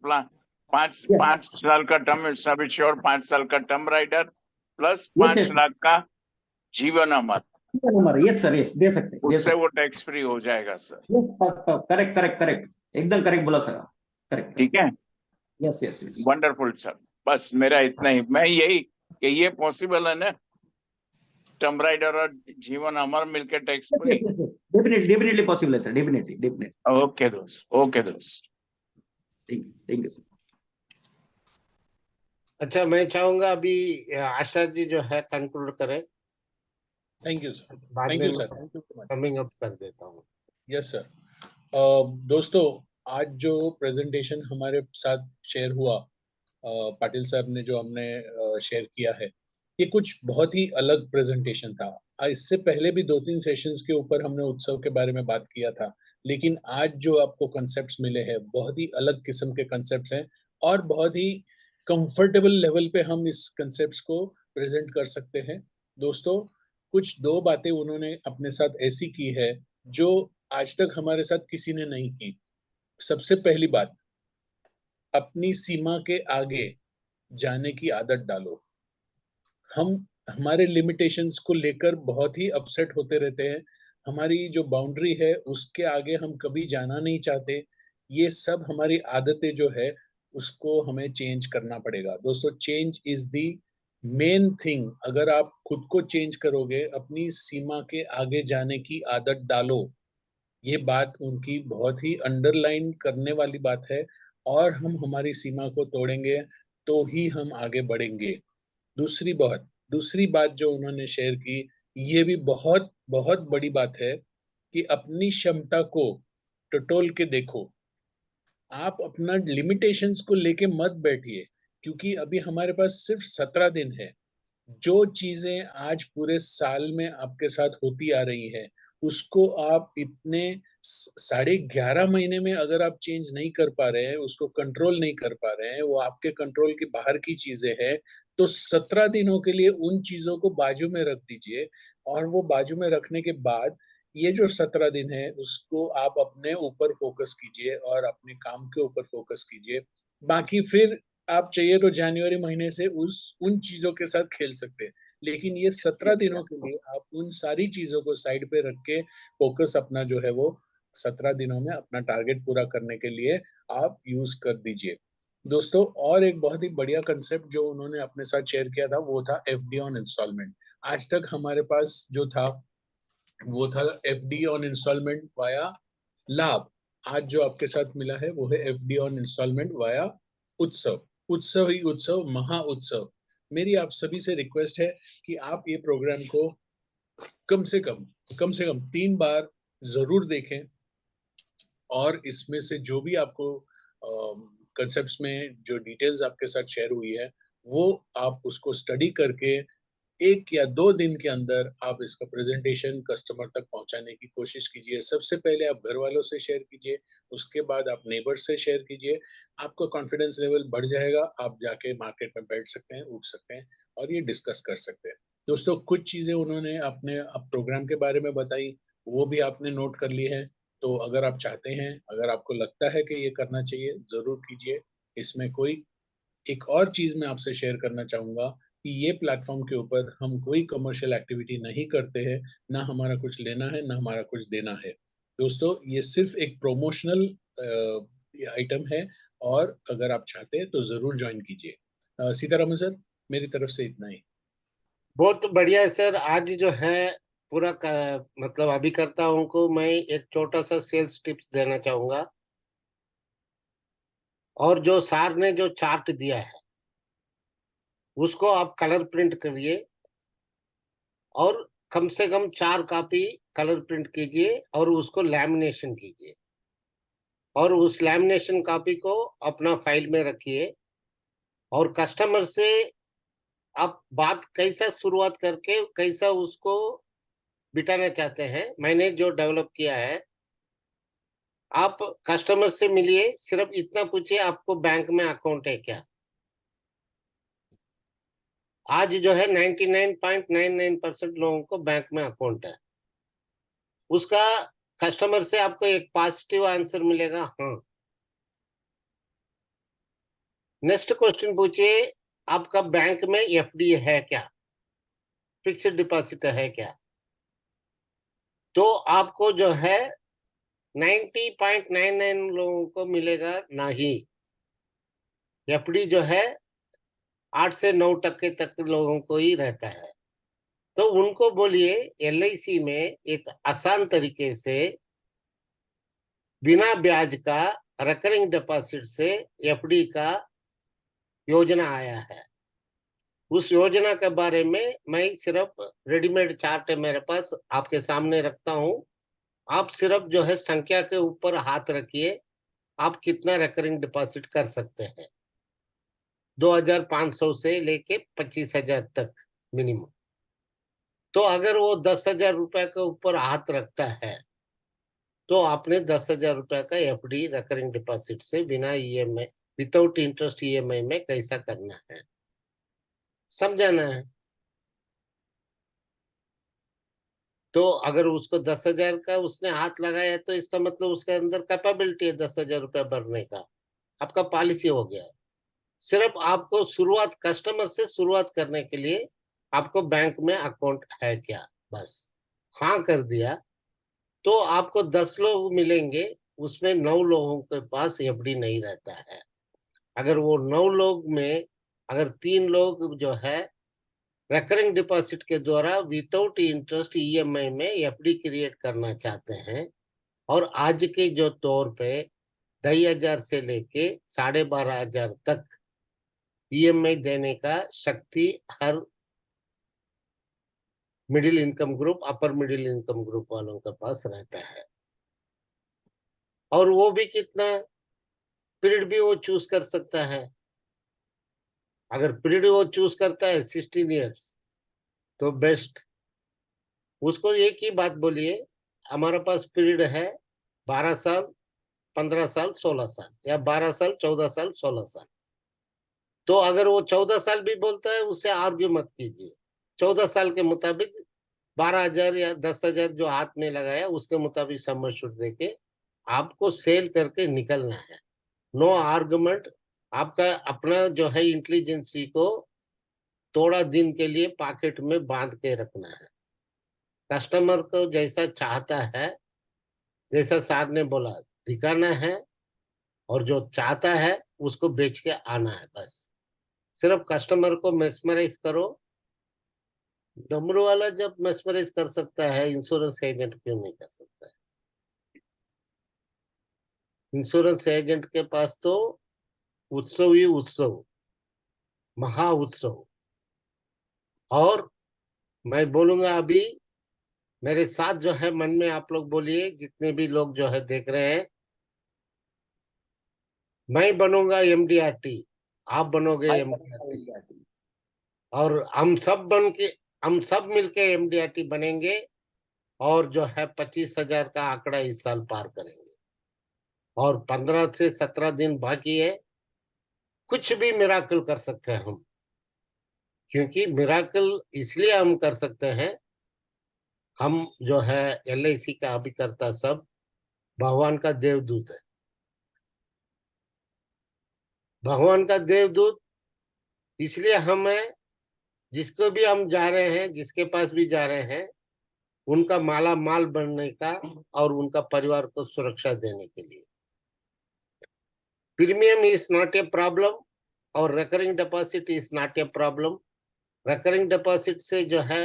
पांच यस 5 साल का टर्म सम एश्योर्ड, 5 साल का term rider plus yes 5 yes. Lakh का Jeevan Amar, number yes sir, yes दे सकते, दे उससे सकते। वो टैक्स फ्री हो जाएगा सर। करेक्ट करेक्ट करेक्ट, एकदम करेक्ट बोला सर, करेक्ट करेक्ट। ठीक है, yes yes yes. Wonderful sir. बस मेरा इतना ही, मैं यही कि ये पॉसिबल है ना, टर्म राइडर और जीवन अमर मिलकर tax yes free. Yes, definitely definitely possible है सर, डेफिनेटली डेफिनेटली। ओके दोस्त, ओके दोस्त। Thank you sir. अच्छा, मैं चाहूंगा अभी आशा जी जो है कंक्लूड करें, थैंक यू सर। बाद थैंक में यू मैं sir, thank you so much. Coming up कर देता हूँ। Yes sir. दोस्तों, आज जो प्रेजेंटेशन हमारे साथ शेयर हुआ, पाटिल साहब ने जो हमने शेयर किया है, ये कुछ बहुत ही अलग प्रेजेंटेशन था। इससे पहले भी 2-3 सेशंस के ऊपर हमने उत्सव के बारे में बात किया था, लेकिन आज जो आपको कॉन्सेप्ट्स मिले हैं, बहुत ही अलग किस्म के कॉन्सेप्ट्स हैं, और बहुत ही कंफर्टेबल लेवल पे हम इस कॉन्सेप्ट्स को प्रेजेंट कर सकते हैं। दोस्तों, कुछ 2 बातें उन्होंने अपने साथ ऐसी की है जो आज तक हमारे साथ किसी ने नहीं की। सबसे पहली बात, अपनी सीमा के आगे जाने की आदत डालो। हम हमारे लिमिटेशंस को लेकर बहुत ही अपसेट होते रहते हैं। हमारी जो बाउंड्री है उसके आगे हम कभी जाना नहीं चाहते। ये सब हमारी आदतें जो है उसको हमें चेंज करना पड़ेगा। दोस्तों, change is the main thing. अगर आप खुद को चेंज करोगे, अपनी सीमा के आगे जाने की आदत डालो। ये बात उनकी बहुत ही अंडरलाइन करने वाली बात है, और हम हमारी सीमा को तोड़ेंगे तो ही हम आगे बढ़ेंगे। दूसरी बात जो उन्होंने शेयर की, ये भी बहुत बहुत बड़ी बात है कि अपनी क्षमता को टटोल के देखो। आप अपना लिमिटेशंस को लेके मत बैठिए, क्योंकि अभी हमारे पास सिर्फ 17 दिन है। जो चीजें आज पूरे साल में आपके साथ होती आ रही है, उसको आप इतने 11.5 महीने में अगर आप चेंज नहीं कर पा रहे हैं, उसको कंट्रोल नहीं कर पा रहे हैं, वो आपके कंट्रोल के बाहर की चीजें हैं, तो 17 दिनों के लिए उन चीजों को बाजू में रख दीजिए। और वो बाजू में रखने के बाद ये जो 17 दिन है, उसको आप अपने ऊपर फोकस कीजिए और अपने काम के ऊपर फोकस कीजिए। बाकी फिर आप चाहिए तो जनवरी महीने से उन चीजों के साथ खेल सकते हैं, लेकिन ये 17 दिनों के लिए आप उन सारी चीजों को साइड पे रख के फोकस अपना जो है वो 17 दिनों में अपना टारगेट पूरा करने के लिए आप यूज कर दीजिए। दोस्तों, और एक बहुत ही बढ़िया कंसेप्ट जो उन्होंने अपने साथ शेयर किया था वो था एफडी ऑन इंस्टॉलमेंट। आज तक हमारे पास जो था वो था एफडी ऑन इंस्टॉलमेंट वाया लाभ। आज जो आपके साथ मिला है वो है एफडी ऑन इंस्टॉलमेंट वाया उत्सव। उत्सव ही उत्सव, महा उत्सव। मेरी आप सभी से रिक्वेस्ट है कि आप ये प्रोग्राम को कम से कम 3 बार जरूर देखें, और इसमें से जो भी आपको कंसेप्ट्स में जो डिटेल्स आपके साथ शेयर हुई है, वो आप उसको स्टडी करके 1 या 2 दिन के अंदर आप इसका प्रेजेंटेशन कस्टमर तक पहुंचाने की कोशिश कीजिए। सबसे पहले आप घर वालों से शेयर कीजिए, उसके बाद आप नेबर से शेयर कीजिए। आपका कॉन्फिडेंस लेवल बढ़ जाएगा, आप जाके मार्केट में बैठ सकते हैं, उठ सकते हैं और ये डिस्कस कर सकते हैं। दोस्तों, कुछ चीजें उन्होंने अपने प्रोग्राम के बारे में बताई, वो भी आपने नोट कर ली है। तो अगर आप चाहते हैं, अगर आपको लगता है कि ये करना चाहिए, जरूर कीजिए। इसमें कोई एक और चीज मैं आपसे शेयर करना चाहूंगा कि ये प्लेटफॉर्म के ऊपर हम कोई कमर्शियल एक्टिविटी नहीं करते हैं, ना हमारा कुछ लेना है ना हमारा कुछ देना है। दोस्तों, ये सिर्फ एक प्रोमोशनल आइटम है, और अगर आप चाहते हैं तो जरूर ज्वाइन कीजिए। सीतारामन सर, मेरी तरफ से इतना ही। बहुत बढ़िया है सर। आज जो है पूरा मतलब अभी करता हूँ को मैं एक छोटा सा सेल्स टिप्स देना चाहूंगा। और जो सार ने जो चार्ट दिया है उसको आप कलर प्रिंट करिए और कम से कम 4 कॉपी कलर प्रिंट कीजिए और उसको लैमिनेशन कीजिए और उस लैमिनेशन कॉपी को अपना फाइल में रखिए। और कस्टमर से आप बात कैसा शुरुआत करके कैसा उसको बिठाना चाहते हैं, मैंने जो डेवलप किया है, आप कस्टमर से मिलिए, सिर्फ इतना पूछिए आपको बैंक में अकाउंट है क्या। आज जो है 99.99% लोगों को बैंक में अकाउंट है। उसका कस्टमर से आपको एक पॉजिटिव आंसर मिलेगा, हाँ। नेक्स्ट क्वेश्चन पूछिए, आपका बैंक में एफडी है क्या, फिक्स्ड डिपॉजिट है क्या। तो आपको जो है 90.99 लोगों को मिलेगा नहीं। एफडी जो है 8 से 9% तक लोगों को ही रहता है। तो उनको बोलिए एलआईसी में एक आसान तरीके से बिना ब्याज का रिकरिंग डिपॉजिट से एफडी का योजना आया है। उस योजना के बारे में मैं सिर्फ रेडीमेड चार्ट है मेरे पास, आपके सामने रखता हूं। आप सिर्फ जो है संख्या के ऊपर हाथ रखिए, आप कितना रिकरिंग डिपॉजिट कर सकते हैं। 2500 से लेके 25,000 तक मिनिमम। तो अगर वो 10,000 रुपए के ऊपर हाथ रखता है तो आपने 10,000 रुपए का एफडी रिकरिंग डिपॉजिट से बिना ईएमआई, विदाउट इंटरेस्ट ईएमआई में कैसा करना है, समझाना है। तो अगर उसको 10,000 का उसने हाथ लगाया तो इसका मतलब उसके अंदर कैपेबिलिटी है 10,000 रुपया भरने का, आपका पॉलिसी हो गया है। सिर्फ आपको शुरुआत, कस्टमर से शुरुआत करने के लिए आपको बैंक में अकाउंट है क्या, बस हाँ कर दिया तो आपको 10 लोग मिलेंगे, उसमें 9 लोगों के पास एफडी नहीं रहता है। अगर वो 9 लोग में अगर 3 लोग जो है रिकरिंग डिपॉजिट के द्वारा विदाउट इंटरेस्ट ईएमआई में एफडी क्रिएट करना चाहते हैं, और आज के जो तौर पे 2,500 से लेके 12,500 तक ईएमआई देने का शक्ति हर middle income group, upper middle income group वालों के पास रहता है। और वो भी कितना पीरियड भी वो चूज कर सकता है। अगर पीरियड वो चूज करता है 16 ईयर्स, तो बेस्ट। उसको एक ही बात बोलिए, हमारे पास पीरियड है 12 साल, 15 साल, 16 साल, या 12 साल, 14 साल, 16 साल। तो अगर वो 14 साल भी बोलता है, उससे आर्ग्यू मत कीजिए। 14 साल के मुताबिक 12,000 या 10,000 जो हाथ में लगाया, उसके मुताबिक सम्मत छूट देके आपको सेल करके निकलना है। No argument. आपका अपना जो है इंटेलिजेंसी को थोड़ा दिन के लिए पॉकेट में बांध के रखना है। कस्टमर को जैसा चाहता है, जैसा साहब ने बोला, दिखाना है, और जो चाहता है उसको बेच के आना है बस। सिर्फ कस्टमर को मेस्मराइज करो। डमरू वाला जब मेस्मराइज कर सकता है, इंश्योरेंस एजेंट क्यों नहीं कर सकता है? इंश्योरेंस एजेंट के पास तो उत्सव ही उत्सव, महा उत्सव। और मैं बोलूंगा अभी, मेरे साथ जो है मन में आप लोग बोलिए, जितने भी लोग जो है देख रहे हैं, मैं बनूंगा एमडीआरटी, आप बनोगे एमडीआरटी, और हम सब मिलके एमडीआरटी बनेंगे, और जो है 25,000 का आंकड़ा इस साल पार करेंगे। और 15 से 17 दिन बाकी है, कुछ भी मिराकल कर सकते हैं हम। क्योंकि मिराकल इसलिए हम कर सकते हैं, हम जो है एलआईसी का अभिकर्ता सब भगवान का देवदूत है। भगवान का देवदूत इसलिए हमें, जिसको भी हम जा रहे हैं, जिसके पास भी जा रहे हैं, उनका माला माल बनने का और उनका परिवार को सुरक्षा देने के लिए। Premium is not a problem, और recurring deposit is not a problem. Recurring deposit से जो है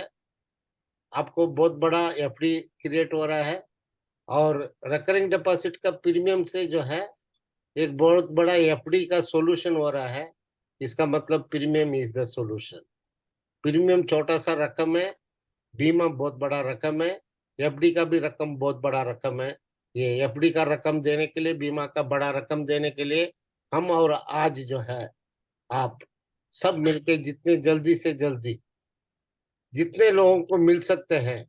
आपको बहुत बड़ा एफडी क्रिएट हो रहा है, और रिकरिंग डिपॉजिट का प्रीमियम से जो है एक बहुत बड़ा एफडी का सॉल्यूशन हो रहा है। इसका मतलब premium is the solution. Premium छोटा सा रकम है, बीमा बहुत बड़ा रकम है, एफडी का भी रकम बहुत बड़ा रकम है। ये एफडी का रकम देने के लिए, बीमा का बड़ा रकम देने के लिए, हम और आज जो है आप सब मिलके जितने जल्दी से जल्दी जितने लोगों को मिल सकते हैं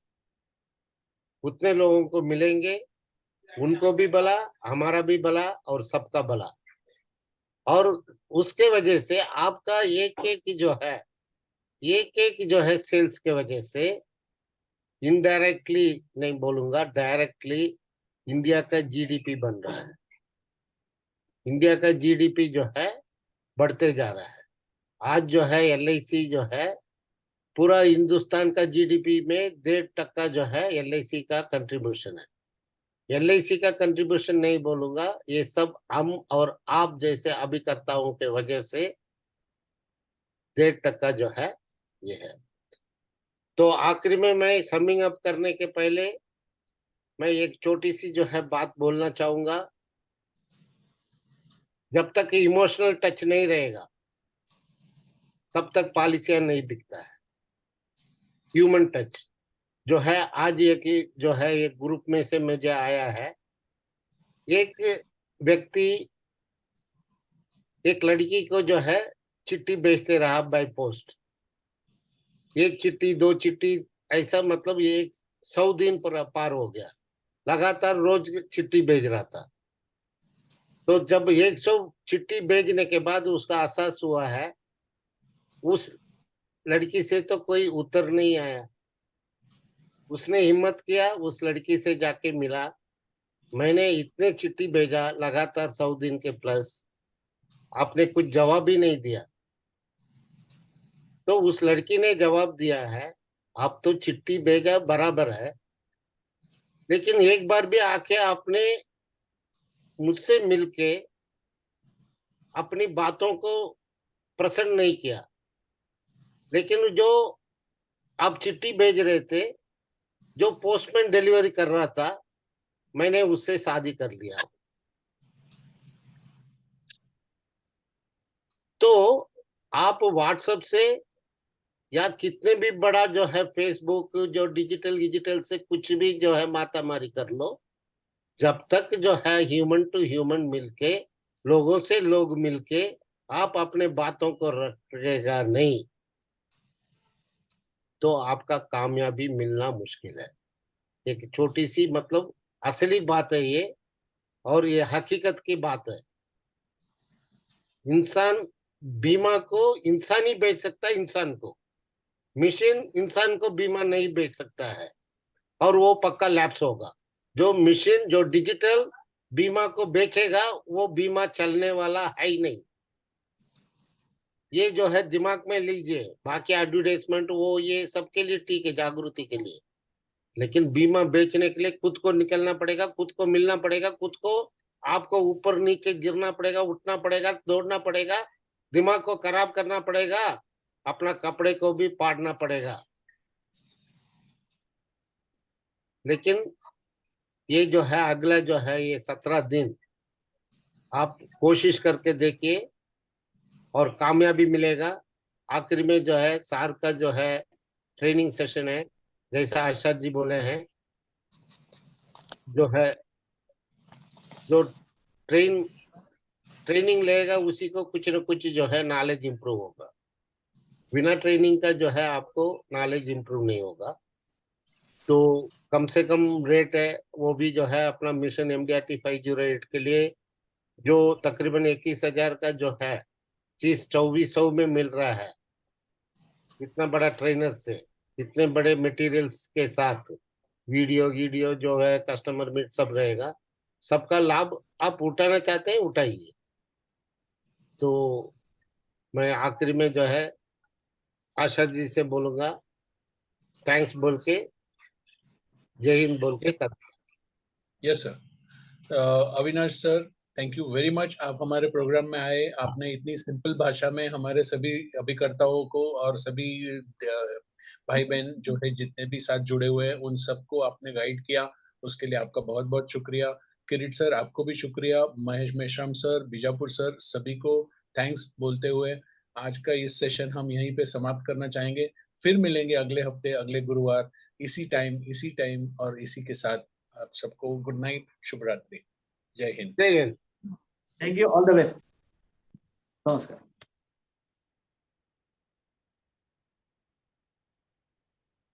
उतने लोगों को मिलेंगे। उनको भी भला, हमारा भी भला, और सबका भला। और उसके वजह से आपका एक एक जो है सेल्स के वजह से, इनडायरेक्टली नहीं बोलूंगा, डायरेक्टली इंडिया का जीडीपी बन रहा है। इंडिया का जीडीपी जो है बढ़ते जा रहा है। आज जो है एलआईसी जो है पूरा हिंदुस्तान का जीडीपी में 1.5% जो है एलआईसी का कंट्रीब्यूशन है। एलआईसी का कंट्रीब्यूशन नहीं बोलूंगा, ये सब हम और आप जैसे अभिकर्ताओं के वजह से 1.5% जो है ये है। तो आखिरी में मैं समिंग अप करने के पहले मैं एक छोटी सी जो है बात बोलना चाहूंगा। जब तक इमोशनल टच नहीं रहेगा, तब तक पॉलिसियां नहीं बिकता है। ह्यूमन टच जो है, आज एक जो है एक ग्रुप में से मुझे आया है, एक व्यक्ति एक लड़की को जो है चिट्ठी भेजते रहा बाय पोस्ट। एक चिट्ठी, दो चिट्ठी, ऐसा मतलब ये 100 दिन पर पार हो गया। लगातार रोज चिट्ठी भेज रहा था। तो जब 100 चिट्ठी भेजने के बाद उसका एहसास हुआ है, उस लड़की से तो कोई उत्तर नहीं आया। उसने हिम्मत किया, उस लड़की से जाके मिला। मैंने इतने चिट्ठी भेजा लगातार 100 दिन के प्लस, आपने कुछ जवाब ही नहीं दिया। तो उस लड़की ने जवाब दिया है, आप तो चिट्ठी भेजा बराबर है, लेकिन एक बार भी आके आपने मुझसे मिलके अपनी बातों को प्रसन्न नहीं किया। लेकिन जो आप चिट्ठी भेज रहे थे, जो पोस्टमैन डिलीवरी कर रहा था, मैंने उससे शादी कर लिया। तो आप व्हाट्सएप से या कितने भी बड़ा जो है फेसबुक, जो डिजिटल से कुछ भी जो है मातामारी कर लो, जब तक जो है ह्यूमन टू ह्यूमन मिलके, लोगों से लोग मिलके आप अपने बातों को रखेगा नहीं, तो आपका कामयाबी मिलना मुश्किल है। एक छोटी सी मतलब असली बात है ये, और ये हकीकत की बात है। इंसान बीमा को इंसान ही बेच सकता है, इंसान को। मशीन इंसान को बीमा नहीं बेच सकता है, और वो पक्का लैप्स होगा। जो मशीन, जो डिजिटल बीमा को बेचेगा, वो बीमा चलने वाला है ही नहीं। ये जो है दिमाग में लीजिए। बाकी एडवर्टाइजमेंट वो ये सबके लिए ठीक है, जागृति के लिए, लेकिन बीमा बेचने के लिए खुद को निकलना पड़ेगा, खुद को मिलना पड़ेगा, खुद को आपको ऊपर नीचे गिरना पड़ेगा, उठना पड़ेगा, दौड़ना पड़ेगा, दिमाग को खराब करना पड़ेगा, अपना कपड़े को भी पाड़ना पड़ेगा। लेकिन ये जो है अगला जो है ये 17 दिन आप कोशिश करके देखिए और कामयाबी मिलेगा। आखिर में जो है सार का जो है ट्रेनिंग सेशन है, जैसा आशा जी बोले हैं, जो है जो ट्रेनिंग लेगा उसी को कुछ न कुछ जो है नॉलेज इंप्रूव होगा। बिना ट्रेनिंग का जो है आपको नॉलेज इंप्रूव नहीं होगा। तो कम से कम रेट है वो भी जो है अपना मिशन MDRT 508 के लिए, जो तकरीबन 21,000 का जो है चीज 2400 में मिल रहा है। इतना बड़ा ट्रेनर से, इतने बड़े मटेरियल्स के साथ, वीडियो जो है, कस्टमर मीट सब रहेगा। सबका लाभ आप उठाना चाहते हैं, उठाइए। तो मैं आखिरी में जो है आशा जी से बोलूंगा, थैंक्स बोल के, जय हिंद बोल के कर। Yes sir, Avinash sir, thank you very much. आप हमारे प्रोग्राम में आए, आपने इतनी सिंपल भाषा में हमारे सभी अभिकर्ताओं को और सभी भाई बहन जो है जितने भी साथ जुड़े हुए हैं उन सबको आपने गाइड किया, उसके लिए आपका बहुत बहुत शुक्रिया। किरीट सर, आपको भी शुक्रिया। महेश मेश्राम सर, बीजापुर सर, सभी को थैंक्स बोलते हुए आज का इस सेशन हम यहीं पे समाप्त करना चाहेंगे। फिर मिलेंगे अगले हफ्ते, अगले गुरुवार, इसी टाइम और इसी के साथ। आप सबको गुड नाइट, शुभ रात्रि, जय हिंद। जय Hind. Thank you, all the best, नमस्कार।